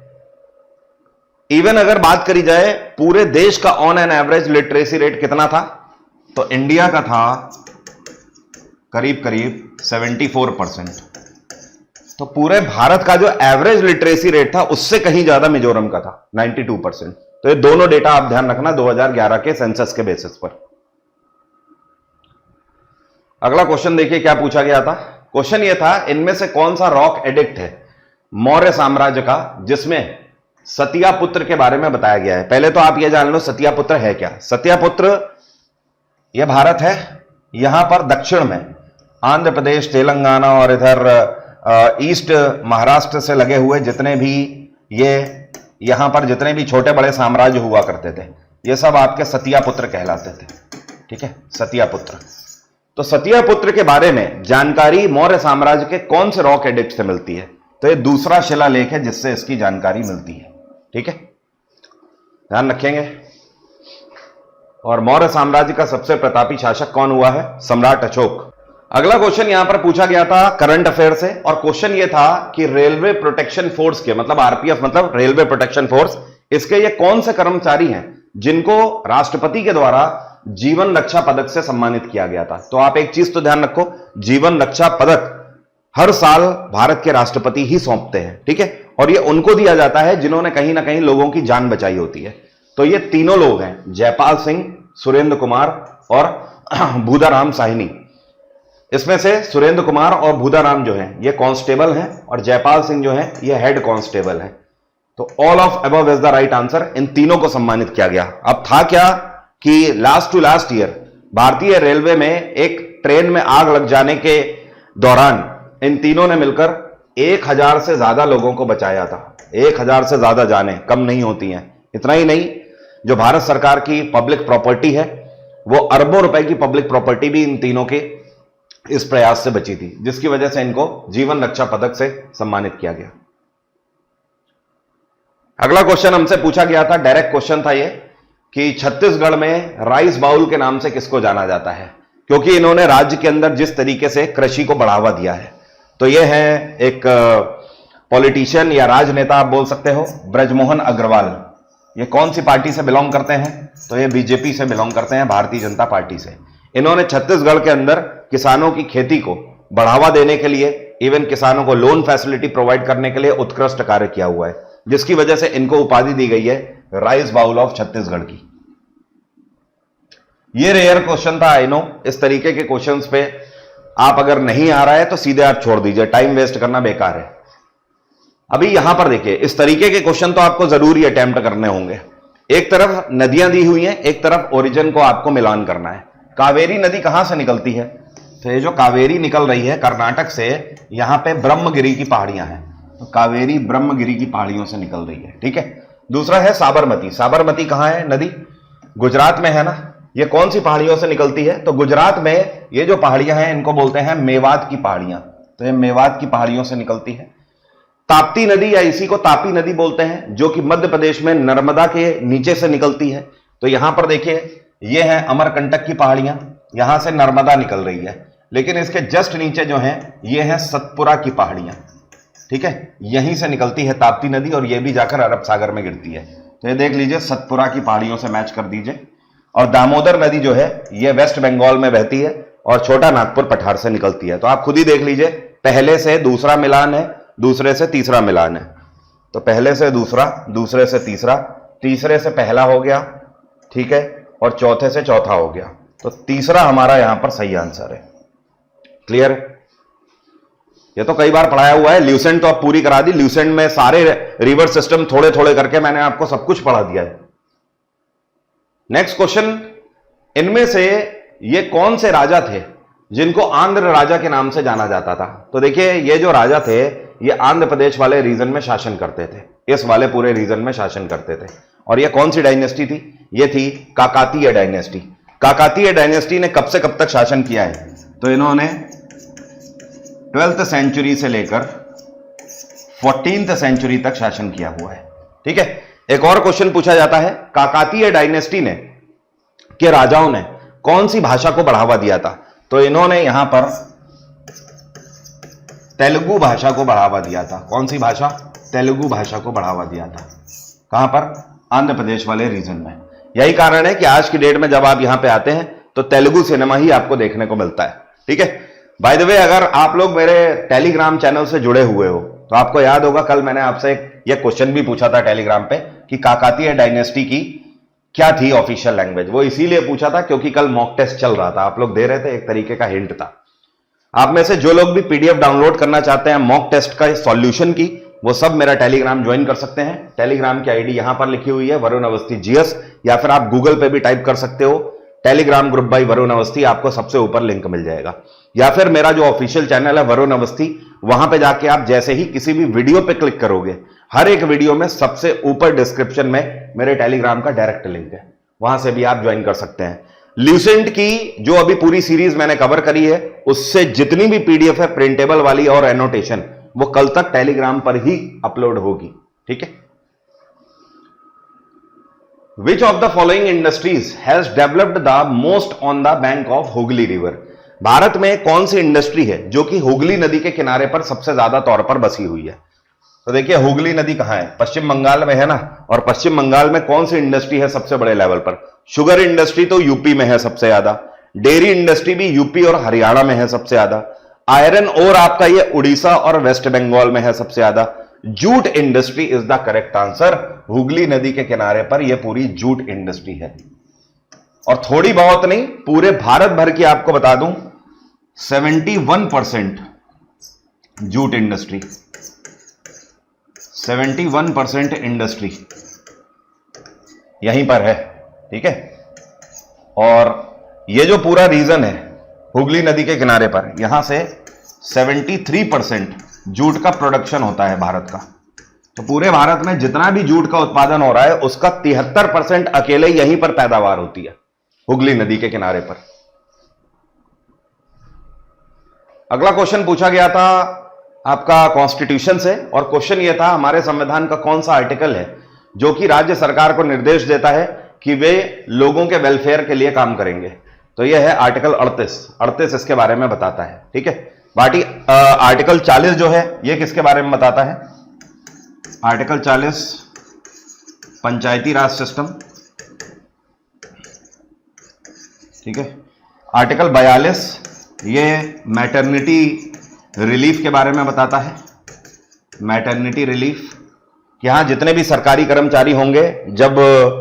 इवन अगर बात करी जाए पूरे देश का on an average literacy rate कितना था, तो इंडिया का था करीब करीब 74%। तो पूरे भारत का जो एवरेज लिटरेसी रेट था उससे कहीं ज्यादा मिजोरम का था 92%। तो ये दोनों डेटा आप ध्यान रखना 2011 के सेंसस के बेसिस पर। अगला क्वेश्चन देखिए क्या पूछा गया था। क्वेश्चन ये था इनमें से कौन सा रॉक एडिक्ट है मौर्य साम्राज्य का जिसमें सतियापुत्र के बारे में बताया गया है। पहले तो आप ये जान लो सतियापुत्र है क्या। सतियापुत्र यह भारत है, यहां पर दक्षिण में आंध्र प्रदेश, तेलंगाना और इधर ईस्ट महाराष्ट्र से लगे हुए जितने भी ये यहां पर जितने भी छोटे बड़े साम्राज्य हुआ करते थे ये सब आपके सतियापुत्र कहलाते थे, ठीक है, सतियापुत्र। तो सतियापुत्र के बारे में जानकारी मौर्य साम्राज्य के कौन से रॉक एडिक्ट से मिलती है? तो ये दूसरा शिलालेख है जिससे इसकी जानकारी मिलती है, ठीक है, ध्यान रखेंगे। और मौर्य साम्राज्य का सबसे प्रतापी शासक कौन हुआ है? सम्राट अशोक। अगला क्वेश्चन यहां पर पूछा गया था करंट अफेयर से और क्वेश्चन यह था कि रेलवे प्रोटेक्शन फोर्स के मतलब आरपीएफ मतलब रेलवे प्रोटेक्शन फोर्स, इसके ये कौन से कर्मचारी हैं जिनको राष्ट्रपति के द्वारा जीवन रक्षा पदक से सम्मानित किया गया था। तो आप एक चीज तो ध्यान रखो, जीवन रक्षा पदक हर साल भारत के राष्ट्रपति ही सौंपते हैं, ठीक है, और ये उनको दिया जाता है जिन्होंने कहीं ना कहीं लोगों की जान बचाई होती है। तो ये तीनों लोग हैं, जयपाल सिंह, सुरेंद्र कुमार और भूदाराम साहनी। इसमें से सुरेंद्र कुमार और भूदाराम जो हैं ये कांस्टेबल हैं और जयपाल सिंह जो हैं ये हेड कांस्टेबल हैं। तो all of above is the right answer. इन तीनों को सम्मानित किया गया। अब था क्या कि लास्ट टू लास्ट ईयर भारतीय रेलवे में एक ट्रेन में आग लग जाने के दौरान इन तीनों ने मिलकर 1000 से ज्यादा लोगों को बचाया था। 1000 से ज्यादा जानें कम नहीं होती हैं। इतना ही नहीं, जो भारत सरकार की पब्लिक प्रॉपर्टी है वो अरबों रुपए की पब्लिक प्रॉपर्टी भी इन तीनों के इस प्रयास से बची थी, जिसकी वजह से इनको जीवन रक्षा पदक से सम्मानित किया गया। अगला क्वेश्चन हमसे पूछा गया था, डायरेक्ट क्वेश्चन था ये, कि छत्तीसगढ़ में राइस बाउल के नाम से किसको जाना जाता है, क्योंकि इन्होंने राज्य के अंदर जिस तरीके से कृषि को बढ़ावा दिया है। तो ये है एक पॉलिटिशियन या राजनेता आप बोल सकते हो, ब्रजमोहन अग्रवाल। ये कौन सी पार्टी से बिलोंग करते हैं? तो ये बीजेपी से बिलोंग करते हैं, भारतीय जनता पार्टी से। इन्होंने छत्तीसगढ़ के अंदर किसानों की खेती को बढ़ावा देने के लिए, इवन किसानों को लोन फैसिलिटी प्रोवाइड करने के लिए उत्कृष्ट कार्य किया हुआ है, जिसकी वजह से इनको उपाधि दी गई है राइस बाउल ऑफ छत्तीसगढ़ की। ये रेयर क्वेश्चन था, आई नो। इस तरीके के क्वेश्चंस पे आप अगर नहीं आ रहा है तो सीधे आप छोड़ दीजिए, टाइम वेस्ट करना बेकार है। अभी यहां पर देखिए, इस तरीके के क्वेश्चन तो आपको जरूरी अटेम्प्ट करने होंगे। एक तरफ नदियां दी हुई हैं, एक तरफ ओरिजिन को आपको मिलान करना है। कावेरी नदी कहां से निकलती है? तो ये जो कावेरी निकल रही है कर्नाटक से, यहां पे ब्रह्मगिरी की पहाड़ियां हैं, तो कावेरी ब्रह्मगिरी की पहाड़ियों से निकल रही है, ठीक है। दूसरा है साबरमती। साबरमती कहां है नदी? गुजरात में है ना। ये कौन सी पहाड़ियों से निकलती है? तो गुजरात में ये जो पहाड़ियां हैं इनको बोलते हैं मेवात की पहाड़ियां। तो ये मेवात की पहाड़ियों से निकलती है। ताप्ती नदी या इसी को तापी नदी बोलते हैं, जो कि मध्य प्रदेश में नर्मदा के नीचे से निकलती है। तो यहां पर देखिए, ये है अमरकंटक की पहाड़ियां, यहां से नर्मदा निकल रही है, लेकिन इसके जस्ट नीचे जो है ये है सतपुरा की पहाड़ियां, ठीक है। यहीं से निकलती है ताप्ती नदी और ये भी जाकर अरब सागर में गिरती है। तो ये देख लीजिए, सतपुरा की पहाड़ियों से मैच कर दीजिए। और दामोदर नदी जो है ये वेस्ट बंगाल में बहती है और छोटा नागपुर पठार से निकलती है। तो आप खुद ही देख लीजिए, पहले से दूसरा मिलान है, दूसरे से तीसरा मिलान है। तो पहले से दूसरा, दूसरे से तीसरा, तीसरे से पहला हो गया, ठीक है, और चौथे से चौथा हो गया। तो तीसरा हमारा यहां पर सही आंसर है। क्लियर? ये तो कई बार पढ़ाया हुआ है। ल्यूसेंट तो आप पूरी करा दी। ल्यूसेंट में सारे रिवर सिस्टम थोड़े थोड़े करके मैंने आपको सब कुछ पढ़ा दिया है। नेक्स्ट क्वेश्चन, इनमें से ये कौन से राजा थे जिनको आंध्र राजा के नाम से जाना जाता था? तो देखिए, ये जो राजा थे ये आंध्र प्रदेश वाले रीजन में शासन करते थे, इस वाले पूरे रीजन में शासन करते थे। और ये कौन सी डायनेस्टी थी? ये थी काकातीय डायनेस्टी। काकातीय डायनेस्टी ने कब से कब तक शासन किया है? तो इन्होंने 12th सेंचुरी से लेकर 14th सेंचुरी तक शासन किया हुआ है, ठीक है। एक और क्वेश्चन पूछा जाता है, काकातीय डायनेस्टी ने के राजाओं ने कौन सी भाषा को बढ़ावा दिया था? तो इन्होंने यहां पर तेलुगु भाषा को बढ़ावा दिया था। कौन सी भाषा? तेलुगु भाषा को बढ़ावा दिया था। कहां पर? आंध्र प्रदेश वाले रीजन में। यही कारण है कि आज की डेट में जब आप यहां पे आते हैं तो तेलुगु सिनेमा ही आपको देखने को मिलता है, ठीक है। बाय द वे, अगर आप लोग मेरे टेलीग्राम चैनल से जुड़े हुए हो तो आपको याद होगा कल मैंने आपसे यह क्वेश्चन भी पूछा था टेलीग्राम पे कि काकातीय डायनेस्टी की क्या थी ऑफिशियल लैंग्वेज। वो इसीलिए पूछा था क्योंकि कल मॉक टेस्ट चल रहा था, आप लोग दे रहे थे, एक तरीके का हिंट था। आप में से जो लोग भी पीडीएफ डाउनलोड करना चाहते हैं मॉक टेस्ट का सॉल्यूशन की, वो सब मेरा टेलीग्राम ज्वाइन कर सकते हैं। टेलीग्राम की आईडी यहां पर लिखी हुई है, वरुण अवस्थी जीएस, या फिर आप गूगल पे भी टाइप कर सकते हो Telegram group by Varun Awasthi, आपको सबसे ऊपर लिंक मिल जाएगा। या फिर मेरा जो ऑफिशियल चैनल है वरुण अवस्थी, वहां पे जाके आप जैसे ही किसी भी वीडियो पे क्लिक करोगे, हर एक वीडियो में सबसे ऊपर डिस्क्रिप्शन में मेरे टेलीग्राम का डायरेक्ट लिंक है, वहां से भी आप ज्वाइन कर सकते हैं। ल्यूसेंट की जो अभी पूरी सीरीज मैंने कवर करी है, उससे जितनी भी पीडीएफ है प्रिंटेबल वाली और एनोटेशन, वो कल तक टेलीग्राम पर ही अपलोड होगी, ठीक है। Which of the following industries has developed the most on the bank of Hooghly river? Bharat में कौन सी इंडस्ट्री है जो कि हुगली नदी के किनारे पर सबसे ज्यादा तौर पर बसी हुई है? तो देखिए हुगली नदी कहां है, पश्चिम बंगाल में है ना, और पश्चिम बंगाल में कौन सी इंडस्ट्री है सबसे बड़े लेवल पर? शुगर इंडस्ट्री तो यूपी में है सबसे ज्यादा, डेयरी इंडस्ट्री भी यूपी और हरियाणा में है सबसे ज्यादा, आयरन और आपका ये उड़ीसा और वेस्ट बंगाल में है सबसे ज्यादा। Jute industry is the correct answer. Hooghly नदी के किनारे पर यह पूरी जूट इंडस्ट्री है। और थोड़ी बहुत नहीं, पूरे भारत भर की आपको बता दूं 71% जूट इंडस्ट्री, 71% इंडस्ट्री यहीं पर है, ठीक है। और ये जो पूरा रीजन है हुगली नदी के किनारे पर, यहां से 73% जूट का प्रोडक्शन होता है भारत का। तो पूरे भारत में जितना भी जूट का उत्पादन हो रहा है उसका 73% अकेले यहीं पर पैदावार होती है, हुगली नदी के किनारे पर। अगला क्वेश्चन पूछा गया था आपका कॉन्स्टिट्यूशन से, और क्वेश्चन यह था हमारे संविधान का कौन सा आर्टिकल है जो कि राज्य सरकार को निर्देश देता है कि वे लोगों के वेलफेयर के लिए काम करेंगे। तो यह है आर्टिकल 38 इसके बारे में बताता है, ठीक है। बाकी आर्टिकल 40 जो है यह किसके बारे में बताता है? आर्टिकल 40 पंचायती राज सिस्टम, ठीक है। आर्टिकल 42 ये मैटरनिटी रिलीफ के बारे में बताता है, मैटरनिटी रिलीफ। यहां जितने भी सरकारी कर्मचारी होंगे जब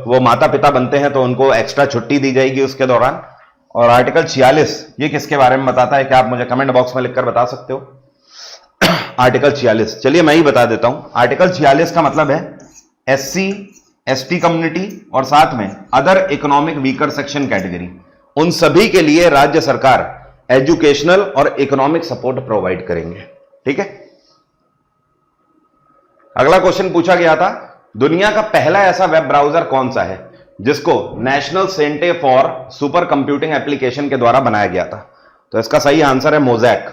वो माता पिता बनते हैं तो उनको एक्स्ट्रा छुट्टी दी जाएगी उसके दौरान। और आर्टिकल 46 ये किसके बारे में बताता है, क्या आप मुझे कमेंट बॉक्स में लिखकर बता सकते हो? आर्टिकल 46, चलिए मैं ही बता देता हूं। आर्टिकल 46 का मतलब है SC ST कम्युनिटी और साथ में other economic weaker section category, उन सभी के लिए राज्य सरकार एजुकेशनल और इकोनॉमिक सपोर्ट प्रोवाइड करेंगे, ठीक है। अगला क्वेश्चन पूछा गया था, दुनिया का पहला ऐसा वेब ब्राउजर कौन सा है जिसको national centre for super computing application के द्वारा बनाया गया था? तो इसका सही आंसर है मोज़ैक।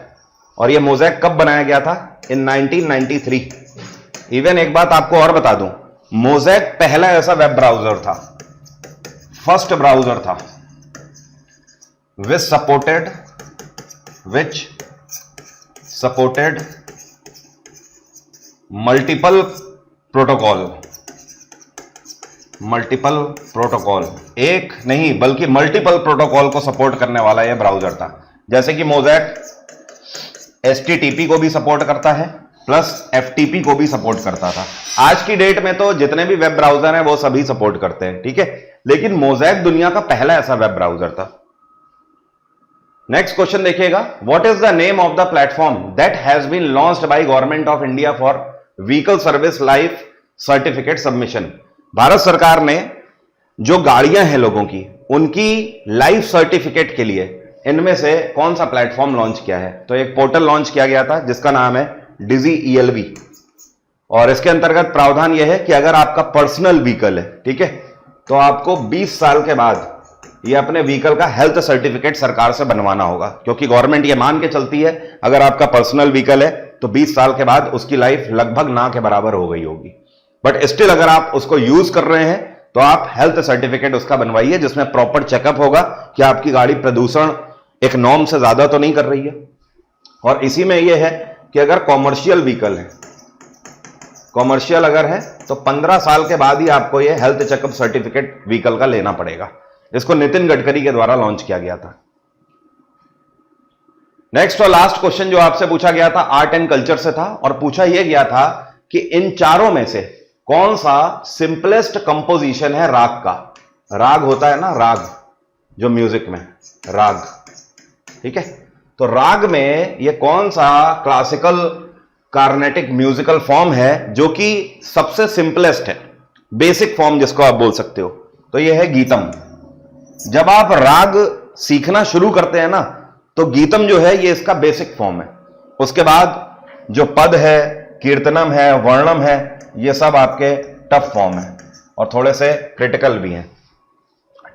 और यह मोज़ैक कब बनाया गया था? इन 1993। इवन एक बात आपको और बता दूं, मोज़ैक पहला ऐसा वेब ब्राउजर था, फर्स्ट ब्राउजर था which supported multiple प्रोटोकॉल, एक नहीं बल्कि मल्टीपल प्रोटोकॉल को सपोर्ट करने वाला यह ब्राउजर था। जैसे कि मोज़ैक HTTP को भी सपोर्ट करता है प्लस FTP को भी सपोर्ट करता था। आज की डेट में तो जितने भी वेब ब्राउजर हैं वो सभी सपोर्ट करते हैं, ठीक है, लेकिन मोज़ैक दुनिया का पहला ऐसा वेब ब्राउजर था। नेक्स्ट क्वेश्चन देखिएगा, what is the name of the platform that has been launched by government of India for vehicle service life certificate submission? Bharat सरकार ने जो गाड़ियां हैं लोगों की, उनकी लाइफ सर्टिफिकेट के लिए इनमें से कौन सा प्लेटफॉर्म लॉन्च किया है? तो एक पोर्टल लॉन्च किया गया था जिसका नाम है डिजी ELV। और इसके अंतर्गत प्रावधान यह है कि अगर आपका पर्सनल व्हीकल है, ठीक है, तो आपको 20 साल के बाद ये अपने व्हीकल का हेल्थ सर्टिफिकेट सरकार से बनवाना होगा, क्योंकि गवर्नमेंट ये मान के चलती है अगर आपका पर्सनल व्हीकल है तो 20 साल के बाद उसकी लाइफ लगभग ना के बराबर हो गई होगी। बट स्टिल अगर आप उसको यूज कर रहे हैं तो आप हेल्थ सर्टिफिकेट उसका बनवाइए जिसमें प्रॉपर चेकअप होगा कि आपकी गाड़ी प्रदूषण एक नॉर्म से ज्यादा तो नहीं कर रही है। और इसी में यह है कि अगर कॉमर्शियल व्हीकल है, कॉमर्शियल अगर है तो 15 साल के बाद ही आपको यह हेल्थ चेकअप सर्टिफिकेट व्हीकल का लेना पड़ेगा। इसको नितिन गडकरी के द्वारा लॉन्च किया गया था। नेक्स्ट और लास्ट क्वेश्चन जो आपसे पूछा गया था आर्ट एंड कल्चर से था, और पूछा यह गया था कि इन चारों में से कौन सा सिंपलेस्ट कंपोजिशन है राग का? राग होता है ना, राग जो म्यूजिक में राग, ठीक है, तो राग में यह कौन सा क्लासिकल कार्नेटिक म्यूजिकल फॉर्म है जो कि सबसे सिंपलेस्ट है, बेसिक फॉर्म जिसको आप बोल सकते हो? तो यह है गीतम। जब आप राग सीखना शुरू करते हैं ना तो गीतम जो है ये इसका बेसिक फॉर्म है। उसके बाद जो पद है, कीर्तनम है, वर्णम है, ये सब आपके टफ फॉर्म है और थोड़े से क्रिटिकल भी हैं,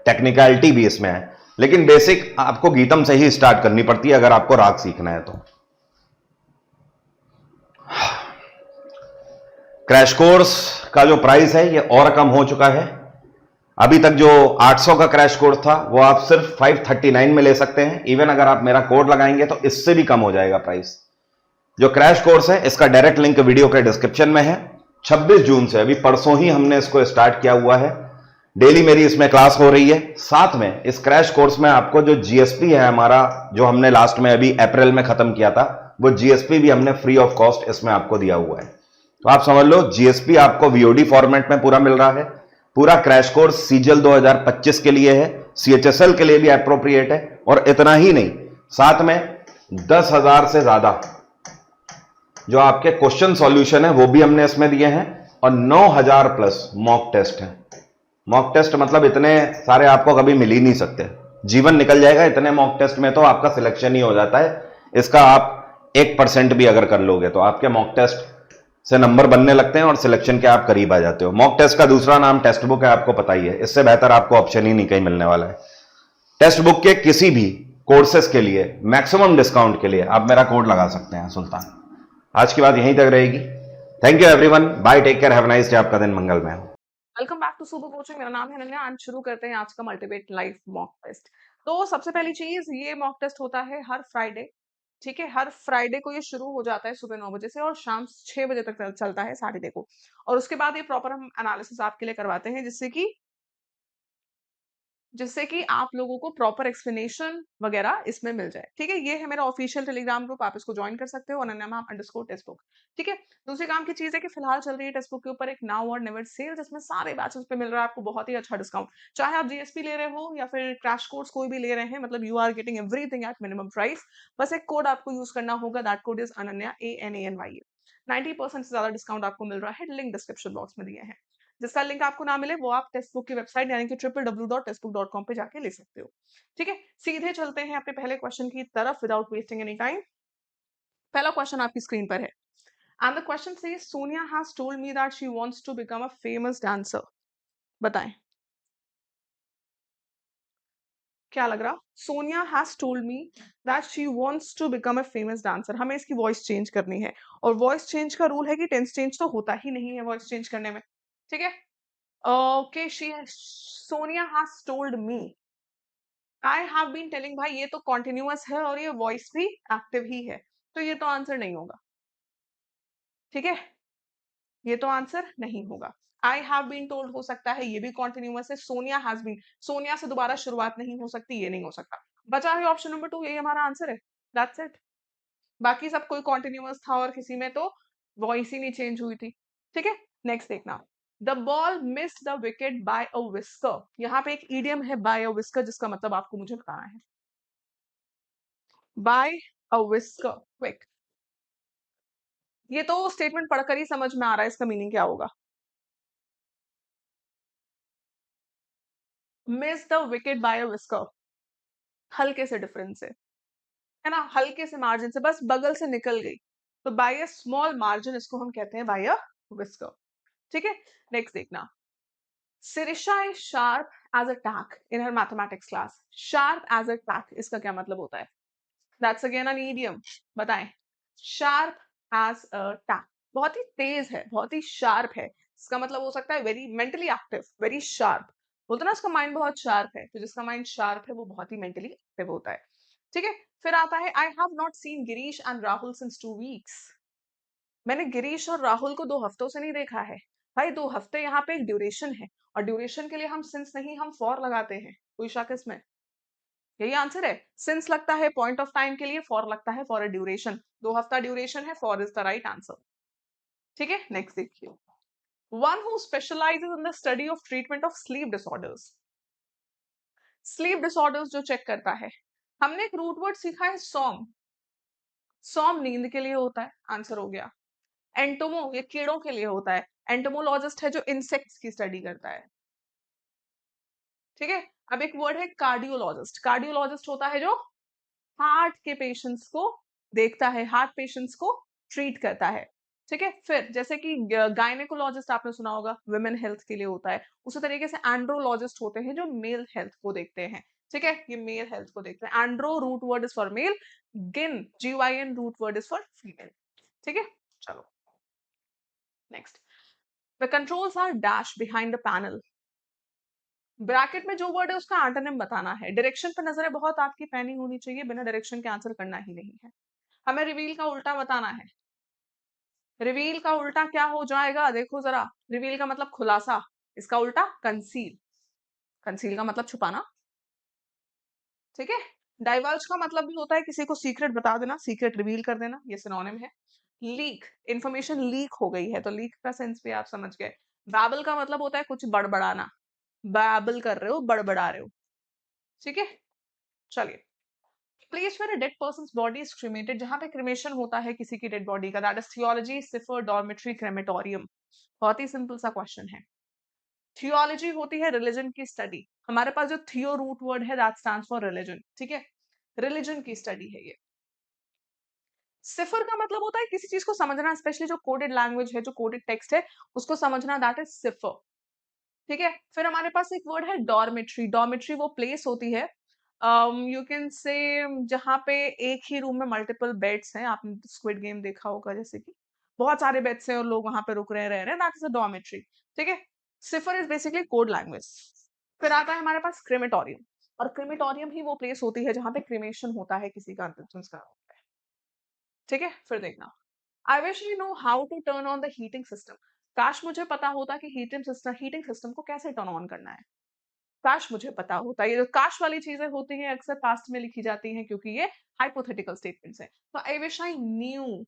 टेक्निकलिटी भी इसमें है, लेकिन बेसिक आपको गीतम से ही स्टार्ट करनी पड़ती है अगर आपको राग सीखना है तो। क्रैश कोर्स का जो प्राइस है ये और कम हो चुका है। अभी तक जो 800 का क्रैश कोर्स था वो आप सिर्फ 539 में ले सकते हैं। इवन अगर आप मेरा कोड लगाएंगे तो इससे भी कम हो जाएगा प्राइस। जो क्रैश कोर्स है इसका डायरेक्ट लिंक वीडियो के डिस्क्रिप्शन में है। 26 जून से, अभी परसों ही हमने इसको स्टार्ट किया हुआ है। डेली मेरी इसमें क्लास हो रही है। साथ में इस क्रैश कोर्स में आपको जो जीएसपी है हमारा, जो हमने लास्ट में अभी अप्रैल में खत्म किया था, वो जीएसपी भी हमने फ्री ऑफ कॉस्ट इसमें आपको दिया हुआ है। तो आप समझ लो, जीएसपी आपको वीओडी फॉर्मेट में पूरा मिल रहा है। पूरा क्रैश कोर्स सीजीएल 2025 के लिए है, सीएचएसएल के लिए भी एप्रोप्रिएट है। और इतना ही नहीं, साथ में 10,000 से ज्यादा जो आपके क्वेश्चन सॉल्यूशन है वो भी हमने इसमें दिए हैं, और 9,000 प्लस मॉक टेस्ट है। मॉक टेस्ट मतलब इतने सारे आपको कभी मिल ही नहीं सकते, जीवन निकल जाएगा इतने मॉक टेस्ट में। तो आपका सिलेक्शन ही हो जाता है। इसका आप 1% भी अगर कर लोगे तो आपके मॉक टेस्ट से नंबर बनने लगते हैं और सिलेक्शन के आप करीब आ जाते हो। मॉक टेस्ट का दूसरा नाम टेक्स्ट बुक है, आपको पता ही है। इससे बेहतर आपको ऑप्शन ही नहीं कहीं मिलने वाला है। टेक्स्ट बुक के किसी भी कोर्सेस के लिए मैक्सिमम डिस्काउंट के लिए आप मेरा कोड लगा सकते हैं, सुल्तान। आज की बात यहीं तक रहेगी। Thank you everyone, bye, take care, have a nice day, आपका दिन मंगलमय हो। Welcome back to Super Coaching. मेरा नाम है अनन्या। आज शुरू करते हैं आज का मल्टीवेट लाइव मॉक टेस्ट। तो सबसे पहली चीज, ये मॉक टेस्ट होता है हर फ्राइडे, ठीक है। हर फ्राइडे को ये शुरू हो जाता है सुबह 9 बजे से और शाम 6 बजे तक चलता है, सैटरडे को। और उसके बाद ये प्रॉपर हम एनालिसिस आपके लिए करवाते हैं, जिससे कि आप लोगों को प्रॉपर एक्सप्लेनेशन वगैरह इसमें मिल जाए, ठीक है। ये है मेरा ऑफिशियल टेलीग्राम ग्रुप, आप इसको ज्वाइन कर सकते हो, अनन्या मैम _टेक्स्टबुक, ठीक है। दूसरी काम की चीज है कि फिलहाल चल रही है टेक्स्ट बुक के ऊपर एक नाउ और नेवर सेल, जिसमें सारे बैचेस पे मिल रहा है आपको बहुत ही अच्छा डिस्काउंट। चाहे आप जीएसपी ले रहे हो या फिर क्रैश कोर्स कोई भी ले रहे हैं, मतलब you are getting everything at minimum price. बस एक कोड आपको यूज करना होगा, that code is Ananya, ANANYA। 90% से ज्यादा डिस्काउंट आपको मिल रहा है, लिंक डिस्क्रिप्शन बॉक्स में दिए हैं। जिसका लिंक आपको ना मिले वो आप टेक्स्ट बुक की वेबसाइट यानी कि www.textbook.com पे जाके ले सकते हो, ठीक है। सीधे चलते हैं अपने पहले क्वेश्चन की तरफ विदाउट वेस्टिंग एनी टाइम। पहला क्वेश्चन आपकी स्क्रीन पर है, and the question says Sonia has told me that she wants to become a famous dancer. बताएं क्या लग रहा। Sonia has told me that she wants to become a famous dancer. हमें इसकी वॉइस चेंज करनी है, और वॉइस चेंज का रूल है कि टेंस चेंज तो होता ही नहीं है वॉइस चेंज करने में, ठीक है। Okay, Sonia has told me, I have been telling. भाई ये तो कॉन्टिन्यूअस है और ये वॉइस भी एक्टिव ही है, तो ये तो आंसर नहीं होगा, ठीक है। ये तो आंसर नहीं होगा। आई हैव बीन टोल्ड हो सकता है, ये भी कॉन्टिन्यूअस है। सोनिया हैज बीन, सोनिया से दोबारा शुरुआत नहीं हो सकती, ये नहीं हो सकता। बचा है ऑप्शन नंबर 2, यही हमारा आंसर है, दैट्स इट। बाकी सब कोई कॉन्टिन्यूअस था और किसी में तो वॉइस ही नहीं चेंज हुई थी, ठीक है। नेक्स्ट देखना, the ball missed the wicket bye a whisker. यहाँ पे एक ईडियम है बाय अ विस्कर, जिसका मतलब आपको मुझे बताना है। बाय अ विस्कर, क्विक। ये तो स्टेटमेंट पढ़कर ही समझ में आ रहा है इसका मीनिंग क्या होगा। Miss the wicket bye a whisker, हल्के से डिफरेंस है ना, हल्के से मार्जिन से, बस बगल से निकल गई, तो बाय अ स्मॉल मार्जिन इसको हम कहते हैं बाय अ विस्कर, ठीक है। नेक्स्ट देखना, Sirisha is sharp as a tack in her mathematics class. Sharp as a tack, इसका क्या मतलब होता है। दैट्स अगेन एन इडियम, बताएं। शार्प एज अ टैक, बहुत ही तेज है, बहुत ही शार्प है। इसका मतलब हो सकता है very mentally active, very sharp. बोलते ना उसका माइंड बहुत शार्प है, तो जिसका माइंड शार्प है वो बहुत ही मेंटली एक्टिव होता है, ठीक है। फिर आता है, I have not seen Girish and Rahul since 2 weeks. मैंने गिरीश और राहुल को 2 हफ्तों से नहीं देखा है। भाई 2 हफ्ते यहाँ पे एक ड्यूरेशन है, और ड्यूरेशन के लिए हम सिंस नहीं, हम फॉर लगाते हैं। कोई शक इसमें, यही आंसर है। सिंस लगता है पॉइंट ऑफ टाइम के लिए, फॉर लगता है फॉर अ ड्यूरेशन। 2 हफ्ता ड्यूरेशन है, for is the right answer, ठीक है। नेक्स्ट देखिए, one who specialises in the study of treatment of sleep disorders. Sleep disorders जो चेक करता है, हमने एक रूट वर्ड सीखा है सॉम। सॉम नींद के लिए होता है, आंसर हो गया। एंटोमो ये कीड़ों के लिए होता है, एंटोमोलॉजिस्ट है जो इंसेक्ट्स की स्टडी करता है, ठीक है। अब एक वर्ड है कार्डियोलॉजिस्ट। कार्डियोलॉजिस्ट होता है जो हार्ट के पेशेंट्स को देखता है, हार्ट पेशेंट्स को ट्रीट करता है, ठीक है। फिर जैसे कि गायनेकोलॉजिस्ट आपने सुना होगा, वुमेन हेल्थ के लिए होता है। उसी तरीके से एंड्रोलॉजिस्ट होते हैं जो मेल हेल्थ को देखते हैं, ठीक है। ये मेल हेल्थ को देखते हैं। Andro root word is for male, gyn GYN root word is for female, ठीक है। चलो next, the controls are dash behind the panel. Bracket में जो वर्ड है उसका एंटोनिम बताना है। डायरेक्शन पर नजरें बहुत आपकी पैनी होनी चाहिए, बिना डायरेक्शन के आंसर करना ही नहीं है। हमें रिवील का उल्टा बताना है। रिवील का उल्टा क्या हो जाएगा, देखो जरा। रिवील का मतलब खुलासा, इसका उल्टा कंसील। कंसील का मतलब छुपाना, ठीक है। डाइवर्ज का मतलब भी होता है किसी को सीक्रेट बता देना, सीक्रेट रिवील कर देना, ये सिनोनिम है। लीक, इंफॉर्मेशन लीक हो गई है, तो लीक का सेंस भी आप समझ गए। बैबल का मतलब होता है कुछ बड़बड़ाना, बैबल कर रहे हो, बड़बड़ा रहे हो, ठीक है। चलिए, place where a dead person's body is cremated, जहां पे क्रिमेशन होता है किसी की डेड बॉडी का, that is theology, cipher, dormitory, crematorium. बहुत ही सिंपल सा क्वेश्चन है। थियोलॉजी होती है रिलीजन की स्टडी, हमारे पास जो थियो रूट वर्ड है दैट स्टैंड्स फॉर रिलीजन, ठीक है। रिलीजन की स्टडी है ये। सिफर का मतलब होता है किसी चीज को समझना, स्पेशली जो कोडेड लैंग्वेज है, जो कोडेड टेक्स्ट है, उसको समझना, दैट इज सिफर, ठीक है। फिर हमारे पास एक वर्ड है डॉर्मेट्री। डॉर्मेट्री वो प्लेस होती है, यू कैन से, जहाँ पे एक ही रूम में मल्टीपल बेड्स हैं। आपने स्क्विड गेम देखा होगा, जैसे कि बहुत सारे बेड्स हैं और लोग वहां पे रुक रहे हैं, दैट इज अ डॉर्मेट्री, ठीक है। सिफर इज बेसिकली कोड लैंग्वेज। फिर आता है हमारे पास क्रेमेटोरियम, और क्रेमेटोरियम ही वो प्लेस होती है जहां पे क्रिमेशन होता है किसी का अंतिम संस्कार होता है, ठीक है। फिर देखना, I wish you know how to turn on the heating system. काश मुझे पता होता कि हीटिंग सिस्टम को कैसे टर्न ऑन करना है। काश मुझे पता होता। ये जो काश वाली चीजें होती हैं अक्सर पास्ट में लिखी जाती हैं, क्योंकि ये हाइपोथेटिकल स्टेटमेंट्स हैं। तो I wish I knew,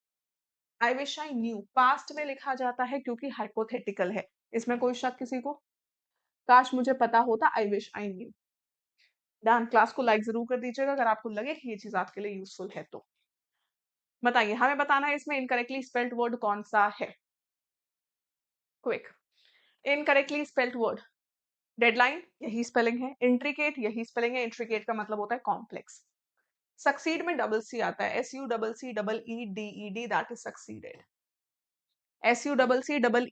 I wish I knew past में लिखा जाता है क्योंकि हाइपोथेटिकल है, इसमें कोई शक किसी को। काश मुझे पता होता, I wish I knew. Done. Class को लाइक जरूर कर दीजिएगा अगर आपको लगे कि ये चीज आपके लिए यूजफुल है तो। बताइए, हमें बताना है इसमें इनकरेक्टली स्पेल्ड वर्ड कौन सा है। Quick. Incorrectly spelled word, deadline यही स्पेलिंग है, इंट्रिकेट यही स्पेलिंग है, इंट्रिकेट का मतलब होता है कॉम्प्लेक्स। सक्सीड में डबल सी आता है, S U double C double E D E D, that is succeeded. S U double C double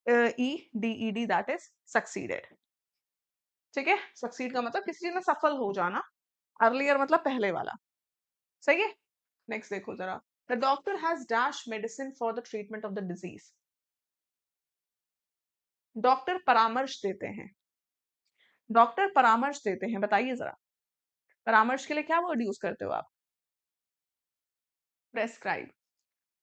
E D E D, that is succeeded, ठीक है। सक्सीड का मतलब किसी चीज में सफल हो जाना, अर्लियर मतलब पहले वाला, सही है। नेक्स्ट देखो जरा, the doctor has dash medicine for the treatment of the disease. Doctor परामर्श देते हैं, डॉक्टर परामर्श देते हैं, बताइए जरा, परामर्श के लिए क्या वर्ड यूज करते हो आप। प्रेस्क्राइब।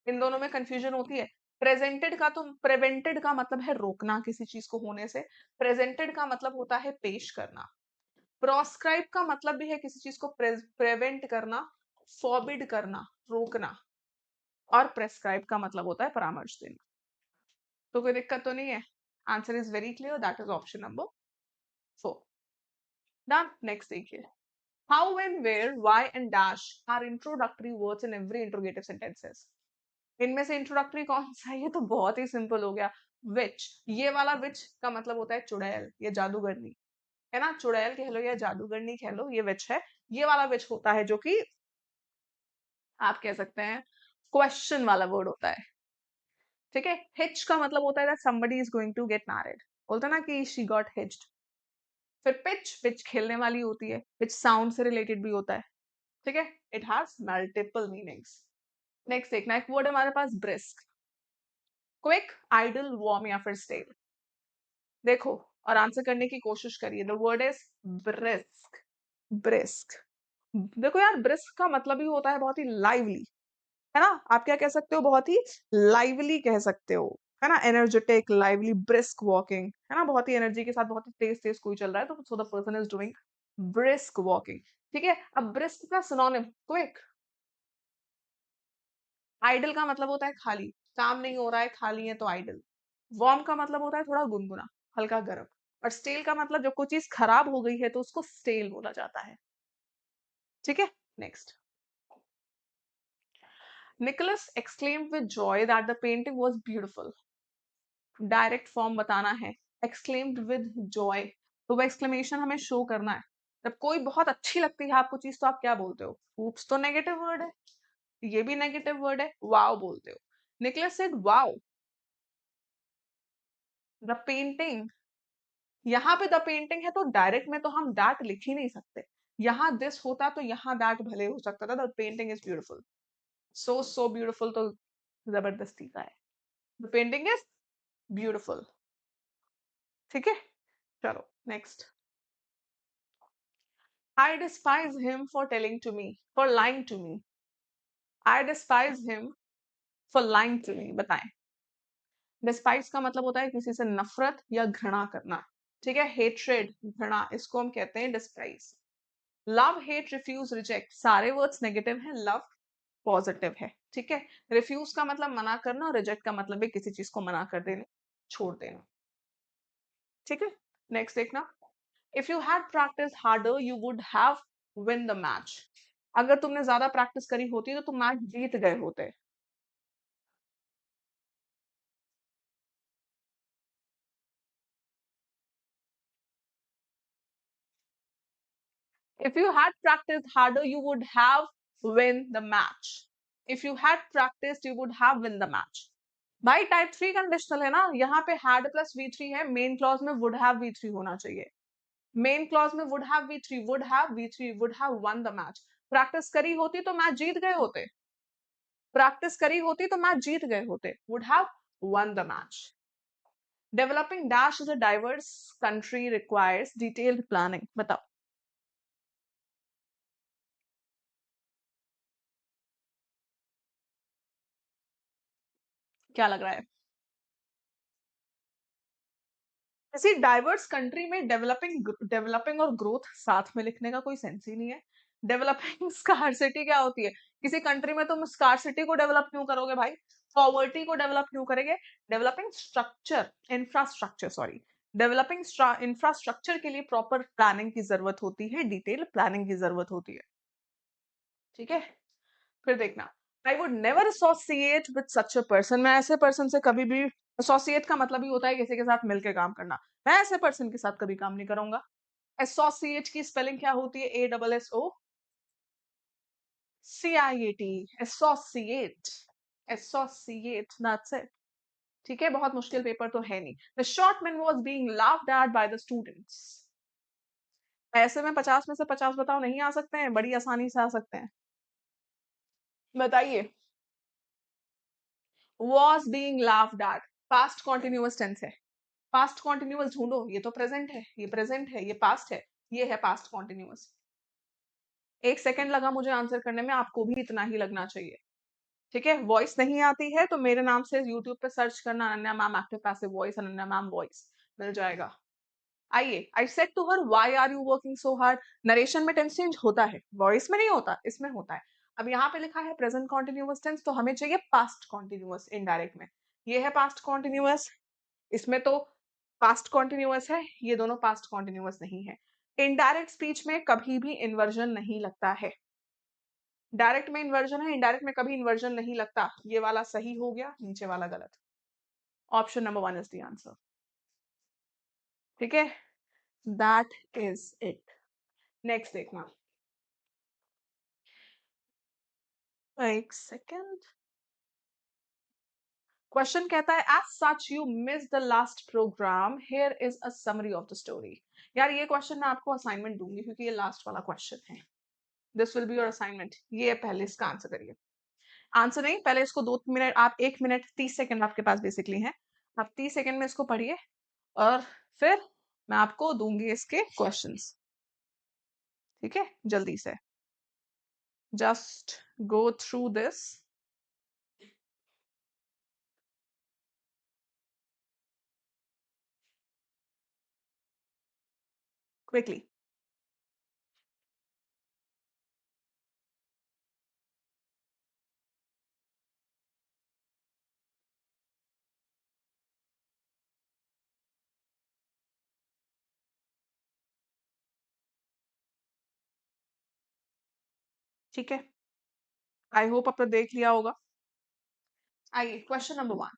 इन दोनों में कंफ्यूजन होती है। प्रेजेंटेड का तो, प्रिवेंटेड का मतलब है रोकना किसी चीज को होने से, प्रेजेंटेड का मतलब होता है पेश करना। प्रोस्क्राइब का मतलब भी है किसी चीज को प्रिवेंट करना, फॉरबिड करना, रोकना। और प्रेस्क्राइब का मतलब होता है परामर्श देना। तो कोई दिक्कत तो नहीं है। Answer is very clear, that is option number 4। Done. Next देखिए, how, when, where, why and dash are introductory words in every interrogative sentences. इनमें से इंट्रोडक्टरी कौन सा है, ये तो बहुत ही सिंपल हो गया। विच, ये वाला विच का मतलब होता है चुड़ैल, ये जादूगरनी है ना, चुड़ैल कह लो या जादूगरनी कह लो, ये विच है। ये वाला विच होता है जो कि आप कह सकते हैं क्वेश्चन वाला वर्ड होता है, ठीक है। हिच का मतलब होता है that somebody is going to get married, बोलते हैं ना कि she got hitched। फिर पिच, पिच खेलने वाली होती है, पिच साउंड से रिलेटेड भी होता है, ठीक है। It has multiple meanings. Next देखना, एक वर्ड है हमारे पास ब्रिस्क। क्विक, आइडल, वार्म या फिर स्टेल। देखो और आंसर करने की कोशिश करिए। The word is brisk, brisk. देखो यार, ब्रिस्क का मतलब ही होता है बहुत ही लाइवली, है ना। आप क्या कह सकते हो, बहुत ही लाइवली कह सकते हो, है ना। एनर्जेटिक, लाइवली, ब्रिस्क वॉकिंग, है ना, बहुत ही एनर्जी के साथ, बहुत ही तेज तेज कोई चल रहा है, तो so the person is doing brisk walking, ठीक है। अब ब्रिस्क का सिनोनिम क्विक। आइडल का मतलब होता है खाली, काम नहीं हो रहा है, खाली है तो आइडल। वार्म का मतलब होता है थोड़ा गुनगुना, हल्का गर्म। और स्टेल का मतलब जब कोई चीज खराब हो गई है तो उसको स्टेल बोला जाता है, ठीक है। Next, Nicholas exclaimed with joy that the painting was beautiful. Direct form बताना है, एक्सक्लेम्ड विद जॉय, तो वो एक्सक्लेमेशन हमें शो करना है। जब कोई बहुत अच्छी लगती है आपको चीज, तो आप क्या बोलते हो। ऊप्स तो नेगेटिव वर्ड है, ये भी नेगेटिव वर्ड है, वाओ बोलते हो। Nicholas said wow the painting. यहाँ पे द पेंटिंग है तो डायरेक्ट में तो हम दैट लिख ही नहीं सकते, यहाँ दिस होता तो यहाँ दैट भले हो सकता था। The painting is beautiful, so beautiful तो जबरदस्ती का है। द पेंटिंग इज ब्यूटीफुल, ठीक है। चलो next, I despise him for telling to me, for lying to me. I despise him for lying to me, बताएं। डिस्पाइज का मतलब होता है किसी से नफरत या घृणा करना, ठीक है, हेट्रेड, घृणा, इसको हम कहते हैं despise. Love, hate, refuse, reject, सारे वर्ड्स नेगेटिव हैं, लव पॉजिटिव है, ठीक है। रिफ्यूज का मतलब मना करना और रिजेक्ट का मतलब है किसी चीज को मना कर देना, छोड़ देना, ठीक है। नेक्स्ट देखना, if you had practice harder you would have win the match. अगर तुमने ज्यादा प्रैक्टिस करी होती तो तुम मैच जीत गए होते। If you had practiced harder, you would have win the match. If you had practiced, you would have win the match. भाई टाइप 3 कंडीशनल है ना, यहाँ पे had प्लस V3 है, मेन क्लॉज में would have V3 होना चाहिए। Main clause में would have V3, would have won the match। Practice करी होती तो मैच जीत गए होते, प्रैक्टिस करी होती तो मैच जीत गए होते, would have won the match। Developing dash is a diverse country requires detailed planning, बताओ क्या लग रहा है। ऐसी डाइवर्स कंट्री में डेवलपिंग और ग्रोथ साथ में लिखने का कोई सेंस ही नहीं है। डेवलपिंग स्कार्सिटी क्या होती है, किसी कंट्री में तुम स्कार्सिटी को डेवलप क्यों करोगे भाई, पॉवर्टी को डेवलप क्यों करेंगे। Developing structure, infrastructure sorry, developing infrastructure के लिए प्रॉपर प्लानिंग की जरूरत होती है, डिटेल प्लानिंग की जरूरत होती है, ठीक है। फिर देखना, I would never associate with such a person, मैं ऐसे पर्सन से कभी भी, एसोसिएट का मतलब ही होता है किसी के साथ मिलकर काम करना, मैं ऐसे पर्सन के साथ कभी काम नहीं करूंगा। एसोसिएट की स्पेलिंग क्या होती है, ASSOCIAT, associate, associate, that's it, ठीक है। बहुत मुश्किल पेपर तो है नहीं। The short man was being laughed eight by the students, ऐसे में 50 में से 50 बताओ नहीं आ सकते हैं, बड़ी आसानी से आ सकते हैं, बताइए। was being laughed at, past continuous tense है, past continuous ढूंढो, ये तो प्रेजेंट है, ये प्रेजेंट है, ये पास्ट है, ये है पास्ट continuous। 1 सेकंड लगा मुझे आंसर करने में, आपको भी इतना ही लगना चाहिए, ठीक है। वॉइस नहीं आती है तो मेरे नाम से यूट्यूब पे सर्च करना, Ananya ma'am active passive voice, Ananya ma'am voice, मिल जाएगा। आइए, I said to her why are you working so hard, narration में टेंस चेंज होता है, वॉइस में नहीं होता, इसमें होता है। अब यहाँ पे लिखा है प्रेजेंट कॉन्टिन्यूअस टेंस, तो हमें चाहिए पास्ट कॉन्टिन्यूअस इनडायरेक्ट में, ये है पास्ट कॉन्टिन्यूअस, इसमें तो पास्ट कॉन्टिन्यूअस है, ये दोनों पास्ट कॉन्टिन्यूअस नहीं है। इनडायरेक्ट स्पीच में कभी भी इन्वर्जन नहीं लगता है, डायरेक्ट में इन्वर्जन है, इनडायरेक्ट में कभी इन्वर्जन नहीं लगता, ये वाला सही हो गया, नीचे वाला गलत। Option number 1 is the answer, ठीक है, दैट इज इट। नेक्स्ट देखना, एक सेकेंड, क्वेश्चन कहता है as such you miss the last program, here is a summary of the story. यार ये क्वेश्चन मैं आपको असाइनमेंट दूंगी क्योंकि ये लास्ट वाला क्वेश्चन है, this will be your assignment. ये पहले इसका आंसर करिए, आंसर नहीं, पहले इसको 2 मिनट, आप 1 मिनट 30 सेकंड आपके पास बेसिकली है, आप 30 सेकंड में इसको पढ़िए और फिर मैं आपको दूंगी इसके क्वेश्चंस, ठीक है। जल्दी से just go through this, quickly. ठीक है, आई होप आपने देख लिया होगा। आइए, question number 1,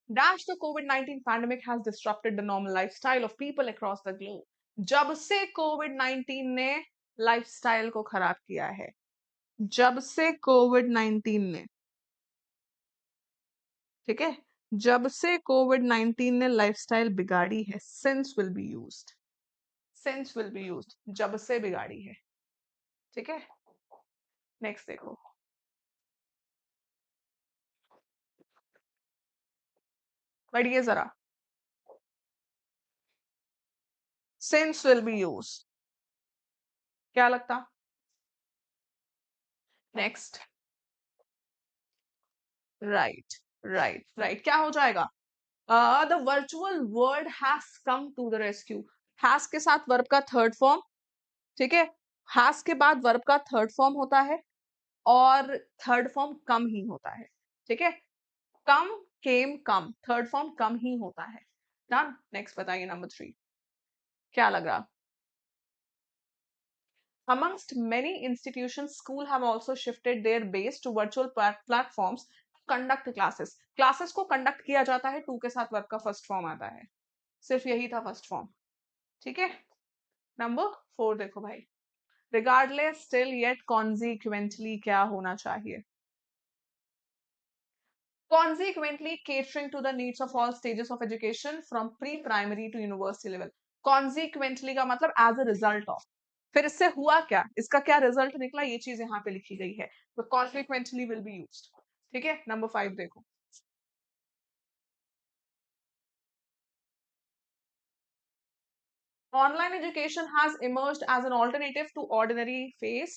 Dash the COVID-19 pandemic has disrupted the normal lifestyle of people across the globe. जब से कोविड-19 ने लाइफस्टाइल को खराब किया है, जब से कोविड-19 ने, ठीक है, जब से कोविड-19 ने लाइफस्टाइल बिगाड़ी है, since will be used, since will be used, जब से बिगाड़ी है, ठीक है। नेक्स्ट देखो, पढ़िए जरा, सिंस विल बी यूज्ड, क्या लगता, नेक्स्ट, राइट राइट राइट, क्या हो जाएगा? The virtual world has come to the rescue. Has के साथ वर्ब का थर्ड फॉर्म, ठीक है, हैज के बाद वर्ब का थर्ड फॉर्म होता है और थर्ड फॉर्म कम ही होता है, ठीक है, कम, केम, कम, थर्ड फॉर्म कम ही होता है। डन। नेक्स्ट बताइए नंबर 3, क्या लग रहा? Amongst many institutions, school have also shifted their base to virtual platforms to conduct classes. Classes को conduct किया जाता है, टू के साथ वर्ब का फर्स्ट फॉर्म आता है, सिर्फ यही था फर्स्ट फॉर्म, ठीक है। नंबर 4 देखो भाई, regardless, still, yet, consequently क्या होना चाहिए? Consequently, catering to the needs of all stages of education from pre-primary to university level. Consequently का मतलब as a result of, फिर इससे हुआ क्या, इसका क्या रिजल्ट निकला, ये चीज यहाँ पे लिखी गई है, तो consequently will be used, ठीक है। नंबर 5 देखो, online education has emerged as an alternative to ordinary face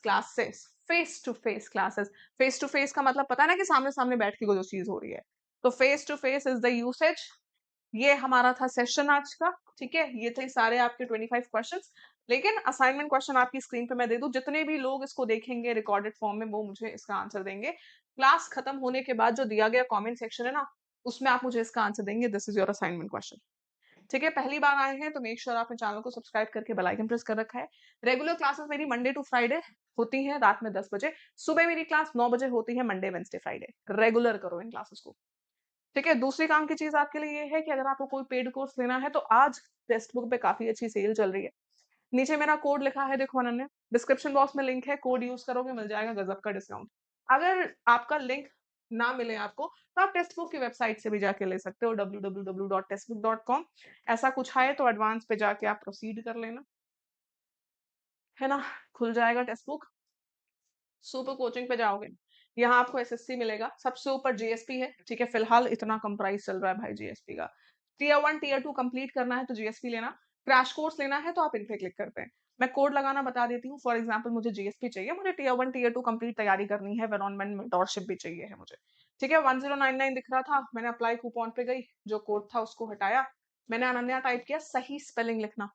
classes, face to face classes. Face to face का मतलब पता है ना कि सामने सामने बैठ के कोई जो चीज हो रही है, तो face to face is the usage. ये हमारा था सेशन आज का, ठीक है, ये थे सारे आपके 25 क्वेश्चंस। लेकिन असाइनमेंट क्वेश्चन आपकी स्क्रीन पे मैं दे दूं, जितने भी लोग इसको देखेंगे रिकॉर्डेड फॉर्म में वो मुझे इसका आंसर देंगे। क्लास खत्म होने के बाद जो दिया गया कमेंट सेक्शन है ना, उसमें आप मुझे इसका आंसर देंगे। This is your assignment question, ठीक है। पहली बार आए हैं तो मेक श्योर आपने चैनल को सब्सक्राइब करके बेल आइकन प्रेस कर रखा है। रेगुलर क्लासेस मेरी मंडे टू फ्राइडे होती हैं रात में 10 बजे, सुबह मेरी क्लास 9 बजे होती है, मंडे वेंसडे फ्राइडे। रेगुलर करो इन क्लासेस को, ठीक है। दूसरी काम की चीज आपके लिए ये है कि अगर आपको कोई पेड कोर्स लेना है तो आज टेक्स्ट बुक पे काफी अच्छी सेल चल रही है। नीचे मेरा कोड लिखा है, देखो अनन्या, डिस्क्रिप्शन बॉक्स में लिंक है, कोड यूज करोगे मिल जाएगा गजब का डिस्काउंट। अगर आपका लिंक ना मिले आपको तो आप टेक्स्ट बुक की वेबसाइट से भी जाके ले सकते हो, www.textbook.com। ऐसा कुछ है तो एडवांस पे जाके आप प्रोसीड कर लेना, है ना, खुल जाएगा टेक्स्ट बुक। सुपर कोचिंग पे जाओगे, यहाँ आपको एसएससी मिलेगा, सबसे ऊपर जीएसपी है, ठीक है, फिलहाल इतना कम प्राइस चल रहा है भाई जीएसपी का। टीयर 1 टीयर 2 कंप्लीट करना है तो जीएसपी लेना, क्रैश कोर्स लेना है तो आप इन पे क्लिक करते हैं। मैं कोड लगाना बता देती हूँ, फॉर एग्जाम्पल मुझे जीएसपी चाहिए, मुझे टीयर 1 टीयर 2 कंप्लीट तैयारी करनी है, एनवायरनमेंट मेंटोरशिप भी चाहिए है मुझे, ठीक है। 1099 दिख रहा था, मैंने अप्लाई कूपन पे गई, जो कोड था उसको हटाया, मैंने अनन्या टाइप किया, सही स्पेलिंग लिखना,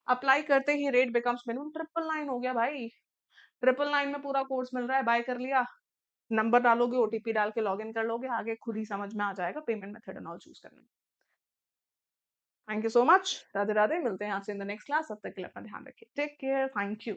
अप्लाई करते ही रेट बिकम्स मिनिमम 999 हो गया भाई। 999 में पूरा कोर्स मिल रहा है, बाय कर लिया, नंबर डालोगे, ओटीपी डाल के लॉगिन कर लोगे, आगे खुद ही समझ में आ जाएगा payment method and all choose करना। Thank you so much, Radhe Radhe, मिलते हैं आपसे इन द नेक्स्ट क्लास, तब तक के लिए अपना ध्यान रखिए, टेक केयर, थैंक यू।